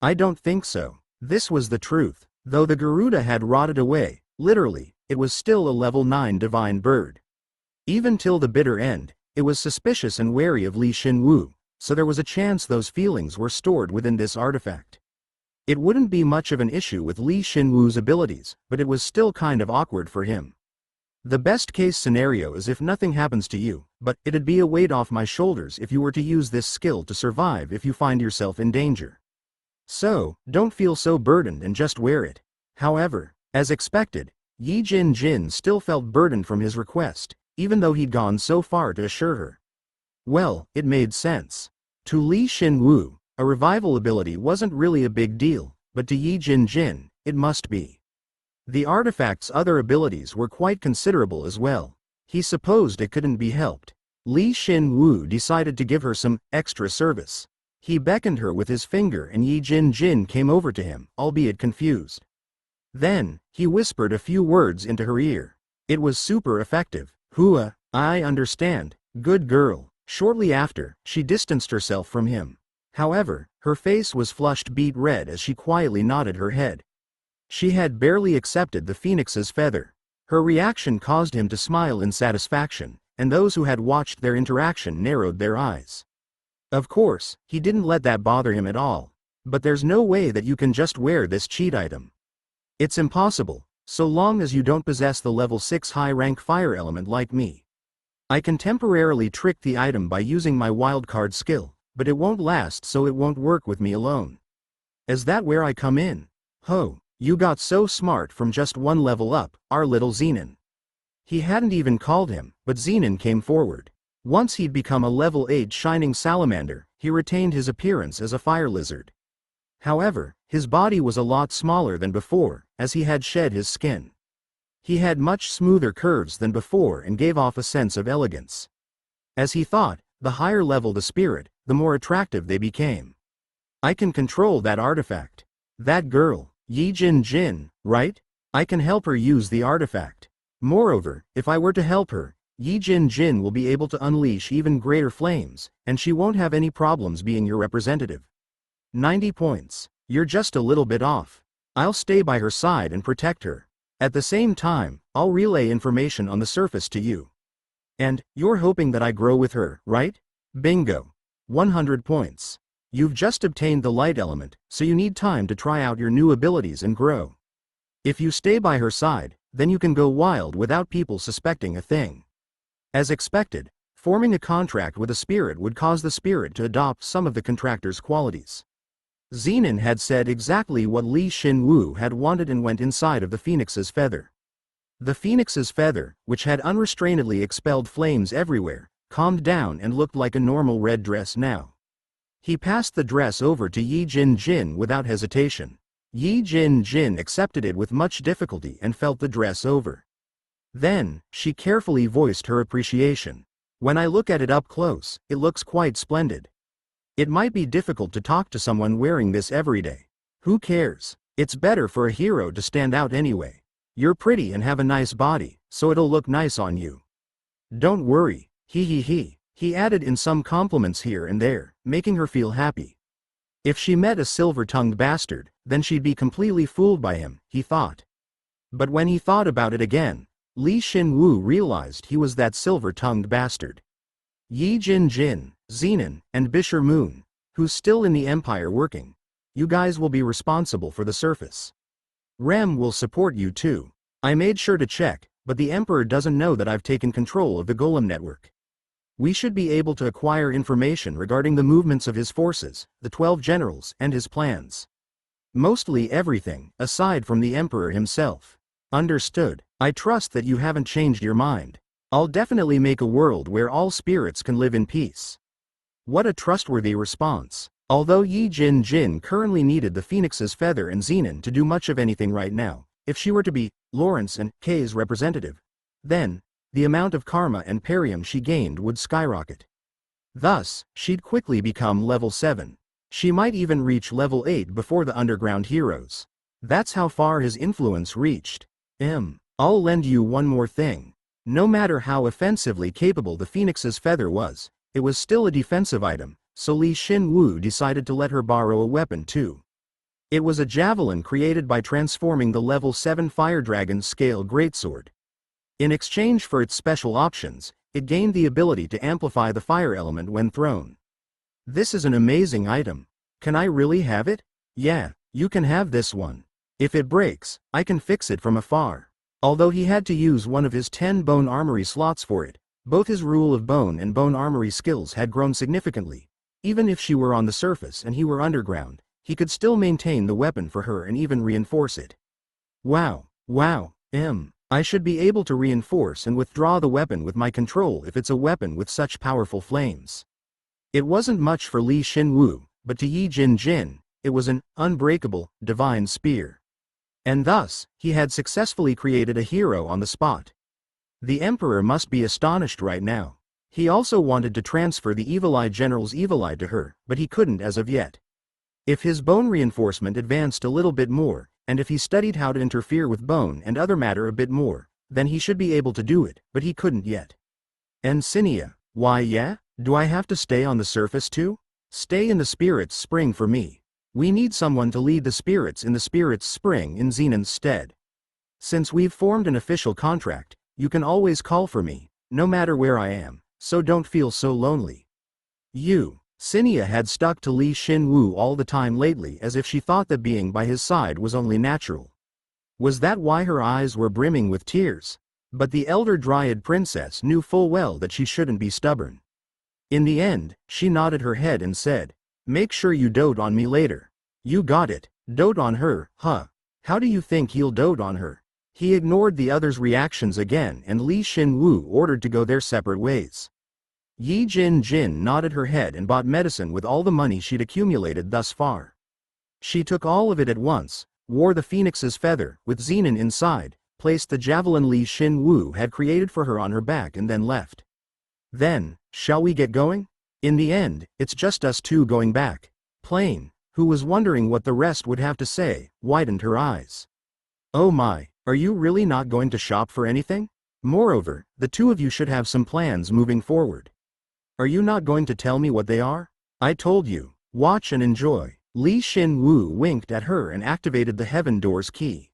I don't think so. This was the truth. Though the Garuda had rotted away, literally, it was still a level 9 divine bird. Even till the bitter end, it was suspicious and wary of Shin Woo, so there was a chance those feelings were stored within this artifact. It wouldn't be much of an issue with Shin Woo's abilities, but it was still kind of awkward for him. The best case scenario is if nothing happens to you, but it'd be a weight off my shoulders if you were to use this skill to survive if you find yourself in danger. So, don't feel so burdened and just wear it. However, as expected, Yi Jin still felt burdened from his request, even though he'd gone so far to assure her. Well, it made sense. To Shin Woo, a revival ability wasn't really a big deal, but to Yi Jin, it must be. The artifact's other abilities were quite considerable as well. He supposed it couldn't be helped. Shin Woo decided to give her some extra service. He beckoned her with his finger and Yi Jin came over to him, albeit confused. Then, he whispered a few words into her ear. It was super effective. Hua, I understand, good girl. Shortly after, she distanced herself from him. However, her face was flushed beet red as she quietly nodded her head. She had barely accepted the phoenix's feather. Her reaction caused him to smile in satisfaction, and those who had watched their interaction narrowed their eyes. Of course, he didn't let that bother him at all. But there's no way that you can just wear this cheat item. It's impossible, so long as you don't possess the level 6 high-rank fire element like me. I can temporarily trick the item by using my wildcard skill, but it won't last, so it won't work with me alone. Is that where I come in? Ho, you got so smart from just one level up, our little Zenon. He hadn't even called him, but Zenon came forward. Once he'd become a level 8 shining salamander, he retained his appearance as a fire lizard. However, his body was a lot smaller than before, as he had shed his skin. He had much smoother curves than before and gave off a sense of elegance. As he thought, the higher level the spirit, the more attractive they became. I can control that artifact. That girl, Yi Jin, right? I can help her use the artifact. Moreover, if I were to help her, Yi Jin will be able to unleash even greater flames, and she won't have any problems being your representative. 90 points. You're just a little bit off. I'll stay by her side and protect her. At the same time, I'll relay information on the surface to you. And, you're hoping that I grow with her, right? Bingo. 100 points. You've just obtained the light element, so you need time to try out your new abilities and grow. If you stay by her side, then you can go wild without people suspecting a thing. As expected, forming a contract with a spirit would cause the spirit to adopt some of the contractor's qualities. Zenon had said exactly what Shin Woo had wanted and went inside of the phoenix's feather. The phoenix's feather, which had unrestrainedly expelled flames everywhere, calmed down and looked like a normal red dress now. He passed the dress over to Yi Jin without hesitation. Yi Jin accepted it with much difficulty and felt the dress over. Then, she carefully voiced her appreciation. When I look at it up close, it looks quite splendid. It might be difficult to talk to someone wearing this every day. Who cares? It's better for a hero to stand out anyway. You're pretty and have a nice body, so it'll look nice on you. Don't worry, he added in some compliments here and there, making her feel happy. If she met a silver-tongued bastard, then she'd be completely fooled by him, he thought. But when he thought about it again, Shin Woo realized he was that silver-tongued bastard. Yi Jin, Zenon, and Bisher Moon, who's still in the Empire working. You guys will be responsible for the surface. Rem will support you too. I made sure to check, but the Emperor doesn't know that I've taken control of the Golem network. We should be able to acquire information regarding the movements of his forces, the 12 generals, and his plans. Mostly everything, aside from the Emperor himself. Understood. I trust that you haven't changed your mind. I'll definitely make a world where all spirits can live in peace. What a trustworthy response. Although Yi Jin currently needed the Phoenix's feather and Zenon to do much of anything right now, if she were to be Lawrence and Kay's representative, then, the amount of karma and perium she gained would skyrocket. Thus, she'd quickly become level 7. She might even reach level 8 before the underground heroes. That's how far his influence reached. I'll lend you one more thing. No matter how offensively capable the Phoenix's feather was, it was still a defensive item, so Shin Woo decided to let her borrow a weapon too. It was a javelin created by transforming the level 7 Fire Dragon's scale greatsword. In exchange for its special options, it gained the ability to amplify the fire element when thrown. This is an amazing item. Can I really have it? Yeah, you can have this one. If it breaks, I can fix it from afar. Although he had to use one of his 10 bone armory slots for it, both his rule of bone and bone armory skills had grown significantly. Even if she were on the surface and he were underground, he could still maintain the weapon for her and even reinforce it. Wow. I should be able to reinforce and withdraw the weapon with my control if it's a weapon with such powerful flames. It wasn't much for Shin Woo, but to Yi Jin, it was an unbreakable, divine spear. And thus, he had successfully created a hero on the spot. The Emperor must be astonished right now. He also wanted to transfer the Evil Eye General's Evil Eye to her, but he couldn't as of yet. If his bone reinforcement advanced a little bit more, and if he studied how to interfere with bone and other matter a bit more, then he should be able to do it, but he couldn't yet. And Cinia, why yeah? Do I have to stay on the surface too? Stay in the Spirit's Spring for me. We need someone to lead the spirits in the Spirit's Spring in Xenon's stead. Since we've formed an official contract, you can always call for me, no matter where I am, so don't feel so lonely. Cinia had stuck to Shin Woo all the time lately as if she thought that being by his side was only natural. Was that why her eyes were brimming with tears? But the elder Dryad princess knew full well that she shouldn't be stubborn. In the end, she nodded her head and said, "Make sure you dote on me later." You got it, dote on her, huh? How do you think he'll dote on her? He ignored the others' reactions again and Shin Woo ordered to go their separate ways. Yi Jin nodded her head and bought medicine with all the money she'd accumulated thus far. She took all of it at once, wore the phoenix's feather, with Xenon inside, placed the javelin Shin Woo had created for her on her back and then left. Then, shall we get going? In the end, it's just us two going back. Plain, who was wondering what the rest would have to say, widened her eyes. Oh my, are you really not going to shop for anything? Moreover, the two of you should have some plans moving forward. Are you not going to tell me what they are? I told you, watch and enjoy. Shin Woo winked at her and activated the Heaven Door's key.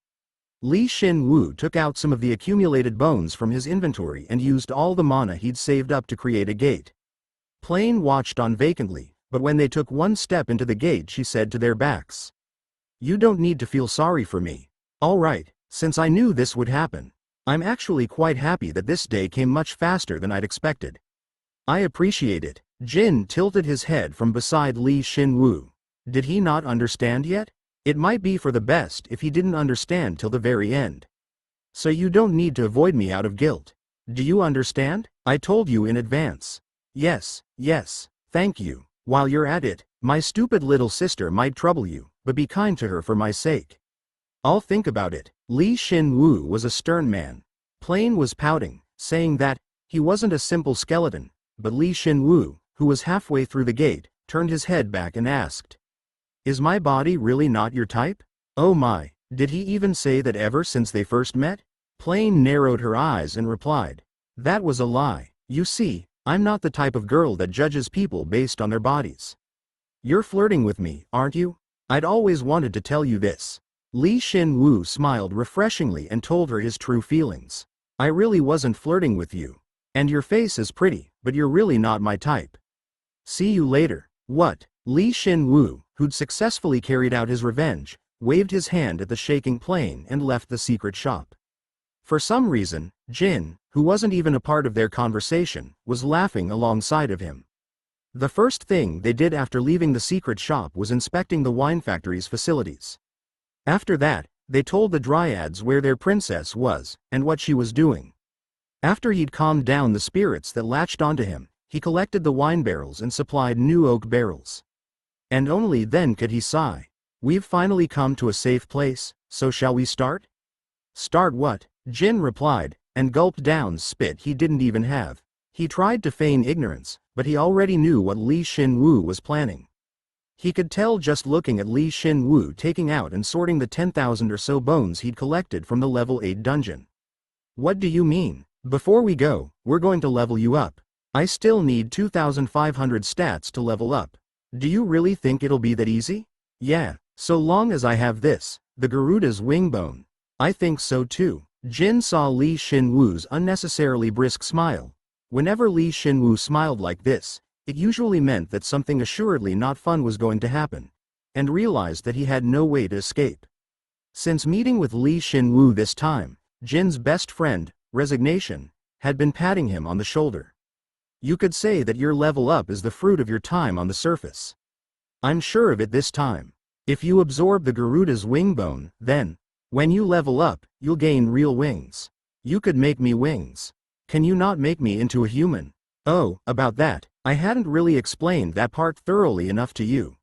Shin Woo took out some of the accumulated bones from his inventory and used all the mana he'd saved up to create a gate. Plain watched on vacantly, but when they took one step into the gate she said to their backs, "You don't need to feel sorry for me. Alright, since I knew this would happen. I'm actually quite happy that this day came much faster than I'd expected. I appreciate it." Jin tilted his head from beside Shin Woo. Did he not understand yet? It might be for the best if he didn't understand till the very end. So you don't need to avoid me out of guilt. Do you understand? I told you in advance. Yes, thank you. While you're at it, my stupid little sister might trouble you, but be kind to her for my sake. I'll think about it. Shin Woo was a stern man. Plain was pouting, saying that he wasn't a simple skeleton, but Shin Woo, who was halfway through the gate, turned his head back and asked, "Is my body really not your type?" Oh my, did he even say that ever since they first met? Plain narrowed her eyes and replied, "That was a lie. You see, I'm not the type of girl that judges people based on their bodies." You're flirting with me, aren't you? I'd always wanted to tell you this. Shin Woo smiled refreshingly and told her his true feelings. I really wasn't flirting with you. And your face is pretty, but you're really not my type. See you later. What? Shin Woo, who'd successfully carried out his revenge, waved his hand at the shaking Plain and left the secret shop. For some reason, Jin, who wasn't even a part of their conversation, was laughing alongside of him. The first thing they did after leaving the secret shop was inspecting the wine factory's facilities. After that, they told the Dryads where their princess was, and what she was doing. After he'd calmed down the spirits that latched onto him, he collected the wine barrels and supplied new oak barrels. And only then could he sigh. We've finally come to a safe place, so shall we start? Start what? Jin replied, and gulped down spit he didn't even have. He tried to feign ignorance, but he already knew what Shin Woo was planning. He could tell just looking at Shin Woo taking out and sorting the 10,000 or so bones he'd collected from the level 8 dungeon. What do you mean? Before we go, we're going to level you up. I still need 2,500 stats to level up. Do you really think it'll be that easy? Yeah, so long as I have this, the Garuda's wing bone. I think so too. Jin saw Li Shin-woo's unnecessarily brisk smile. Whenever Li Shin-woo smiled like this, it usually meant that something assuredly not fun was going to happen, and realized that he had no way to escape. Since meeting with Li Shin-woo this time, Jin's best friend, Resignation, had been patting him on the shoulder. You could say that your level up is the fruit of your time on the surface. I'm sure of it this time. If you absorb the Garuda's wing bone, then, when you level up, you'll gain real wings. You could make me wings. Can you not make me into a human? Oh, about that, I hadn't really explained that part thoroughly enough to you.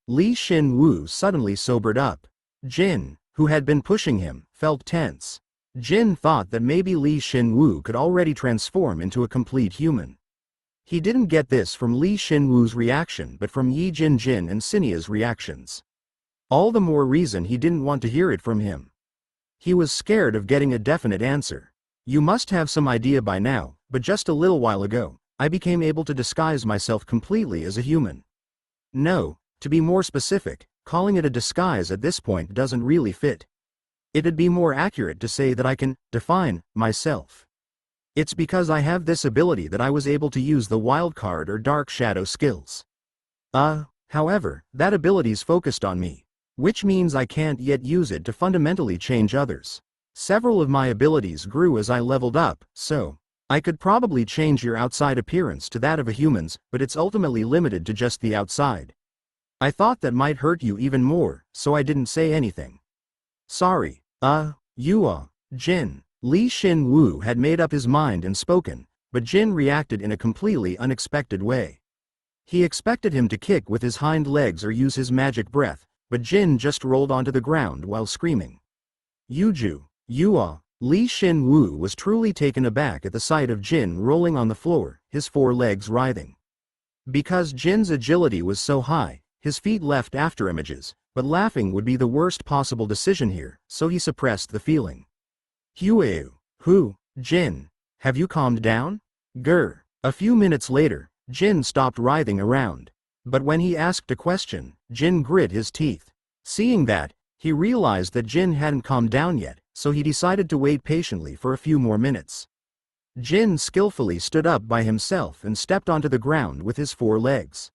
Li Shin-woo suddenly sobered up. Jin, who had been pushing him, felt tense. Jin thought that maybe Li Shin-woo could already transform into a complete human. He didn't get this from Li Shin-woo's reaction but from Yi Jin and Sinia's reactions. All the more reason he didn't want to hear it from him. He was scared of getting a definite answer. You must have some idea by now, but just a little while ago, I became able to disguise myself completely as a human. No, to be more specific, calling it a disguise at this point doesn't really fit. It'd be more accurate to say that I can define myself. It's because I have this ability that I was able to use the wildcard or dark shadow skills. However, that ability's focused on me, which means I can't yet use it to fundamentally change others. Several of my abilities grew as I leveled up, so I could probably change your outside appearance to that of a human's, but it's ultimately limited to just the outside. I thought that might hurt you even more, so I didn't say anything. Sorry. Jin. Li Shin-woo had made up his mind and spoken, but Jin reacted in a completely unexpected way. He expected him to kick with his hind legs or use his magic breath, but Jin just rolled onto the ground while screaming. Li Shin-woo was truly taken aback at the sight of Jin rolling on the floor, his four legs writhing. Because Jin's agility was so high, his feet left after images, but laughing would be the worst possible decision here, so he suppressed the feeling. Jin, have you calmed down? Grr. A few minutes later, Jin stopped writhing around. But when he asked a question, Jin grit his teeth. Seeing that, he realized that Jin hadn't calmed down yet, so he decided to wait patiently for a few more minutes. Jin skillfully stood up by himself and stepped onto the ground with his four legs.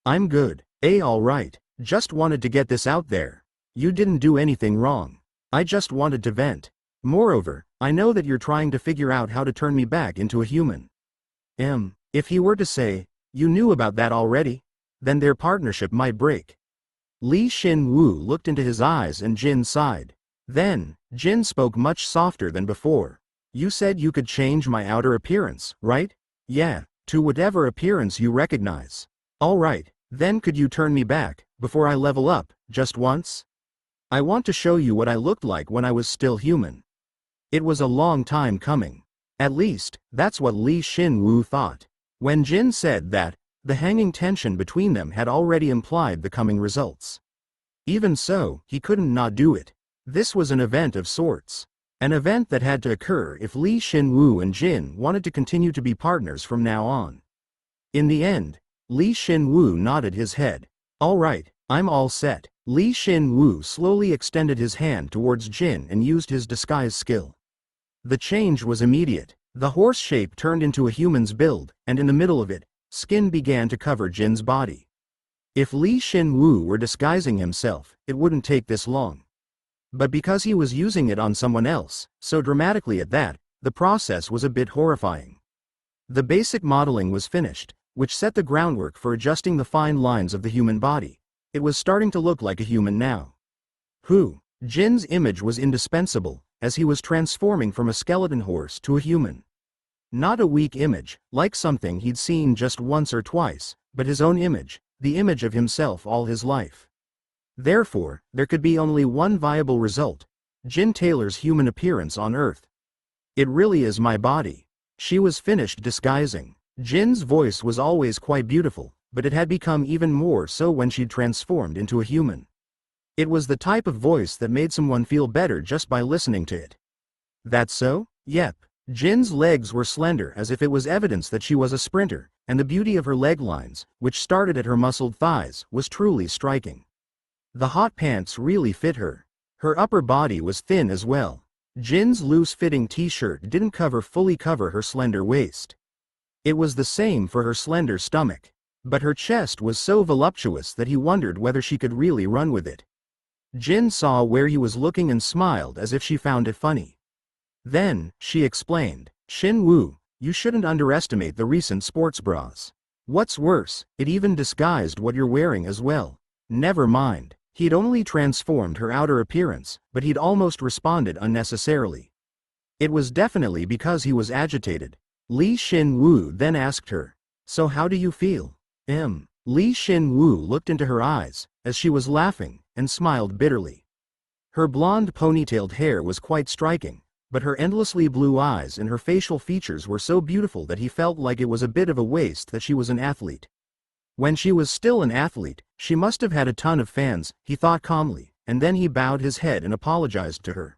I'm good. Alright, just wanted to get this out there. You didn't do anything wrong. I just wanted to vent. Moreover, I know that you're trying to figure out how to turn me back into a human. If he were to say, you knew about that already, then their partnership might break. Li Shin-woo looked into his eyes and Jin sighed. Then, Jin spoke much softer than before. You said you could change my outer appearance, right? Yeah, to whatever appearance you recognize. Alright, then could you turn me back, before I level up, just once? I want to show you what I looked like when I was still human. It was a long time coming. At least, that's what Li Shin-woo thought. When Jin said that, the hanging tension between them had already implied the coming results. Even so, he couldn't not do it. This was an event of sorts. An event that had to occur if Li Shin-woo and Jin wanted to continue to be partners from now on. In the end, Li Shin-woo nodded his head. Alright, I'm all set. Li Shin-woo slowly extended his hand towards Jin and used his disguise skill. The change was immediate. The horse shape turned into a human's build, and in the middle of it, skin began to cover Jin's body. If Li Shin-woo were disguising himself, it wouldn't take this long. But because he was using it on someone else, so dramatically at that, the process was a bit horrifying. The basic modeling was finished, which set the groundwork for adjusting the fine lines of the human body. It was starting to look like a human now. Jin's image was indispensable, as he was transforming from a skeleton horse to a human. Not a weak image, like something he'd seen just once or twice, but his own image, the image of himself all his life. Therefore, there could be only one viable result: Jin Taylor's human appearance on Earth. It really is my body. She was finished disguising. Jin's voice was always quite beautiful, but it had become even more so when she'd transformed into a human. It was the type of voice that made someone feel better just by listening to it. That's so? Yep. Jin's legs were slender as if it was evidence that she was a sprinter, and the beauty of her leg lines, which started at her muscled thighs, was truly striking. The hot pants really fit her. Her upper body was thin as well. Jin's loose-fitting t-shirt didn't fully cover her slender waist. It was the same for her slender stomach. But her chest was so voluptuous that he wondered whether she could really run with it. Jin saw where he was looking and smiled as if she found it funny. Then, she explained, "Shin Woo, you shouldn't underestimate the recent sports bras. What's worse, it even disguised what you're wearing as well." Never mind. He'd only transformed her outer appearance, but he'd almost responded unnecessarily. It was definitely because he was agitated. Shin Woo then asked her, "So how do you feel?" Shin Woo looked into her eyes, as she was laughing, and smiled bitterly. Her blonde ponytailed hair was quite striking, but her endlessly blue eyes and her facial features were so beautiful that he felt like it was a bit of a waste that she was an athlete. When she was still an athlete, she must have had a ton of fans, he thought calmly, and then he bowed his head and apologized to her.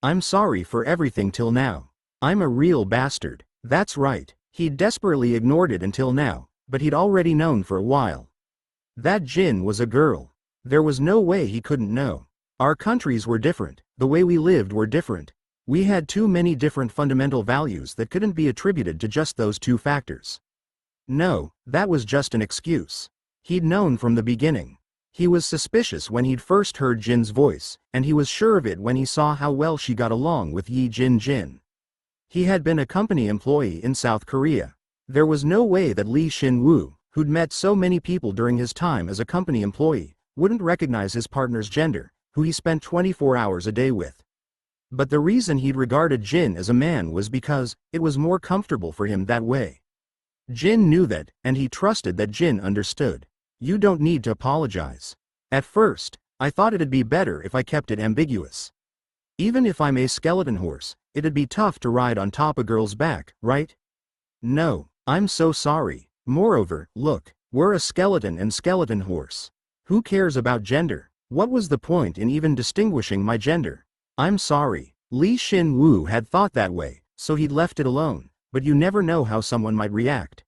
"I'm sorry for everything till now. I'm a real bastard." That's right, he'd desperately ignored it until now, but he'd already known for a while. That Jin was a girl. There was no way he couldn't know. Our countries were different, the way we lived were different. We had too many different fundamental values that couldn't be attributed to just those two factors. No, that was just an excuse. He'd known from the beginning. He was suspicious when he'd first heard Jin's voice, and he was sure of it when he saw how well she got along with Jin. He had been a company employee in South Korea. There was no way that Shin Woo, who'd met so many people during his time as a company employee, wouldn't recognize his partner's gender, who he spent 24 hours a day with. But the reason he'd regarded Jin as a man was because it was more comfortable for him that way. Jin knew that, and he trusted that Jin understood. "You don't need to apologize. At first, I thought it'd be better if I kept it ambiguous. Even if I'm a skeleton horse, it'd be tough to ride on top a girl's back, right? No, I'm so sorry. Moreover, look, we're a skeleton and skeleton horse. Who cares about gender? What was the point in even distinguishing my gender? I'm sorry." Shin Woo had thought that way, so he'd left it alone, but you never know how someone might react.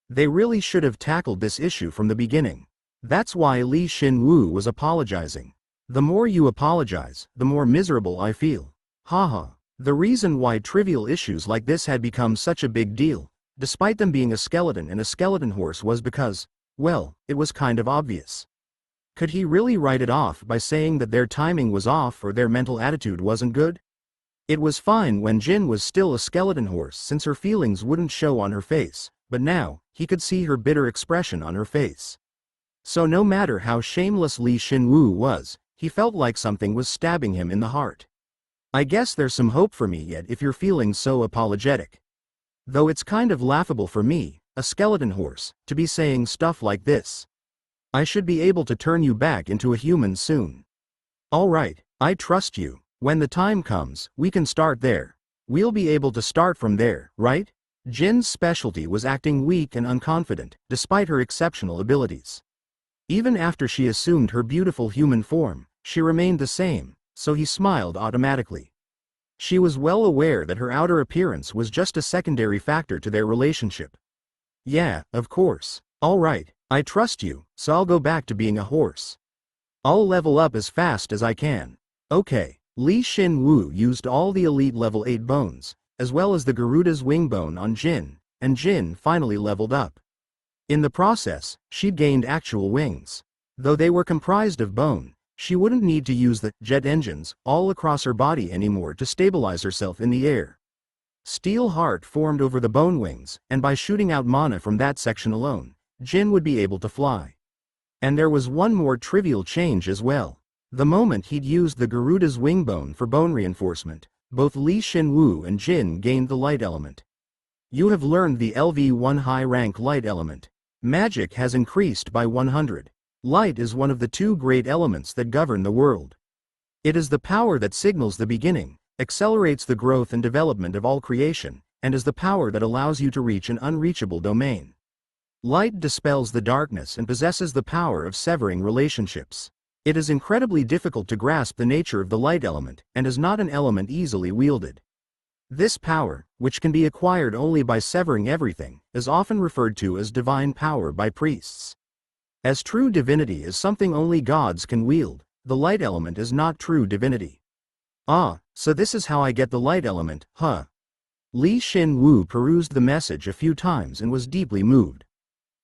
They really should have tackled this issue from the beginning. That's why Shin Woo was apologizing. "The more you apologize, the more miserable I feel. Haha." The reason why trivial issues like this had become such a big deal, despite them being a skeleton and a skeleton horse, was because, well, it was kind of obvious. Could he really write it off by saying that their timing was off or their mental attitude wasn't good? It was fine when Jin was still a skeleton horse since her feelings wouldn't show on her face, but now, he could see her bitter expression on her face. So no matter how shameless Shin Woo was, he felt like something was stabbing him in the heart. "I guess there's some hope for me yet if you're feeling so apologetic. Though it's kind of laughable for me, a skeleton horse, to be saying stuff like this. I should be able to turn you back into a human soon. All right, I trust you. When the time comes, we can start there. We'll be able to start from there, right?" Jin's specialty was acting weak and unconfident, despite her exceptional abilities. Even after she assumed her beautiful human form, she remained the same, so he smiled automatically. She was well aware that her outer appearance was just a secondary factor to their relationship. "Yeah, of course. All right, I trust you, so I'll go back to being a horse. I'll level up as fast as I can." Okay, Shin Woo used all the elite level 8 bones, as well as the Garuda's wing bone on Jin, and Jin finally leveled up. In the process, she'd gained actual wings. Though they were comprised of bone, she wouldn't need to use the jet engines all across her body anymore to stabilize herself in the air. Steel heart formed over the bone wings, and by shooting out mana from that section alone, Jin would be able to fly. And there was one more trivial change as well. The moment he'd used the Garuda's wing bone for bone reinforcement, both Shin Woo and Jin gained the light element. You have learned the LV1 high rank light element. Magic has increased by 100. Light is one of the two great elements that govern the world. It is the power that signals the beginning, accelerates the growth and development of all creation, and is the power that allows you to reach an unreachable domain. Light dispels the darkness and possesses the power of severing relationships. It is incredibly difficult to grasp the nature of the light element, and is not an element easily wielded. This power, which can be acquired only by severing everything, is often referred to as divine power by priests. As true divinity is something only gods can wield, the light element is not true divinity. Ah, so this is how I get the light element, huh? Shin Woo perused the message a few times and was deeply moved.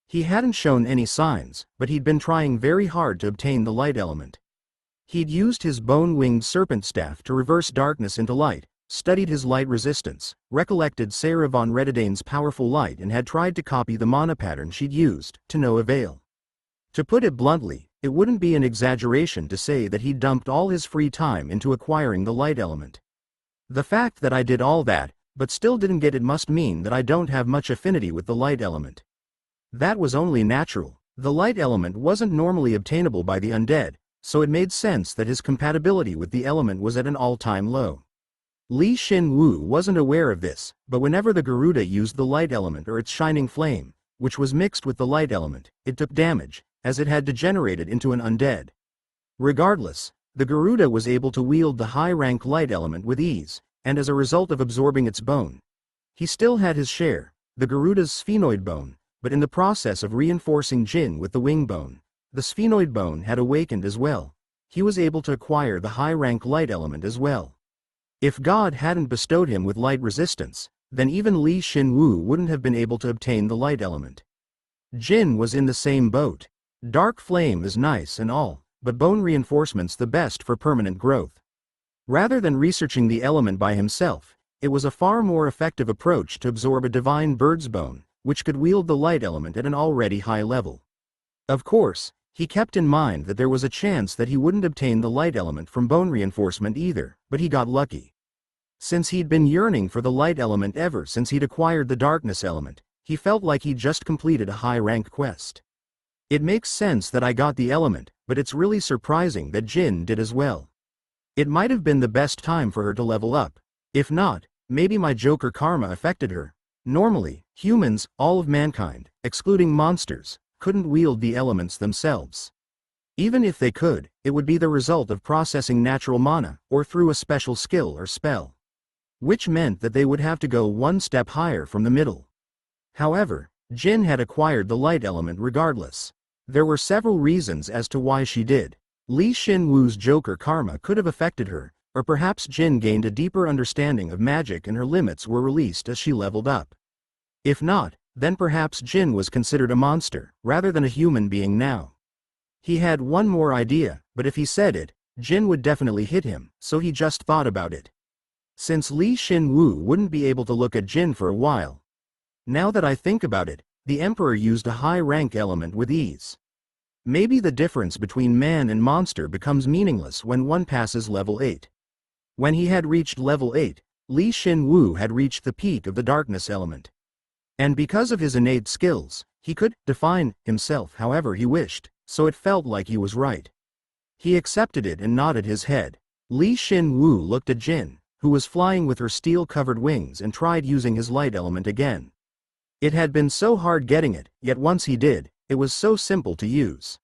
He hadn't shown any signs, but he'd been trying very hard to obtain the light element. He'd used his bone-winged serpent staff to reverse darkness into light, studied his light resistance, recollected Sarah von Redidane's powerful light and had tried to copy the mana pattern she'd used, to no avail. To put it bluntly, it wouldn't be an exaggeration to say that he'd dumped all his free time into acquiring the light element. The fact that I did all that, but still didn't get it must mean that I don't have much affinity with the light element. That was only natural. The light element wasn't normally obtainable by the undead, so it made sense that his compatibility with the element was at an all-time low. Shin Woo wasn't aware of this, but whenever the Garuda used the light element or its shining flame, which was mixed with the light element, it took damage, as it had degenerated into an undead. Regardless, the Garuda was able to wield the high-rank light element with ease, and as a result of absorbing its bone. He still had his share, the Garuda's sphenoid bone, but in the process of reinforcing Jin with the wing bone, the sphenoid bone had awakened as well. He was able to acquire the high-rank light element as well. If God hadn't bestowed him with light resistance, then even Shin Woo wouldn't have been able to obtain the light element. Jin was in the same boat. Dark flame is nice and all, but bone reinforcement's the best for permanent growth. Rather than researching the element by himself, it was a far more effective approach to absorb a divine bird's bone, which could wield the light element at an already high level. Of course, he kept in mind that there was a chance that he wouldn't obtain the light element from bone reinforcement either, but he got lucky. Since he'd been yearning for the light element ever since he'd acquired the darkness element, he felt like he'd just completed a high-rank quest. It makes sense that I got the element, but it's really surprising that Jin did as well. It might have been the best time for her to level up. If not, maybe my Joker karma affected her. Normally, humans, all of mankind, excluding monsters, couldn't wield the elements themselves. Even if they could, it would be the result of processing natural mana, or through a special skill or spell. Which meant that they would have to go one step higher from the middle. However, Jin had acquired the light element regardless. There were several reasons as to why she did. Shin Woo's Joker karma could have affected her, or perhaps Jin gained a deeper understanding of magic and her limits were released as she leveled up. If not, then perhaps Jin was considered a monster, rather than a human being now. He had one more idea, but if he said it, Jin would definitely hit him, so he just thought about it. Since Shin Woo wouldn't be able to look at Jin for a while. Now that I think about it, the Emperor used a high-rank element with ease. Maybe the difference between man and monster becomes meaningless when one passes level 8. When he had reached level 8, Shin Woo had reached the peak of the darkness element. And because of his innate skills, he could define himself however he wished, so it felt like he was right. He accepted it and nodded his head. Shin Woo looked at Jin, who was flying with her steel-covered wings and tried using his light element again. It had been so hard getting it, yet once he did, it was so simple to use.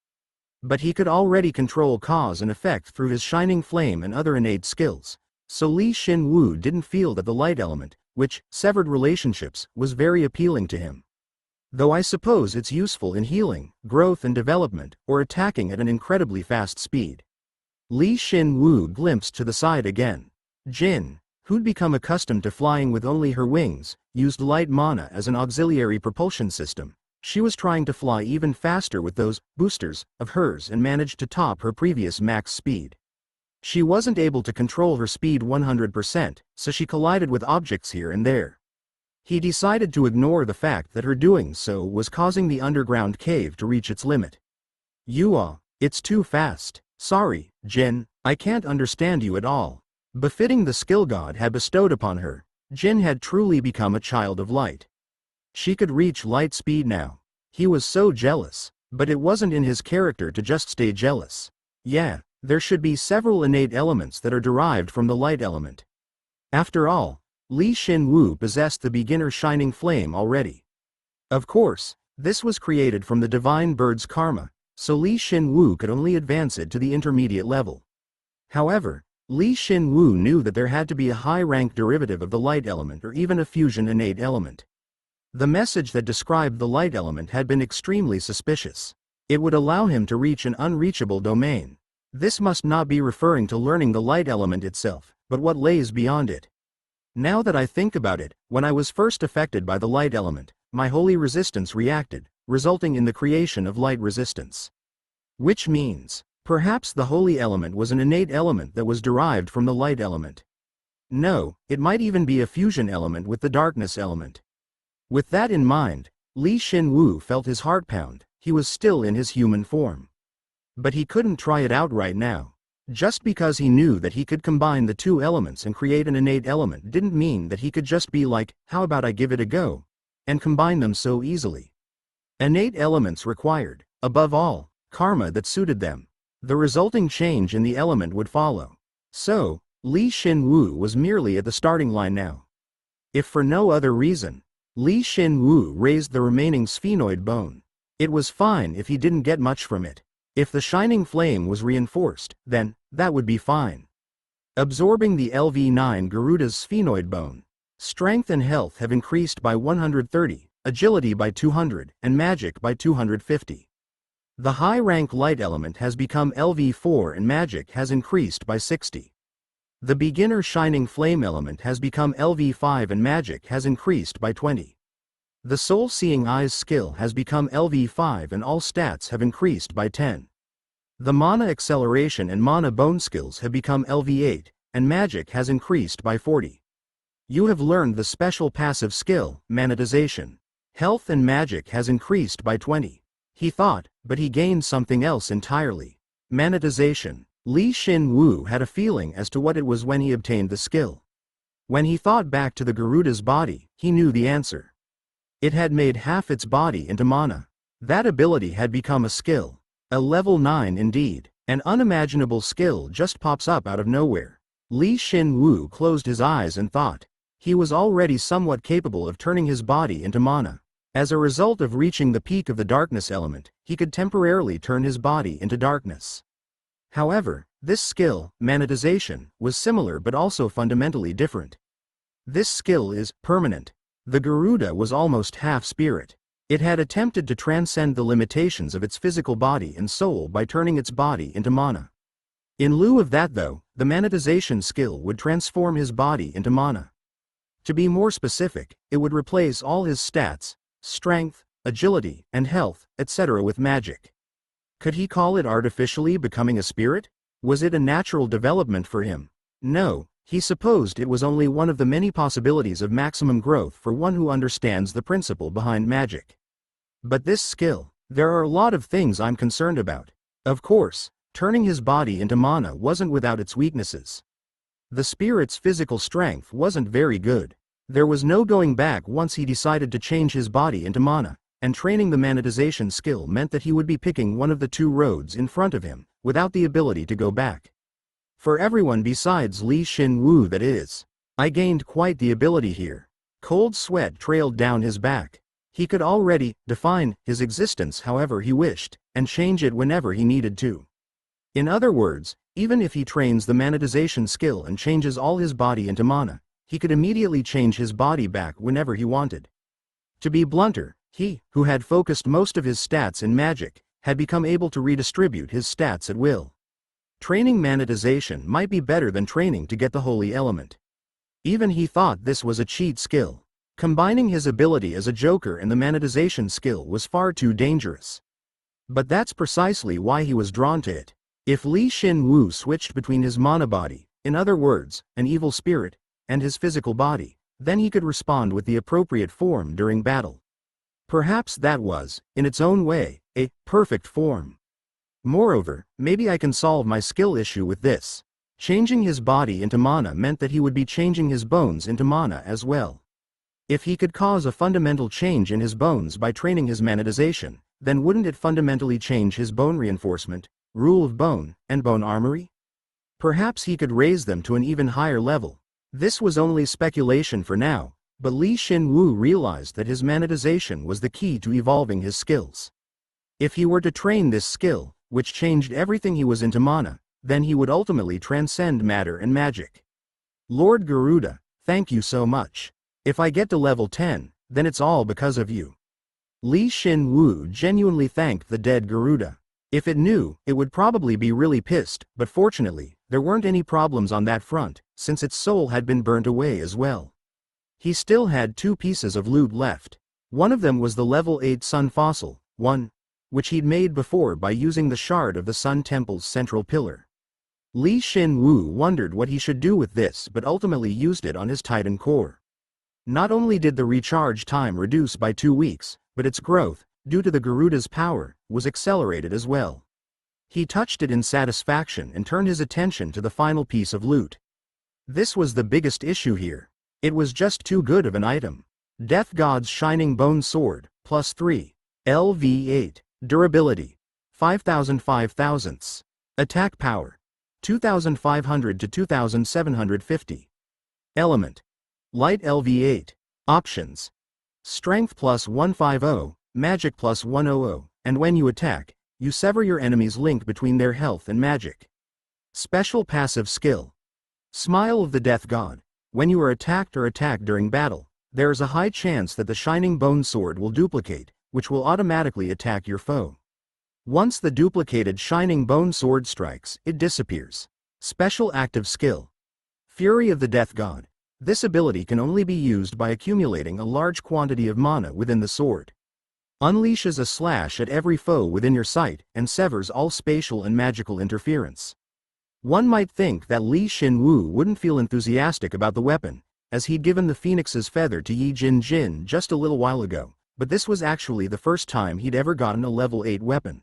But he could already control cause and effect through his shining flame and other innate skills, so Shin Woo didn't feel that the light element, which severed relationships, was very appealing to him. Though I suppose it's useful in healing, growth and development, or attacking at an incredibly fast speed. Shin Woo glimpsed to the side again. Jin, who'd become accustomed to flying with only her wings, used light mana as an auxiliary propulsion system. She was trying to fly even faster with those boosters of hers and managed to top her previous max speed. She wasn't able to control her speed 100%, so she collided with objects here and there. He decided to ignore the fact that her doing so was causing the underground cave to reach its limit. It's too fast. Sorry, Jin, I can't understand you at all. Befitting the skill God had bestowed upon her, Jin had truly become a child of light. She could reach light speed now. He was so jealous, but it wasn't in his character to just stay jealous. Yeah, there should be several innate elements that are derived from the light element. After all, Shin Woo possessed the beginner shining flame already. Of course, this was created from the divine bird's karma, so Shin Woo could only advance it to the intermediate level. However, Li Shin Woo knew that there had to be a high-rank derivative of the light element or even a fusion innate element. The message that described the light element had been extremely suspicious. It would allow him to reach an unreachable domain. This must not be referring to learning the light element itself, but what lays beyond it. Now that I think about it, when I was first affected by the light element, my holy resistance reacted, resulting in the creation of light resistance. Which means, perhaps the holy element was an innate element that was derived from the light element. No, it might even be a fusion element with the darkness element. With that in mind, Li Shin Woo felt his heart pound. He was still in his human form. But he couldn't try it out right now. Just because he knew that he could combine the two elements and create an innate element didn't mean that he could just be like, how about I give it a go? And combine them so easily. Innate elements required, above all, karma that suited them. The resulting change in the element would follow. So, Li Shin Woo was merely at the starting line now. If for no other reason, Li Shin Woo raised the remaining sphenoid bone. It was fine if he didn't get much from it. If the shining flame was reinforced, then, that would be fine. Absorbing the LV9 Garuda's sphenoid bone. Strength and health have increased by 130, agility by 200, and magic by 250. The high-rank light element has become LV4 and magic has increased by 60. The beginner shining flame element has become LV5 and magic has increased by 20. The soul-seeing eyes skill has become LV5 and all stats have increased by 10. The mana acceleration and mana bone skills have become LV8, and magic has increased by 40. You have learned the special passive skill, monetization. Health and magic has increased by 20. He thought, but he gained something else entirely. Monetization. Li Shin Woo had a feeling as to what it was when he obtained the skill. When he thought back to the Garuda's body, he knew the answer. It had made half its body into mana. That ability had become a skill. A level 9 indeed. An unimaginable skill just pops up out of nowhere. Li Shin Woo closed his eyes and thought. He was already somewhat capable of turning his body into mana. As a result of reaching the peak of the darkness element, he could temporarily turn his body into darkness. However, this skill, monetization, was similar but also fundamentally different. This skill is permanent. The Garuda was almost half spirit. It had attempted to transcend the limitations of its physical body and soul by turning its body into mana. In lieu of that though, the monetization skill would transform his body into mana. To be more specific, it would replace all his stats, strength, agility, and health, etc. with magic. Could he call it artificially becoming a spirit? Was it a natural development for him? No, he supposed it was only one of the many possibilities of maximum growth for one who understands the principle behind magic. But this skill, there are a lot of things I'm concerned about. Of course, turning his body into mana wasn't without its weaknesses. The spirit's physical strength wasn't very good. There was no going back once he decided to change his body into mana, and training the monetization skill meant that he would be picking one of the two roads in front of him, without the ability to go back. For everyone besides Li Shin Woo, that is. I gained quite the ability here. Cold sweat trailed down his back. He could already define his existence however he wished, and change it whenever he needed to. In other words, even if he trains the monetization skill and changes all his body into mana, he could immediately change his body back whenever he wanted. To be blunter, he, who had focused most of his stats in magic, had become able to redistribute his stats at will. Training monetization might be better than training to get the holy element. Even he thought this was a cheat skill. Combining his ability as a joker and the monetization skill was far too dangerous. But that's precisely why he was drawn to it. If Li Shin Woo switched between his mana body, in other words, an evil spirit, and his physical body, then he could respond with the appropriate form during battle. Perhaps that was, in its own way, a perfect form. Moreover, maybe I can solve my skill issue with this. Changing his body into mana meant that he would be changing his bones into mana as well. If he could cause a fundamental change in his bones by training his monetization, then wouldn't it fundamentally change his bone reinforcement, rule of bone, and bone armory? Perhaps he could raise them to an even higher level. This was only speculation for now, but Li Shin Woo realized that his monetization was the key to evolving his skills. If he were to train this skill, which changed everything he was into mana, then he would ultimately transcend matter and magic. Lord Garuda, thank you so much. If I get to level 10, then it's all because of you. Shin Woo genuinely thanked the dead Garuda. If it knew, it would probably be really pissed, but fortunately, there weren't any problems on that front, since its soul had been burnt away as well. He still had 2 pieces of loot left. One of them was the level 8 sun fossil, which he'd made before by using the shard of the Sun Temple's central pillar. Shin Woo wondered what he should do with this but ultimately used it on his Titan core. Not only did the recharge time reduce by 2 weeks, but its growth, due to the Garuda's power, was accelerated as well. He touched it in satisfaction and turned his attention to the final piece of loot. This was the biggest issue here. It was just too good of an item. Death God's Shining Bone Sword, +3. LV8. Durability. 5000. Attack power. 2500 to 2750. Element. Light LV8. Options. Strength +150, Magic +100, and when you attack, you sever your enemy's link between their health and magic. Special passive skill. Smile of the Death God. When you are attacked or attacked during battle, there is a high chance that the Shining Bone Sword will duplicate, which will automatically attack your foe. Once the duplicated Shining Bone Sword strikes, it disappears. Special active skill. Fury of the Death God. This ability can only be used by accumulating a large quantity of mana within the sword. Unleashes a slash at every foe within your sight and severs all spatial and magical interference. One might think that Shin Woo wouldn't feel enthusiastic about the weapon, as he'd given the Phoenix's feather to Yi Jin just a little while ago, but this was actually the first time he'd ever gotten a level 8 weapon.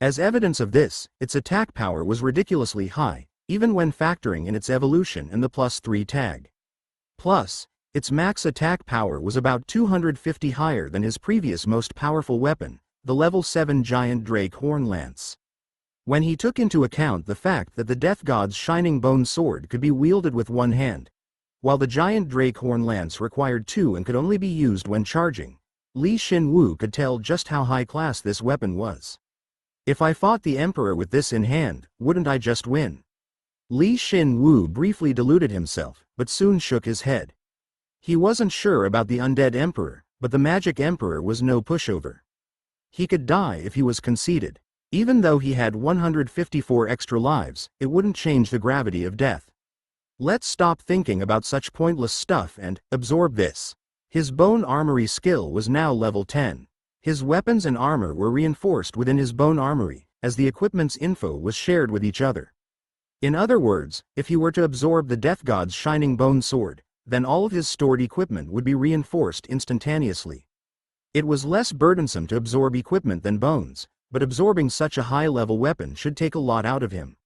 As evidence of this, its attack power was ridiculously high, even when factoring in its evolution and the +3 tag. Plus, its max attack power was about 250 higher than his previous most powerful weapon, the level 7 Giant Drake Horn Lance. When he took into account the fact that the Death God's Shining Bone Sword could be wielded with one hand, while the Giant Drake Horn Lance required 2 and could only be used when charging, Shin Woo could tell just how high class this weapon was. If I fought the Emperor with this in hand, wouldn't I just win? Shin Woo briefly deluded himself, but soon shook his head. He wasn't sure about the undead Emperor, but the Magic Emperor was no pushover. He could die if he was conceited. Even though he had 154 extra lives, it wouldn't change the gravity of death. Let's stop thinking about such pointless stuff and absorb this. His bone armory skill was now level 10. His weapons and armor were reinforced within his bone armory, as the equipment's info was shared with each other. In other words, if he were to absorb the Death God's Shining Bone Sword, then all of his stored equipment would be reinforced instantaneously. It was less burdensome to absorb equipment than bones, but absorbing such a high-level weapon should take a lot out of him.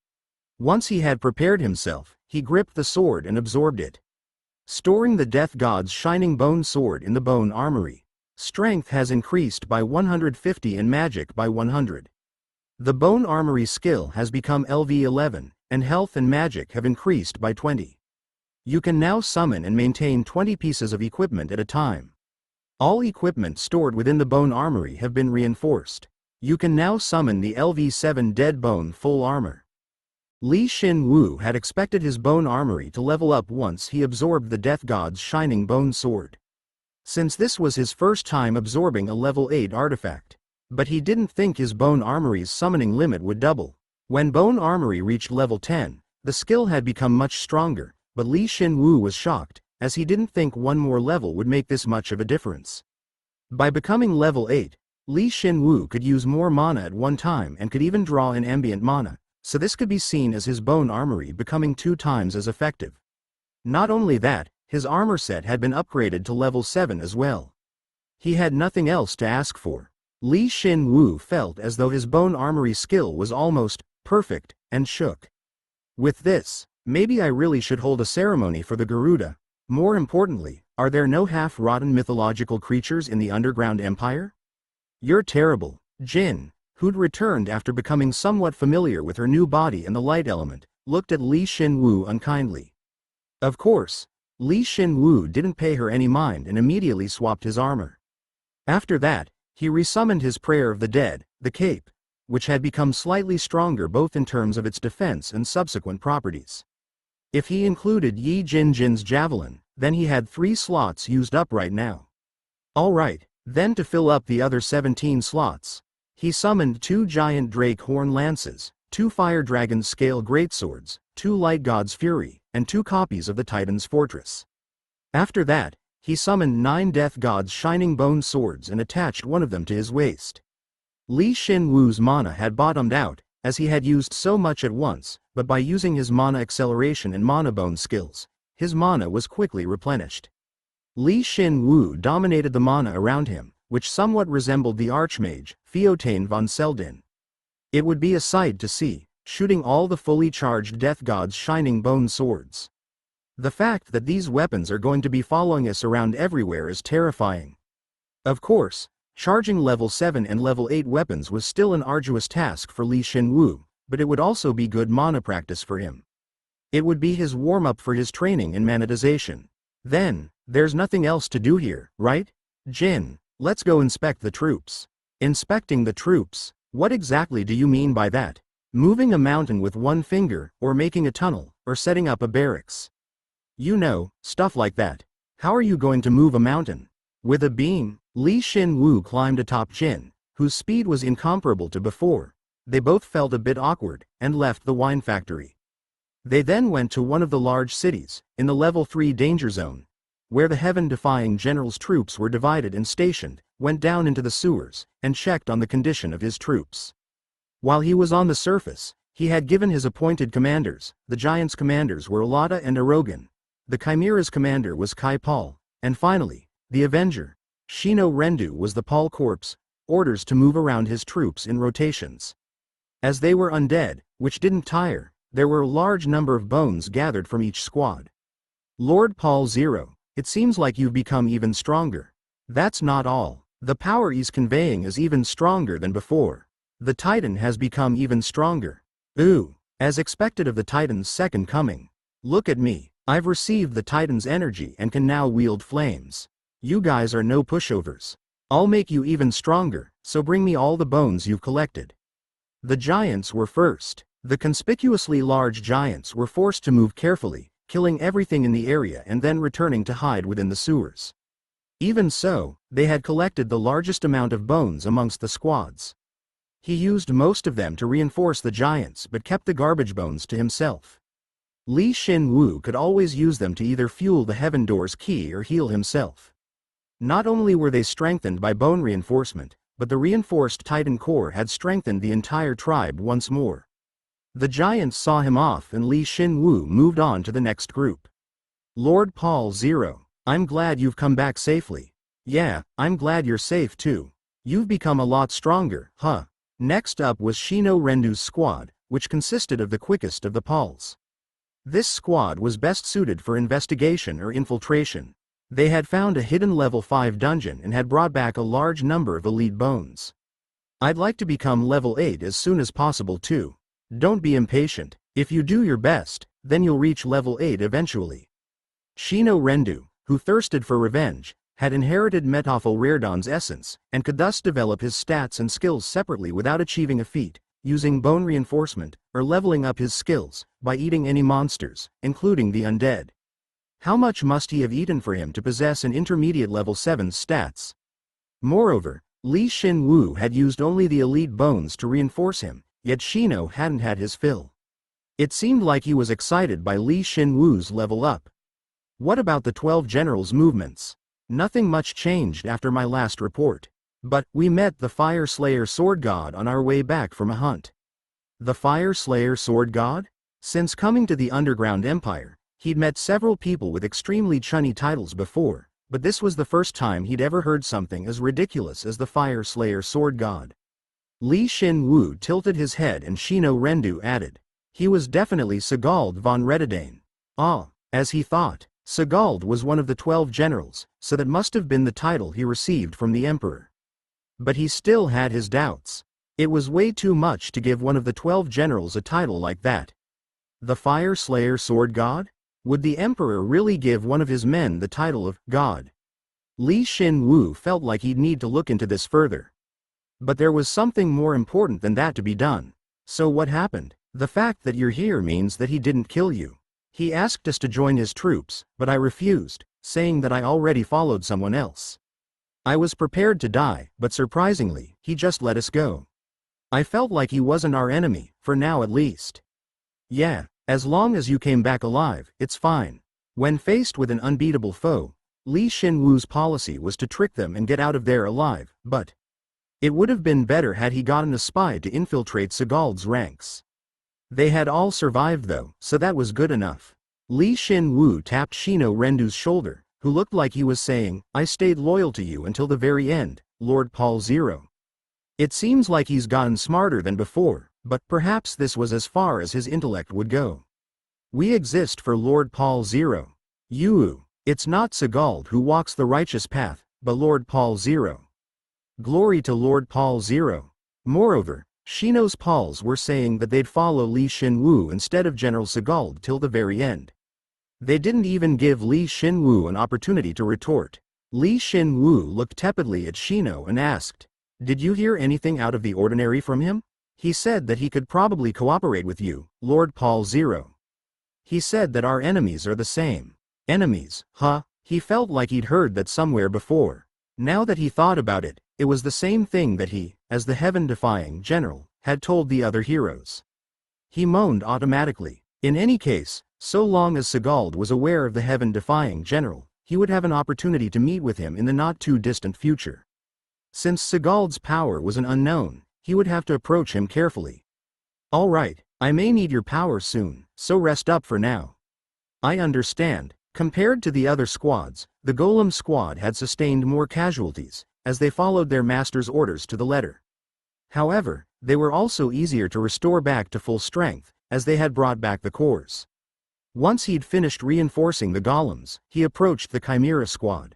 Once he had prepared himself, he gripped the sword and absorbed it. Storing the Death God's Shining Bone Sword in the bone armory. Strength has increased by 150 and magic by 100. The bone armory skill has become LV11, and health and magic have increased by 20. You can now summon and maintain 20 pieces of equipment at a time. All equipment stored within the bone armory have been reinforced. You can now summon the LV7 Dead Bone Full Armor. Shin Woo had expected his bone armory to level up once he absorbed the Death God's Shining Bone Sword, since this was his first time absorbing a level 8 artifact. But he didn't think his bone armory's summoning limit would double. When bone armory reached level 10, the skill had become much stronger, but Shin Woo was shocked, as he didn't think one more level would make this much of a difference. By becoming level 8, Shin Woo could use more mana at one time and could even draw in ambient mana, so this could be seen as his bone armory becoming 2 times as effective. Not only that, his armor set had been upgraded to level 7 as well. He had nothing else to ask for. Shin Woo felt as though his bone armory skill was almost perfect, and shook. With this, maybe I really should hold a ceremony for the Garuda. More importantly, are there no half-rotten mythological creatures in the underground empire? You're terrible. Jin, who'd returned after becoming somewhat familiar with her new body and the light element, looked at Shin Woo unkindly. Of course, Shin Woo didn't pay her any mind and immediately swapped his armor. After that, he resummoned his Prayer of the Dead, the cape, which had become slightly stronger both in terms of its defense and subsequent properties. If he included Yi Jin's javelin, then he had 3 slots used up right now. Alright, then to fill up the other 17 slots, he summoned 2 giant drake horn lances, 2 fire dragon scale greatswords, 2 light god's fury, and 2 copies of the Titan's fortress. After that, he summoned 9 death god's shining bone swords and attached one of them to his waist. Shin Woo's mana had bottomed out, as he had used so much at once, but by using his mana acceleration and mana bone skills, his mana was quickly replenished. Shin Woo dominated the mana around him, which somewhat resembled the archmage, Theotain von Seldin. It would be a sight to see, shooting all the fully charged death god's shining bone swords. The fact that these weapons are going to be following us around everywhere is terrifying. Of course, charging level 7 and level 8 weapons was still an arduous task for Shin Woo, but it would also be good mana practice for him. It would be his warm-up for his training in manatization. Then, there's nothing else to do here, right? Jin, let's go inspect the troops. Inspecting the troops? What exactly do you mean by that? Moving a mountain with one finger, or making a tunnel, or setting up a barracks? You know, stuff like that. How are you going to move a mountain? With a beam? Shin Woo climbed atop Jin, whose speed was incomparable to before. They both felt a bit awkward, and left the wine factory. They then went to one of the large cities, in the level 3 danger zone, where the heaven-defying general's troops were divided and stationed, went down into the sewers, and checked on the condition of his troops. While he was on the surface, he had given his appointed commanders. The Giants' commanders were Alada and Erogan. The Chimera's commander was Kai Paul, and finally, the Avenger, Shino Rendu was the Paul Corps, orders to move around his troops in rotations. As they were undead, which didn't tire, there were a large number of bones gathered from each squad. Lord Paul Zero, it seems like you've become even stronger. That's not all. The power he's conveying is even stronger than before. The Titan has become even stronger. Ooh, as expected of the Titan's second coming. Look at me, I've received the Titan's energy and can now wield flames. You guys are no pushovers. I'll make you even stronger, so bring me all the bones you've collected. The giants were first. The conspicuously large giants were forced to move carefully, killing everything in the area and then returning to hide within the sewers. Even so, they had collected the largest amount of bones amongst the squads. He used most of them to reinforce the giants but kept the garbage bones to himself. Shin Woo could always use them to either fuel the Heaven Door's key or heal himself. Not only were they strengthened by bone reinforcement, but the reinforced Titan core had strengthened the entire tribe once more. The giants saw him off and Shin Woo moved on to the next group. Lord Paul Zero, I'm glad you've come back safely. Yeah, I'm glad you're safe too. You've become a lot stronger, huh? Next up was Shino Rendu's squad, which consisted of the quickest of the Pauls. This squad was best suited for investigation or infiltration. They had found a hidden level 5 dungeon and had brought back a large number of elite bones. I'd like to become level 8 as soon as possible too. Don't be impatient. If you do your best, then you'll reach level 8 eventually. Shino Rendu, who thirsted for revenge, had inherited Metaphil Reardon's essence, and could thus develop his stats and skills separately without achieving a feat, using bone reinforcement, or leveling up his skills, by eating any monsters, including the undead. How much must he have eaten for him to possess an intermediate level 7 stats? Moreover, Shin Woo had used only the elite bones to reinforce him, yet Shino hadn't had his fill. It seemed like he was excited by Shin Woo's level up. What about the 12 generals' movements? Nothing much changed after my last report. But, we met the Fire Slayer Sword God on our way back from a hunt. The Fire Slayer Sword God? Since coming to the Underground Empire, he'd met several people with extremely chunny titles before, but this was the first time he'd ever heard something as ridiculous as the Fire Slayer Sword God. Shin Woo tilted his head and Shino Rendu added. He was definitely Sigald von Redidane. Ah, as he thought. Sigald was one of the 12 generals, so that must have been the title he received from the Emperor. But he still had his doubts. It was way too much to give one of the 12 generals a title like that. The Fire Slayer Sword God? Would the Emperor really give one of his men the title of God? Shin Woo felt like he'd need to look into this further. But there was something more important than that to be done. So what happened? The fact that you're here means that he didn't kill you. He asked us to join his troops, but I refused, saying that I already followed someone else. I was prepared to die, but surprisingly, he just let us go. I felt like he wasn't our enemy, for now at least. Yeah, as long as you came back alive, it's fine. When faced with an unbeatable foe, Shin Woo's policy was to trick them and get out of there alive, but it would have been better had he gotten a spy to infiltrate Segald's ranks. They had all survived though, so that was good enough. Shin Woo tapped Shino Rendu's shoulder, who looked like he was saying, I stayed loyal to you until the very end, Lord Paul Zero. It seems like he's gotten smarter than before, but perhaps this was as far as his intellect would go. We exist for Lord Paul Zero. Yu, it's not Segald who walks the righteous path, but Lord Paul Zero. Glory to Lord Paul Zero. Moreover, Shino's Pauls were saying that they'd follow Shin Woo instead of General Segald till the very end. They didn't even give Shin Woo an opportunity to retort. Shin Woo looked tepidly at Shino and asked, did you hear anything out of the ordinary from him? He said that he could probably cooperate with you, Lord Paul Zero. He said that our enemies are the same. Enemies, huh? He felt like he'd heard that somewhere before. Now that he thought about it, it was the same thing that he, as the heaven-defying general, had told the other heroes. He moaned automatically. In any case, so long as Segald was aware of the heaven-defying general, he would have an opportunity to meet with him in the not-too-distant future. Since Segald's power was an unknown, he would have to approach him carefully. All right, I may need your power soon, so rest up for now. I understand. Compared to the other squads, the Golem squad had sustained more casualties, as they followed their master's orders to the letter. However, they were also easier to restore back to full strength, as they had brought back the cores. Once he'd finished reinforcing the golems, he approached the Chimera squad.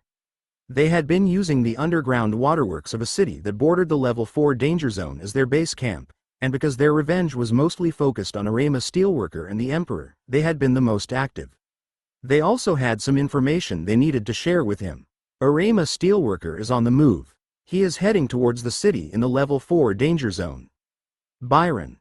They had been using the underground waterworks of a city that bordered the level 4 danger zone as their base camp, and because their revenge was mostly focused on Arama Steelworker and the Emperor, they had been the most active. They also had some information they needed to share with him. Arama Steelworker is on the move. He is heading towards the city in the level 4 danger zone. Byron.